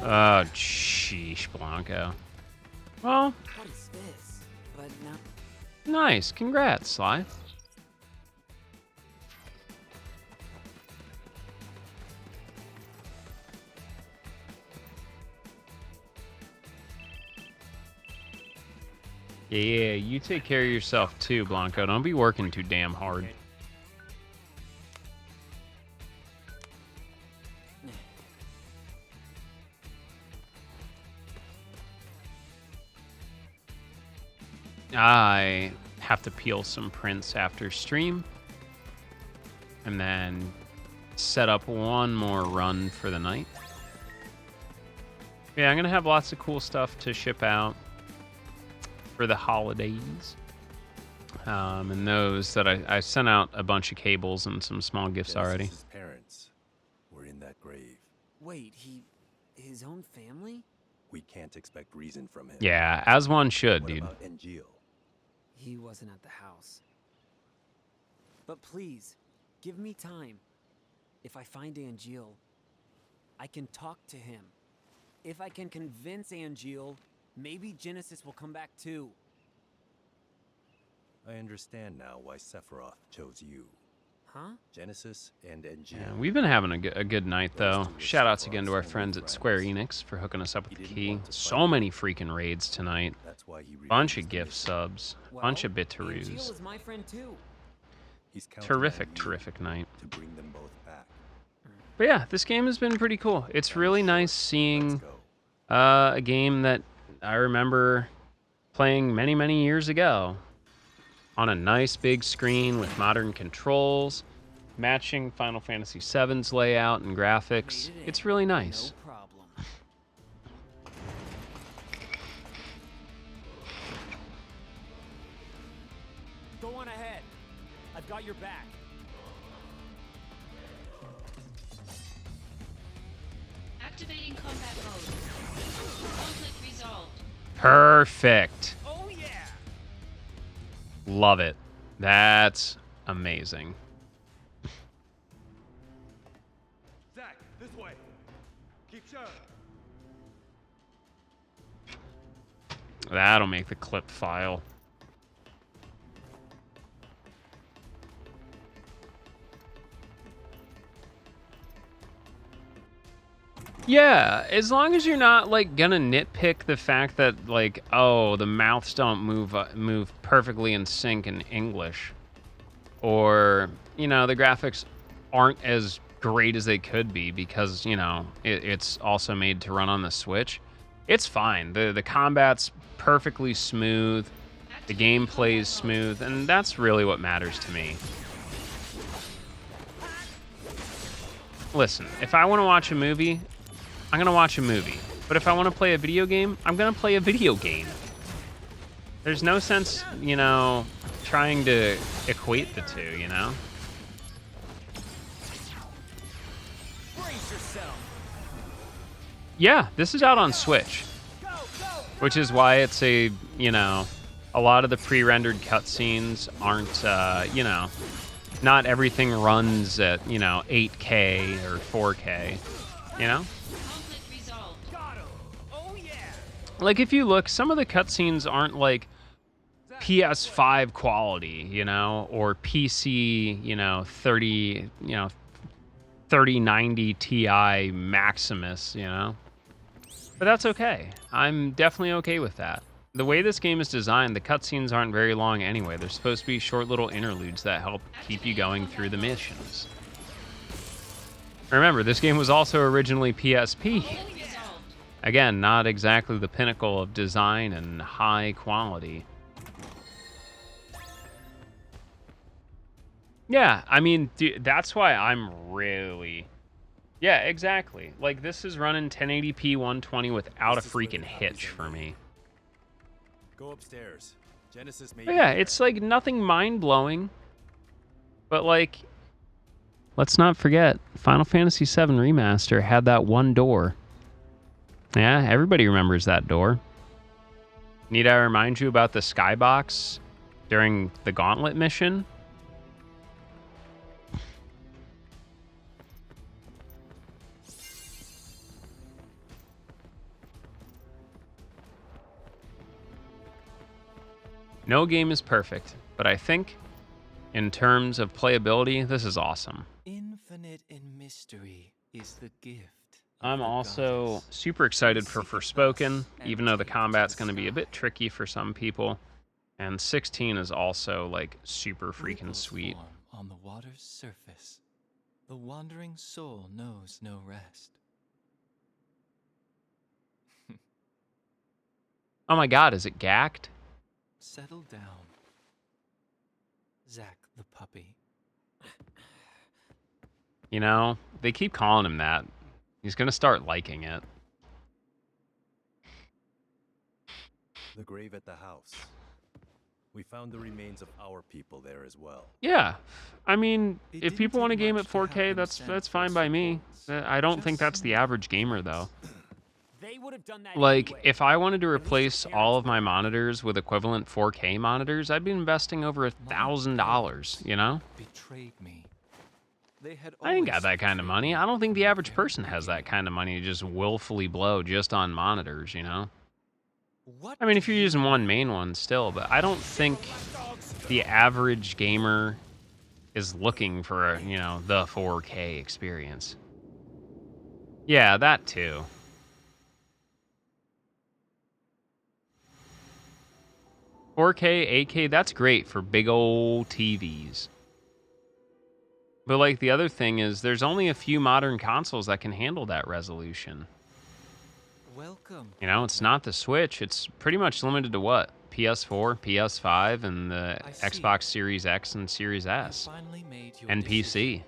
Oh, sheesh, Blanco. Well,
What is this? But now.
nice. Congrats, Sly. Yeah, you take care of yourself too, Blanco. Don't be working too damn hard. I have to peel some prints after stream. And then set up one more run for the night. Yeah, I'm going to have lots of cool stuff to ship out for the holidays. And those that I sent out a bunch of cables and some small gifts already.
His parents were in that grave.
Wait, his own family?
We can't expect reason from him.
Yeah, as one should,
What
dude.
about Angeal?
He wasn't at the house. But please, give me time. If I find Angeal, I can talk to him. If I can convince Angeal, maybe Genesis will come back too.
I understand now why Sephiroth chose you.
Huh?
Genesis and Angeal.
Yeah, we've been having a good night, though. Shout-outs again to our friends at Square Enix for hooking us up with the key. So many freaking raids tonight. Bunch of gift subs. Bunch of bit-to-roos.
Angeal is my friend too.
Terrific night.
To bring them both back.
But yeah, this game has been pretty cool. It's really nice seeing a game that I remember playing many years ago on a nice big screen with modern controls, matching Final Fantasy VII's layout and graphics. It's really nice.
No problem. Go on ahead. I've got your back.
Activating combat mode. Conflict resolved.
Perfect.
Oh yeah.
Love it. That's amazing.
Zack, this way. Keep sharp.
That'll make the clip file. Yeah, as long as you're not like gonna nitpick the fact that like, oh, the mouths don't move perfectly in sync in English, or you know the graphics aren't as great as they could be because you know it's also made to run on the Switch. It's fine. The combat's perfectly smooth, the gameplay's smooth, and that's really what matters to me. Listen, if I want to watch a movie, I'm going to watch a movie. But if I want to play a video game, I'm going to play a video game. There's no sense, you know, trying to equate the two, you know?
Brace yourself.
Yeah, this is out on Switch. Which is why it's a, you know, a lot of the pre-rendered cutscenes aren't, you know, not everything runs at, you know, 8K or 4K, you know? Like, if you look, some of the cutscenes aren't, like, PS5 quality, you know, or PC, you know, 3090 Ti Maximus, you know? But that's okay. I'm definitely okay with that. The way this game is designed, the cutscenes aren't very long anyway. They're supposed to be short little interludes that help keep you going through the missions. Remember, this game was also originally PSP. Again, not exactly the pinnacle of design and high quality. Yeah, I mean, dude, that's why I'm really... Yeah, exactly. Like, this is running 1080p 120 without a freaking hitch for me.
Go upstairs. Genesis may
Yeah, it's like nothing mind-blowing. But like, let's not forget, Final Fantasy VII Remaster had that one door. Yeah, everybody remembers that door. Need I remind you about the skybox during the Gauntlet mission? No game is perfect, but I think, in terms of playability, this is awesome.
Infinite in mystery is the gift.
I'm also super excited for Forspoken, even though the combat's going to be a bit tricky for some people. And 16 is also, like, super freaking sweet.
On the water's surface, the wandering soul knows no rest.
Oh my god, is it gacked?
Settle down, Zack the puppy.
You know, they keep calling him that. He's gonna start liking it.
The grave at the house. We found the remains of our people there as well.
Yeah, I mean, if people want a game at 4K, that's fine by me. I don't think that's the average gamer, though.
They would have done that
Like,
anyway.
if I wanted to replace all of my monitors with equivalent 4K monitors, I'd be investing over $1,000, you know?
Betrayed me. They had
I ain't got that kind of money. I don't think the average person has that kind of money to just willfully blow just on monitors, you know? I mean, if you're using one main one still, but I don't think the average gamer is looking for, you know, the 4K experience. Yeah, that too. $4K, $8K, that's great for big old TVs. But like the other thing is, there's only a few modern consoles that can handle that resolution.
Welcome.
You know, it's not the Switch. It's pretty much limited to what? PS4, PS5, and the Xbox Series X and Series S.
Finally made your
And
decision.
PC.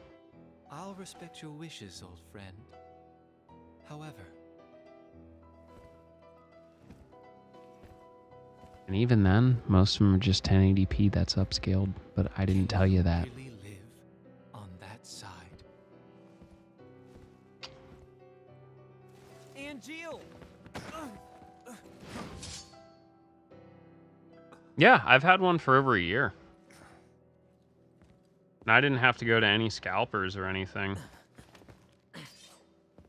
I'll respect your wishes, old friend. However,
And even then, most of them are just 1080p that's upscaled, but I didn't tell you that.
really live on that side.
Angeal!
Yeah, I've had one for over a year. And I didn't have to go to any scalpers or anything.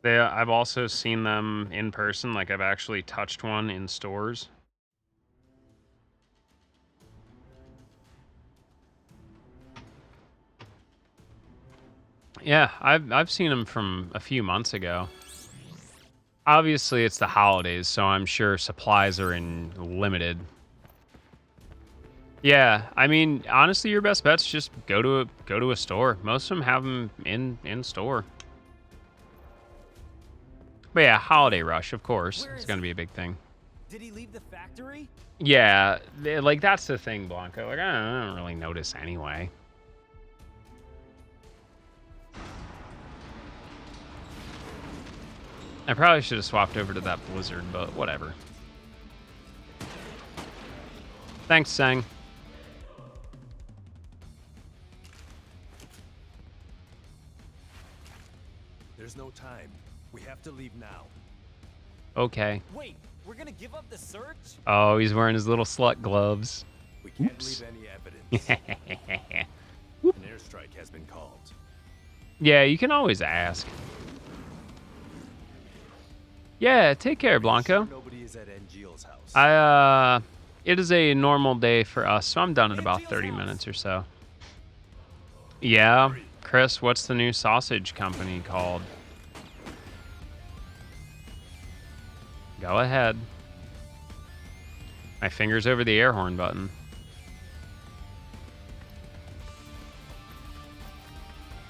I've also seen them in person, like I've actually touched one in stores. Yeah, I've seen them from a few months ago. Obviously, it's the holidays, so I'm sure supplies are limited. Yeah, I mean, honestly, your best bet's just go to a store. Most of them have them in store. But yeah, holiday rush, of course, it's gonna be a big thing.
Did he leave the factory?
Yeah, like that's the thing, Blanco. Like I don't really notice anyway. I probably should have swapped over to that Blizzard, but whatever. Thanks, Sang.
There's no time. We have to leave now.
Okay.
Wait, we're gonna give up the search?
Oh, he's wearing his little slut gloves.
We can't
Oops.
leave any evidence. An airstrike
Yeah, you can always ask. Yeah, take care, Blanco.
Nobody is at Angeal's house.
It is a normal day for us, so I'm done in about 30 minutes or so. Yeah, Chris, what's the new sausage company called? Go ahead. My finger's over the air horn button.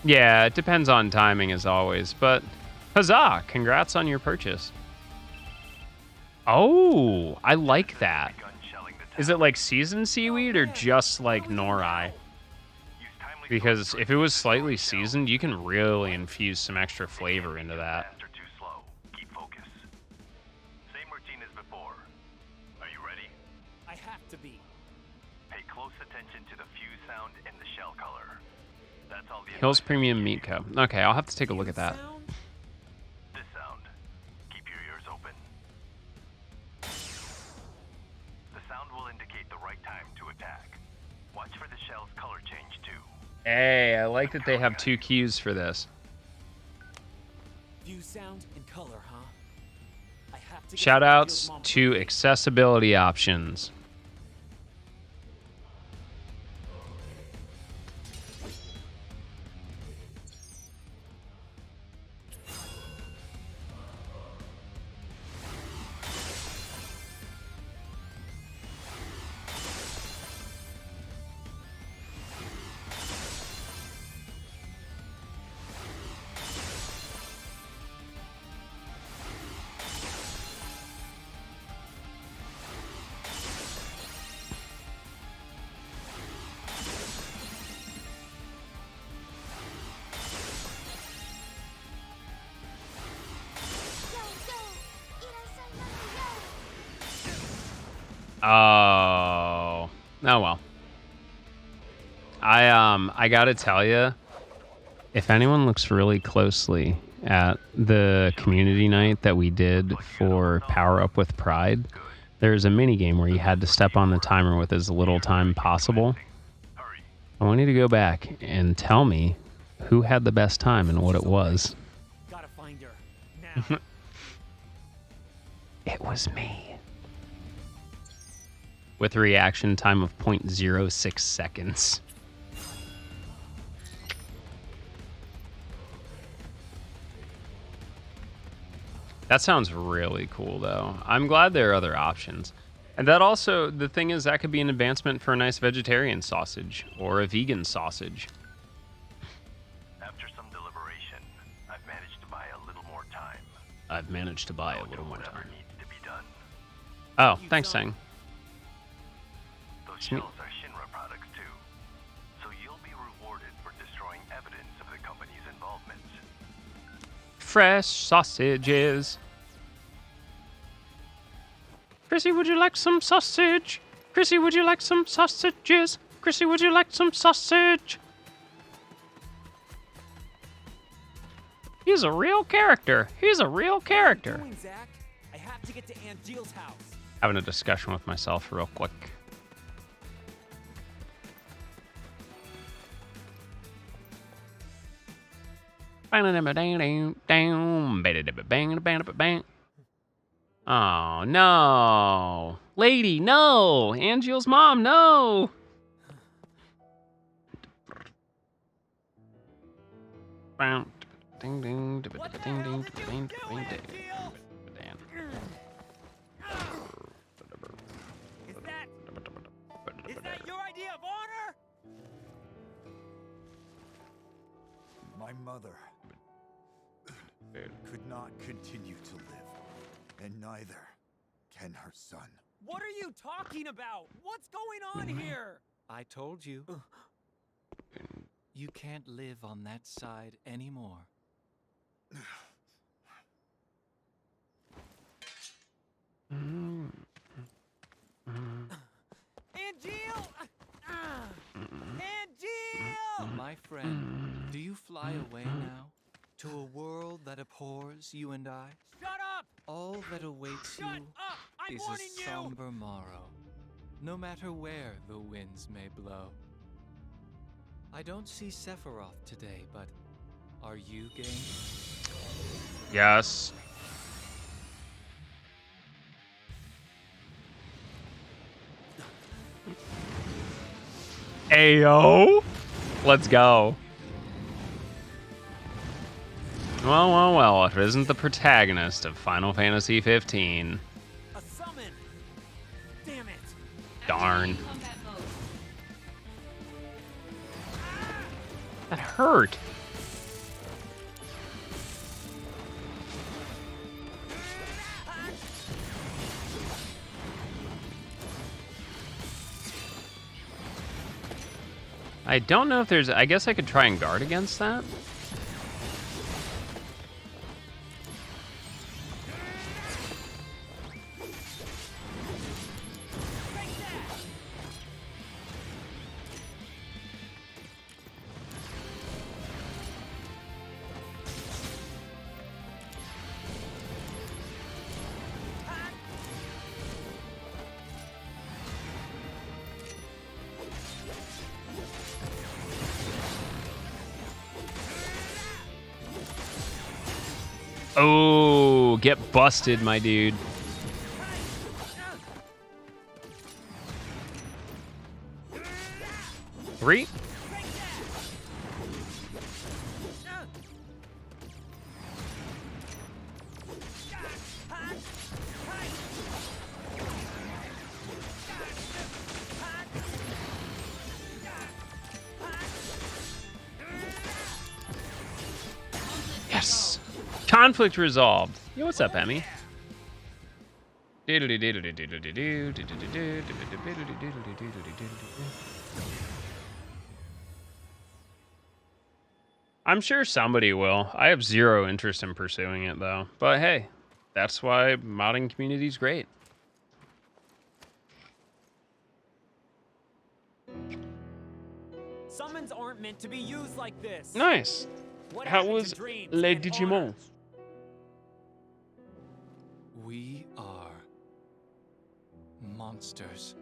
Yeah, it depends on timing as always, but huzzah! Congrats on your purchase. Oh, I like that. Is it like seasoned seaweed or just like nori? Because if it was slightly seasoned, you can really infuse some extra flavor into that.
Keep focus. Same routine as before. Are you ready?
I have to be.
Pay close attention to the fuse sound and the shell color. That's all the
Hills Premium Meat Co. Okay, I'll have to take a look at that.
This sound. Keep your ears open. The sound will indicate the right time to attack. Watch for the shell's color change too.
Hey, I like that they have 2 cues for this.
View sound and color, huh? I have to
Shoutouts to accessibility options. Oh, well. I gotta tell you, if anyone looks really closely at the community night that we did for Power Up with Pride, there's a mini game where you had to step on the timer with as little time possible. I want you to go back and tell me who had the best time and what it was.
Gotta find her now.
It was me. With a reaction time of 0.06 seconds. That sounds really cool, though. I'm glad there are other options. And that also, the thing is, that could be an advancement for a nice vegetarian sausage or a vegan sausage.
After some deliberation, I've managed to buy a little more time. Needs to be done.
Oh, thanks, Sang.
Those shells are Shinra products too, so you'll be rewarded for destroying evidence of the company's involvement.
Fresh sausages. Chrissy, would you like some sausage? Chrissy, would you like some sausages? Chrissy, would you like some sausage? He's a real character. He's a real character.
What are you doing, Zach? I have to get to Angeal's house.
Having a discussion with myself real quick. Oh, no. Lady, no. Angeal's mom, no. Ding, ding, ding, ding, ding, ding, ding, ding.
Is that your idea of honor?
My mother could not continue to live, and neither can her son.
What are you talking about? What's going on here?
I told you. You can't live on that side anymore.
Angeal! Angeal!
My friend, do you fly away now? To a world that abhors you and I?
Shut up!
All that awaits you
I'm
is
warning
a somber morrow, no matter where the winds may blow. I don't see Sephiroth today, but Are you game?
Yes. Ayo. Let's go. Well, well, well, if it isn't the protagonist of Final Fantasy 15.
A summon. Damn it.
Darn. That hurt. I don't know if there's... I guess I could try and guard against that. Oh, get busted, my dude. Three. Yes. Conflict resolved. Yo, what's up, Emmy? I'm sure somebody will. I have zero interest in pursuing it, though. But hey, that's why modding community is great.
Summons aren't meant to be used like this.
Nice.
What
How
happened
was
to dreams
Les
and
Digimon?
honor?
We are monsters.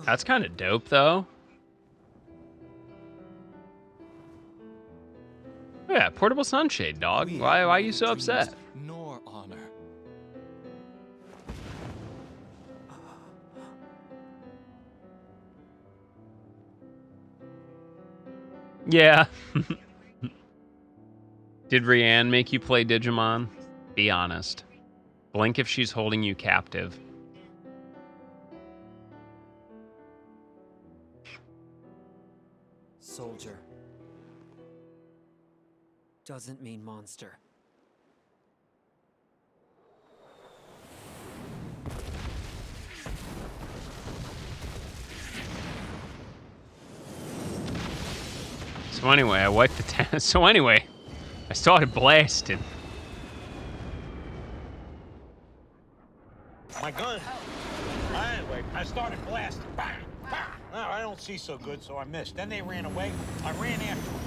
That's kind of dope, though. Yeah, portable sunshade, dog. Why are you so upset?
Nor honor.
Yeah. Did Rianne make you play Digimon? Be honest. Blink if she's holding you captive.
Soldier. Doesn't mean monster.
So anyway, I wiped the so anyway, I started blasting.
My gun. Anyway, I started blasting. Bang! Bang! No, I don't see so good, so I missed. Then they ran away. I ran after them.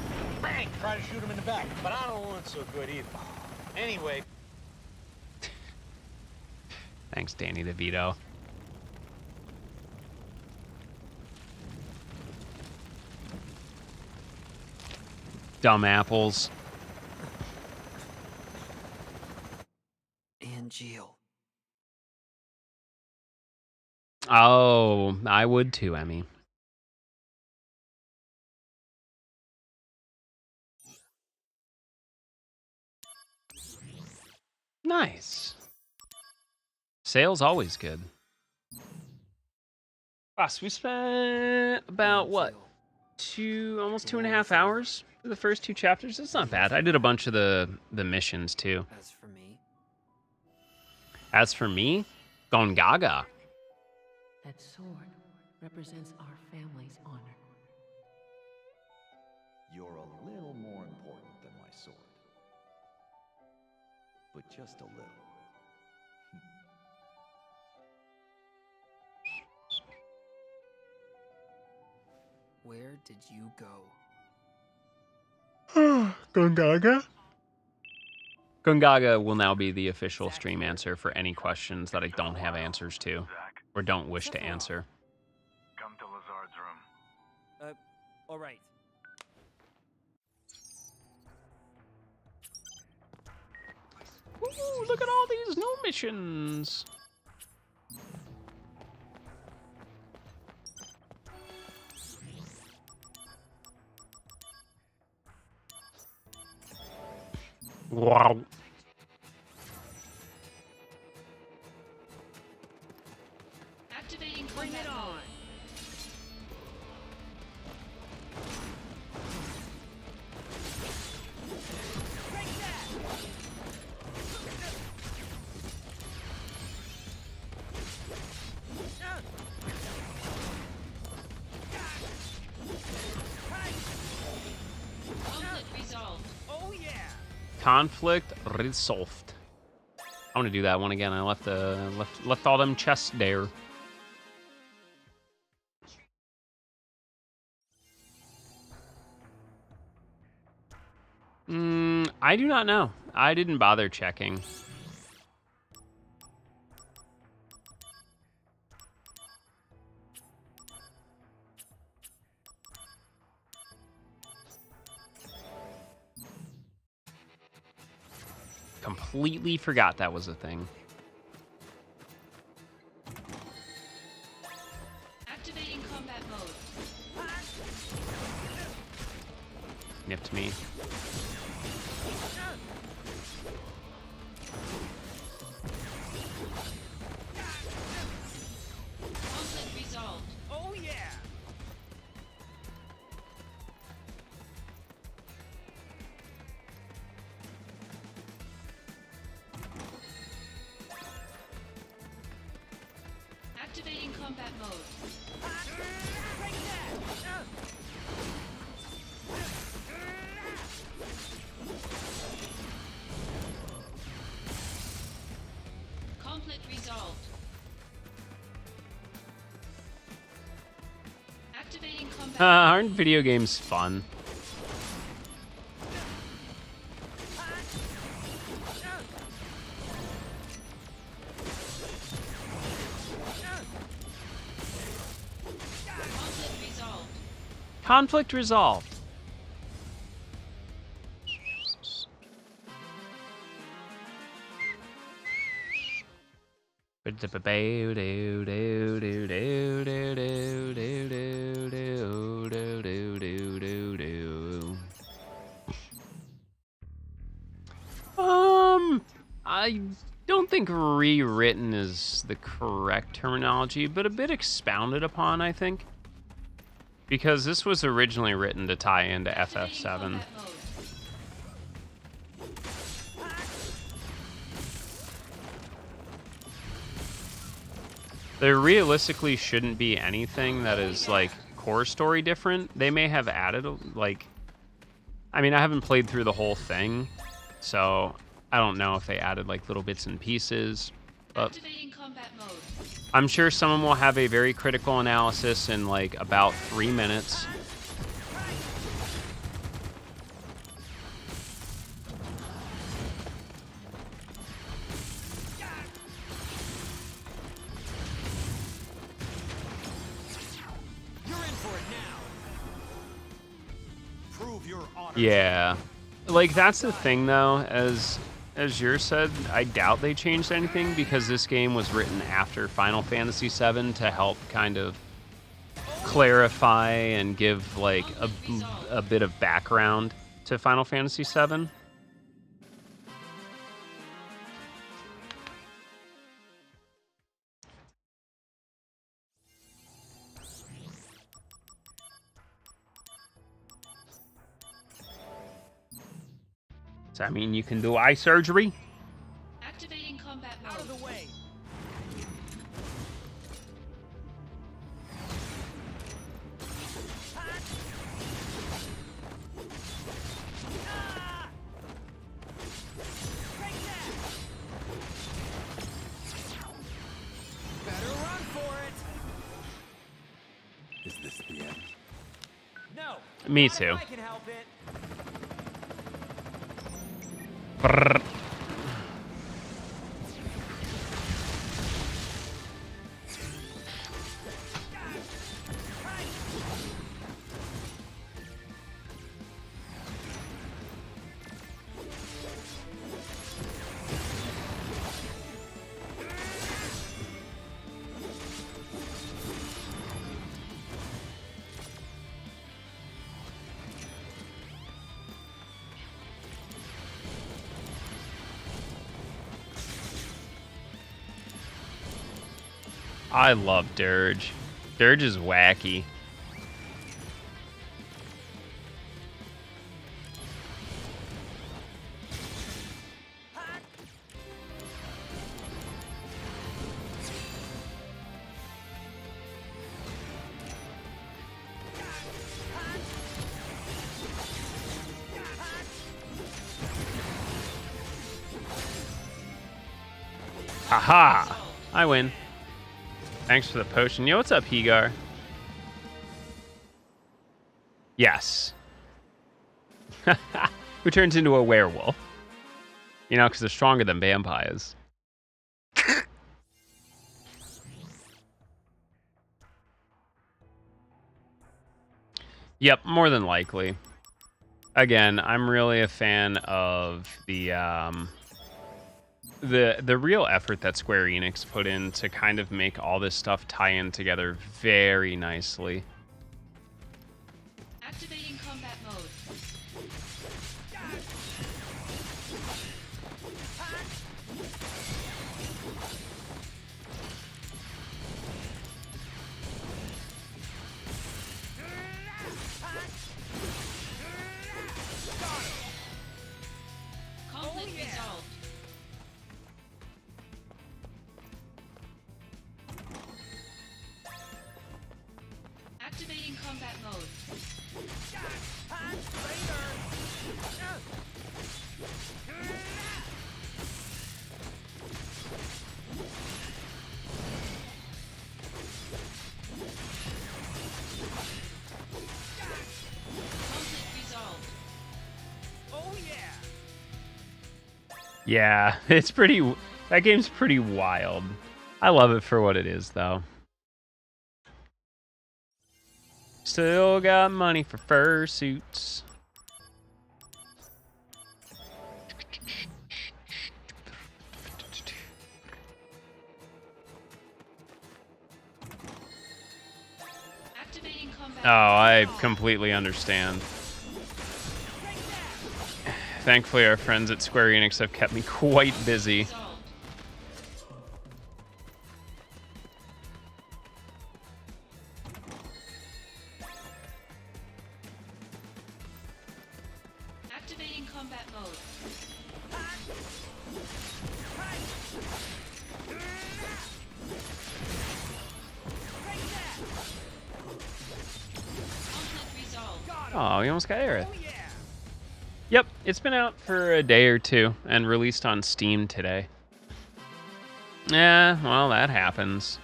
Bang! Tried to shoot them in the back, but I don't want so good either. Anyway.
Thanks, Danny DeVito. Dumb apples.
Angeal.
Oh, I would too, Emmy. Nice. Sales always good. Boss, we spent about what? Almost 2.5 hours for the first 2 chapters. It's not bad. I did a bunch of the missions too. As for me, Gongaga.
That sword represents our family's honor.
You're a little more important than my sword. But just a little.
Where did you go?
Gongaga? Gongaga will now be the official stream answer for any questions that I don't have answers to or don't wish to answer.
All right.
Ooh, look at all these new missions. Wow.
Activating
Bring it on.
Conflict resolved.
Oh yeah.
Conflict resolved. I want to do that one again. I left all them chests there. I do not know. I didn't bother checking. Completely forgot that was a thing.
Activating combat mode.
Nipped me.
Conflict resolved.
Oh yeah.
Activating combat mode. Conflict resolved. Activating combat.
Aren't video games fun?
Conflict resolved.
Conflict resolved. I don't think rewritten is the correct terminology, but a bit expounded upon, I think. Because this was originally written to tie into FF7. There realistically shouldn't be anything that is, like, core story different. They may have added, like... I mean, I haven't played through the whole thing, so I don't know if they added, like, little bits and pieces. But
Activating combat mode.
I'm sure someone will have a very critical analysis in, like, about 3 minutes. Yeah. Like, that's the thing, though, as yours said, I doubt they changed anything because this game was written after Final Fantasy VII to help kind of clarify and give, like, a bit of background to Final Fantasy VII. Does that mean you can do eye surgery?
Activating combat mode.
Out of the way. Better run for it.
Is this the end?
No.
Me
not if
too.
I can help it.
Brrr. I love Dirge. Dirge is wacky. Haha! I win. Thanks for the potion. Yo, what's up, Higar? Yes. Who turns into a werewolf? You know, because they're stronger than vampires. Yep, more than likely. Again, I'm really a fan of the real effort that Square Enix put in to kind of make all this stuff tie in together very nicely.
Activating combat mode. Conflict resolved. Activating combat mode. Conflict resolved.
Oh yeah!
Yeah, it's pretty... That game's pretty wild. I love it for what it is, though. Still got money for fursuits.
Activating combat.
Oh, I completely understand. Thankfully, our friends at Square Enix have kept me quite busy.
Activating combat mode. Conflict resolved.
Oh, we almost got Aerith. Yep, it's been out for a day or two and released on Steam today. Yeah, well, that happens.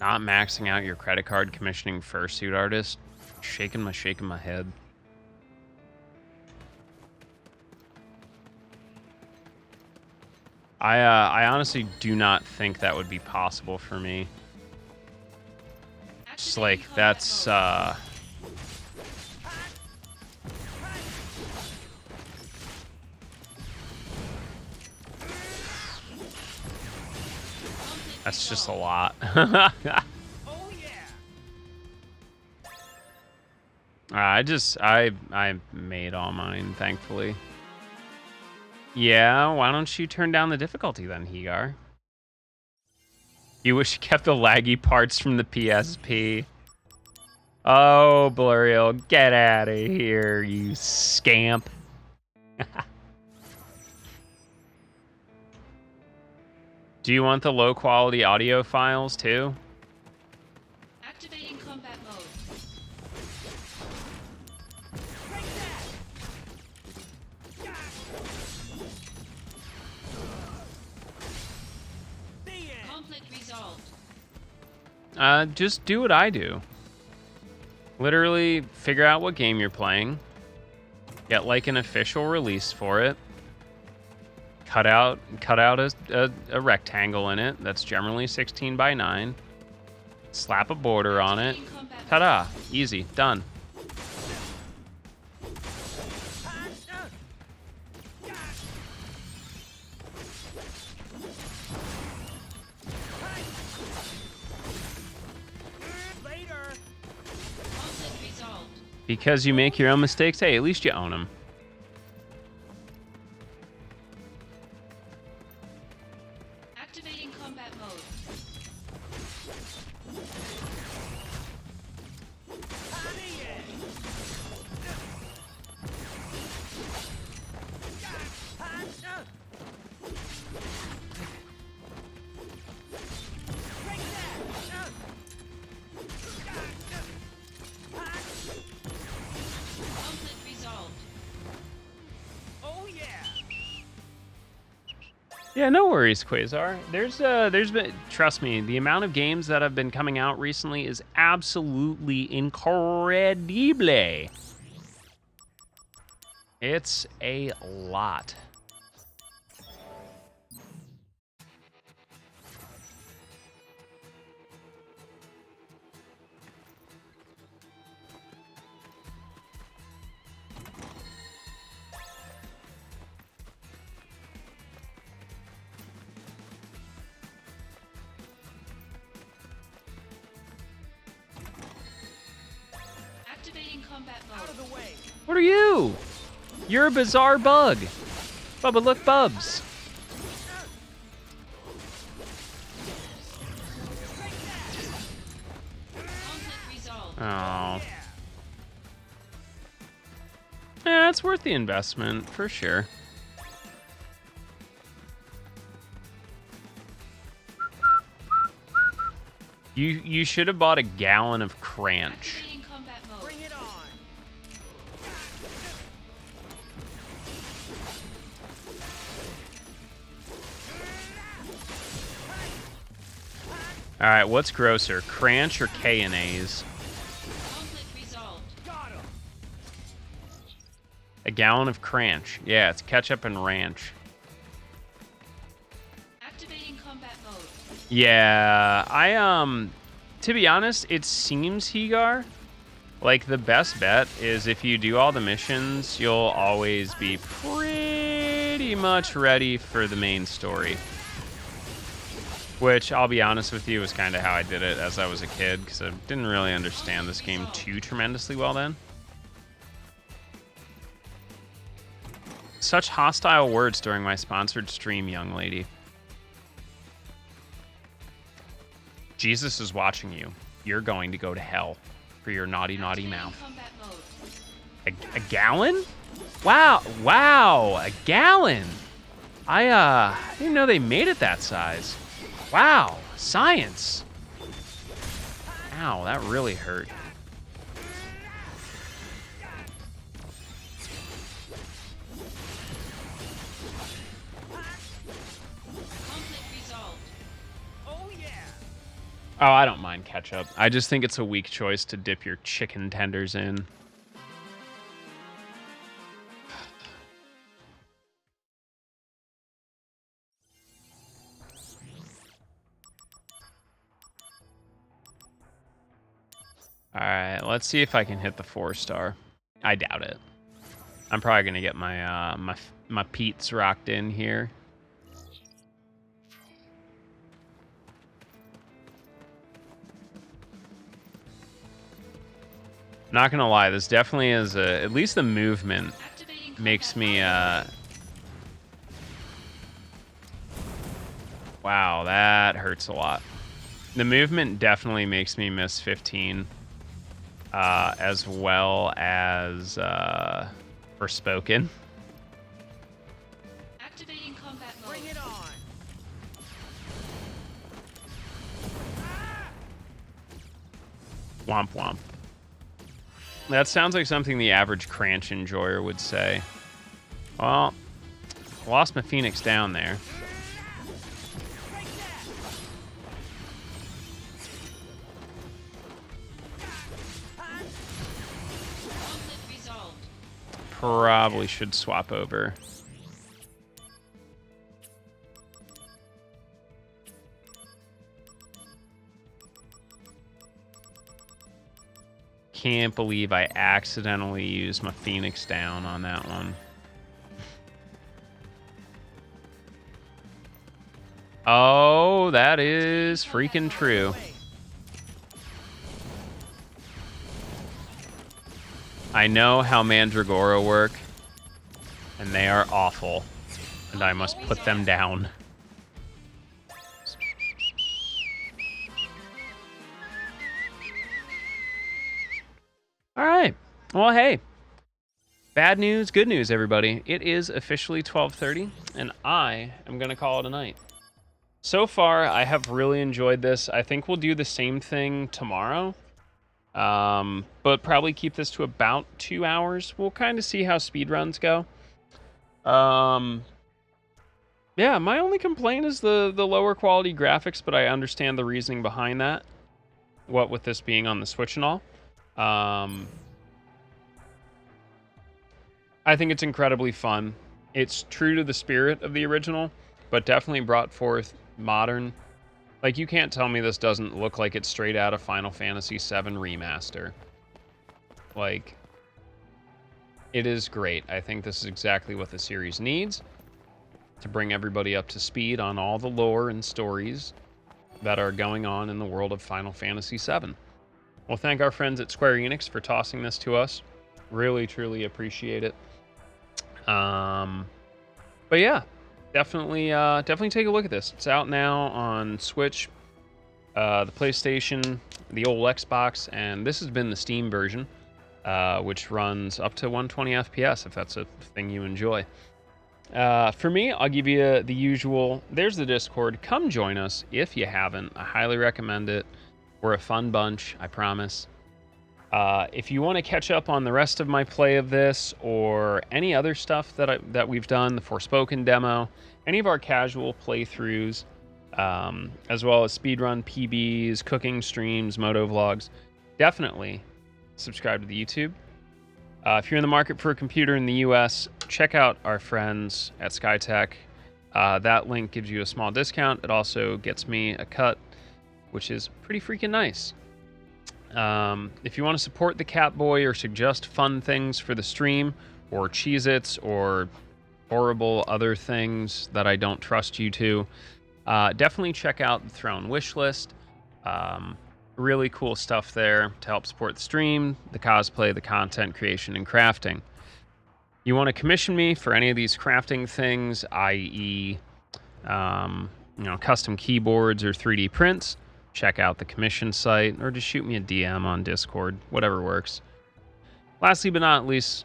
Not maxing out your credit card commissioning fursuit artist. Shaking my head. I honestly do not think that would be possible for me. Just like, that's, that's just a lot. I made all mine, thankfully. Yeah, why don't you turn down the difficulty then, Higar? You wish you kept the laggy parts from the PSP. Oh, Bluriel, get out of here, you scamp. Do you want the low quality audio files too?
Activating combat mode. Conflict resolved.
Just do what I do. Literally figure out what game you're playing. Get like an official release for it. Cut out a rectangle in it that's generally 16 by 9. Slap a border on it. Ta-da! Easy. Done. Because you make your own mistakes, hey, at least you own them.
Activating combat mode. Conflict resolved.
Oh yeah.
Yeah, no worries, Quasar. There's been, trust me, the amount of games that have been coming out recently is absolutely incredible. It's a lot.
Activating combat mode.
Out of the way.
What are you? You're a bizarre bug. Bubba, look, Bubs.
Conflict resolved.
Oh. Yeah, it's worth the investment, for sure. You should have bought a gallon of Cranch.
Activating combat mode.
Bring it on.
All right, what's grosser, Cranch or K&A's?
Conflict resolved.
Got him.
A gallon of Cranch. Yeah, it's ketchup and ranch.
Activating combat mode.
Yeah, to be honest, it seems, Higar, like the best bet is if you do all the missions, you'll always be pretty much ready for the main story. Which, I'll be honest with you, was kind of how I did it as I was a kid, because I didn't really understand this game too tremendously well then. Such hostile words during my sponsored stream, young lady. Jesus is watching you. You're going to go to hell for your naughty, naughty mouth.
Combat mode.
A gallon? Wow, a gallon. I didn't know they made it that size. Wow, science. Ow, that really hurt.
Conflict resolved.
Oh yeah.
Oh, I don't mind ketchup. I just think it's a weak choice to dip your chicken tenders in. All right, let's see if I can hit the 4-star. I doubt it. I'm probably gonna get my my Pete's rocked in here. Not gonna lie, this definitely is at least the movement makes me wow, that hurts a lot. The movement definitely makes me miss 15. As well as Forspoken.
Activating combat mode.
Bring it on.
Womp womp. That sounds like something the average Cranch enjoyer would say. Well, lost my Phoenix down there. Probably should swap over. Can't believe I accidentally used my Phoenix down on that one. Oh, that is freaking true. I know how Mandragora work, and they are awful, and I must put them down. All right. Well, hey. Bad news, good news, everybody. It is officially 12:30, and I am going to call it a night. So far, I have really enjoyed this. I think we'll do the same thing tomorrow, but probably keep this to about 2 hours. We'll kind of see how speedruns go. Yeah, my only complaint is the lower quality graphics, but I understand the reasoning behind that. What with this being on the Switch and all. I think it's incredibly fun. It's true to the spirit of the original, but definitely brought forth modern. Like, you can't tell me this doesn't look like it's straight out of Final Fantasy VII Remaster. Like, it is great. I think this is exactly what the series needs to bring everybody up to speed on all the lore and stories that are going on in the world of Final Fantasy VII. We'll thank our friends at Square Enix for tossing this to us. Really, truly appreciate it. But yeah, definitely take a look at this. It's out now on Switch, the PlayStation, the old Xbox, and this has been the Steam version, which runs up to 120 FPS if that's a thing you enjoy. For me, I'll give you the usual. There's the Discord. Come join us if you haven't. I highly recommend it. We're a fun bunch, I promise. If you want to catch up on the rest of my play of this or any other stuff that we've done, the Forspoken demo, any of our casual playthroughs, as well as speedrun PBs, cooking streams, moto vlogs, definitely subscribe to the YouTube. If you're in the market for a computer in the US, check out our friends at SkyTech. That link gives you a small discount. It also gets me a cut, which is pretty freaking nice. If you want to support the Catboy or suggest fun things for the stream, or Cheez-Its, or horrible other things that I don't trust you to, definitely check out the Throne Wishlist. Really cool stuff there to help support the stream, the cosplay, the content creation, and crafting. You want to commission me for any of these crafting things, i.e., custom keyboards or 3D prints, check out the commission site, or just shoot me a DM on Discord, whatever works. Lastly but not least,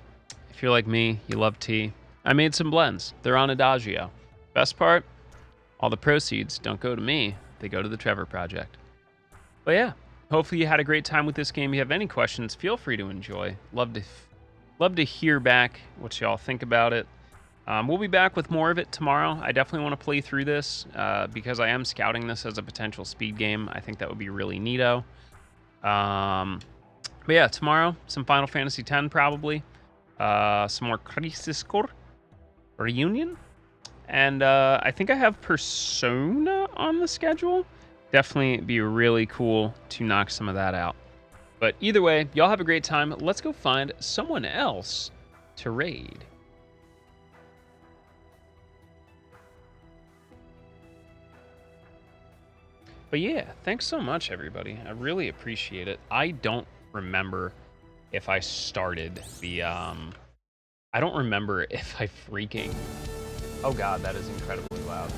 if you're like me, you love tea, I made some blends. They're on Adagio. Best part, all the proceeds don't go to me, they go to the Trevor Project. But yeah, hopefully you had a great time with this game. If you have any questions, feel free to enjoy. Love to hear back what y'all think about it. We'll be back with more of it tomorrow. I definitely want to play through this because I am scouting this as a potential speed game. I think that would be really neato. But yeah, tomorrow, some Final Fantasy X probably. Some more Crisis Core Reunion. And I think I have Persona on the schedule. Definitely be really cool to knock some of that out. But either way, y'all have a great time. Let's go find someone else to raid. But yeah, thanks so much, everybody. I really appreciate it. I don't remember if I started the, I don't remember if I freaking... Oh god, that is incredibly loud.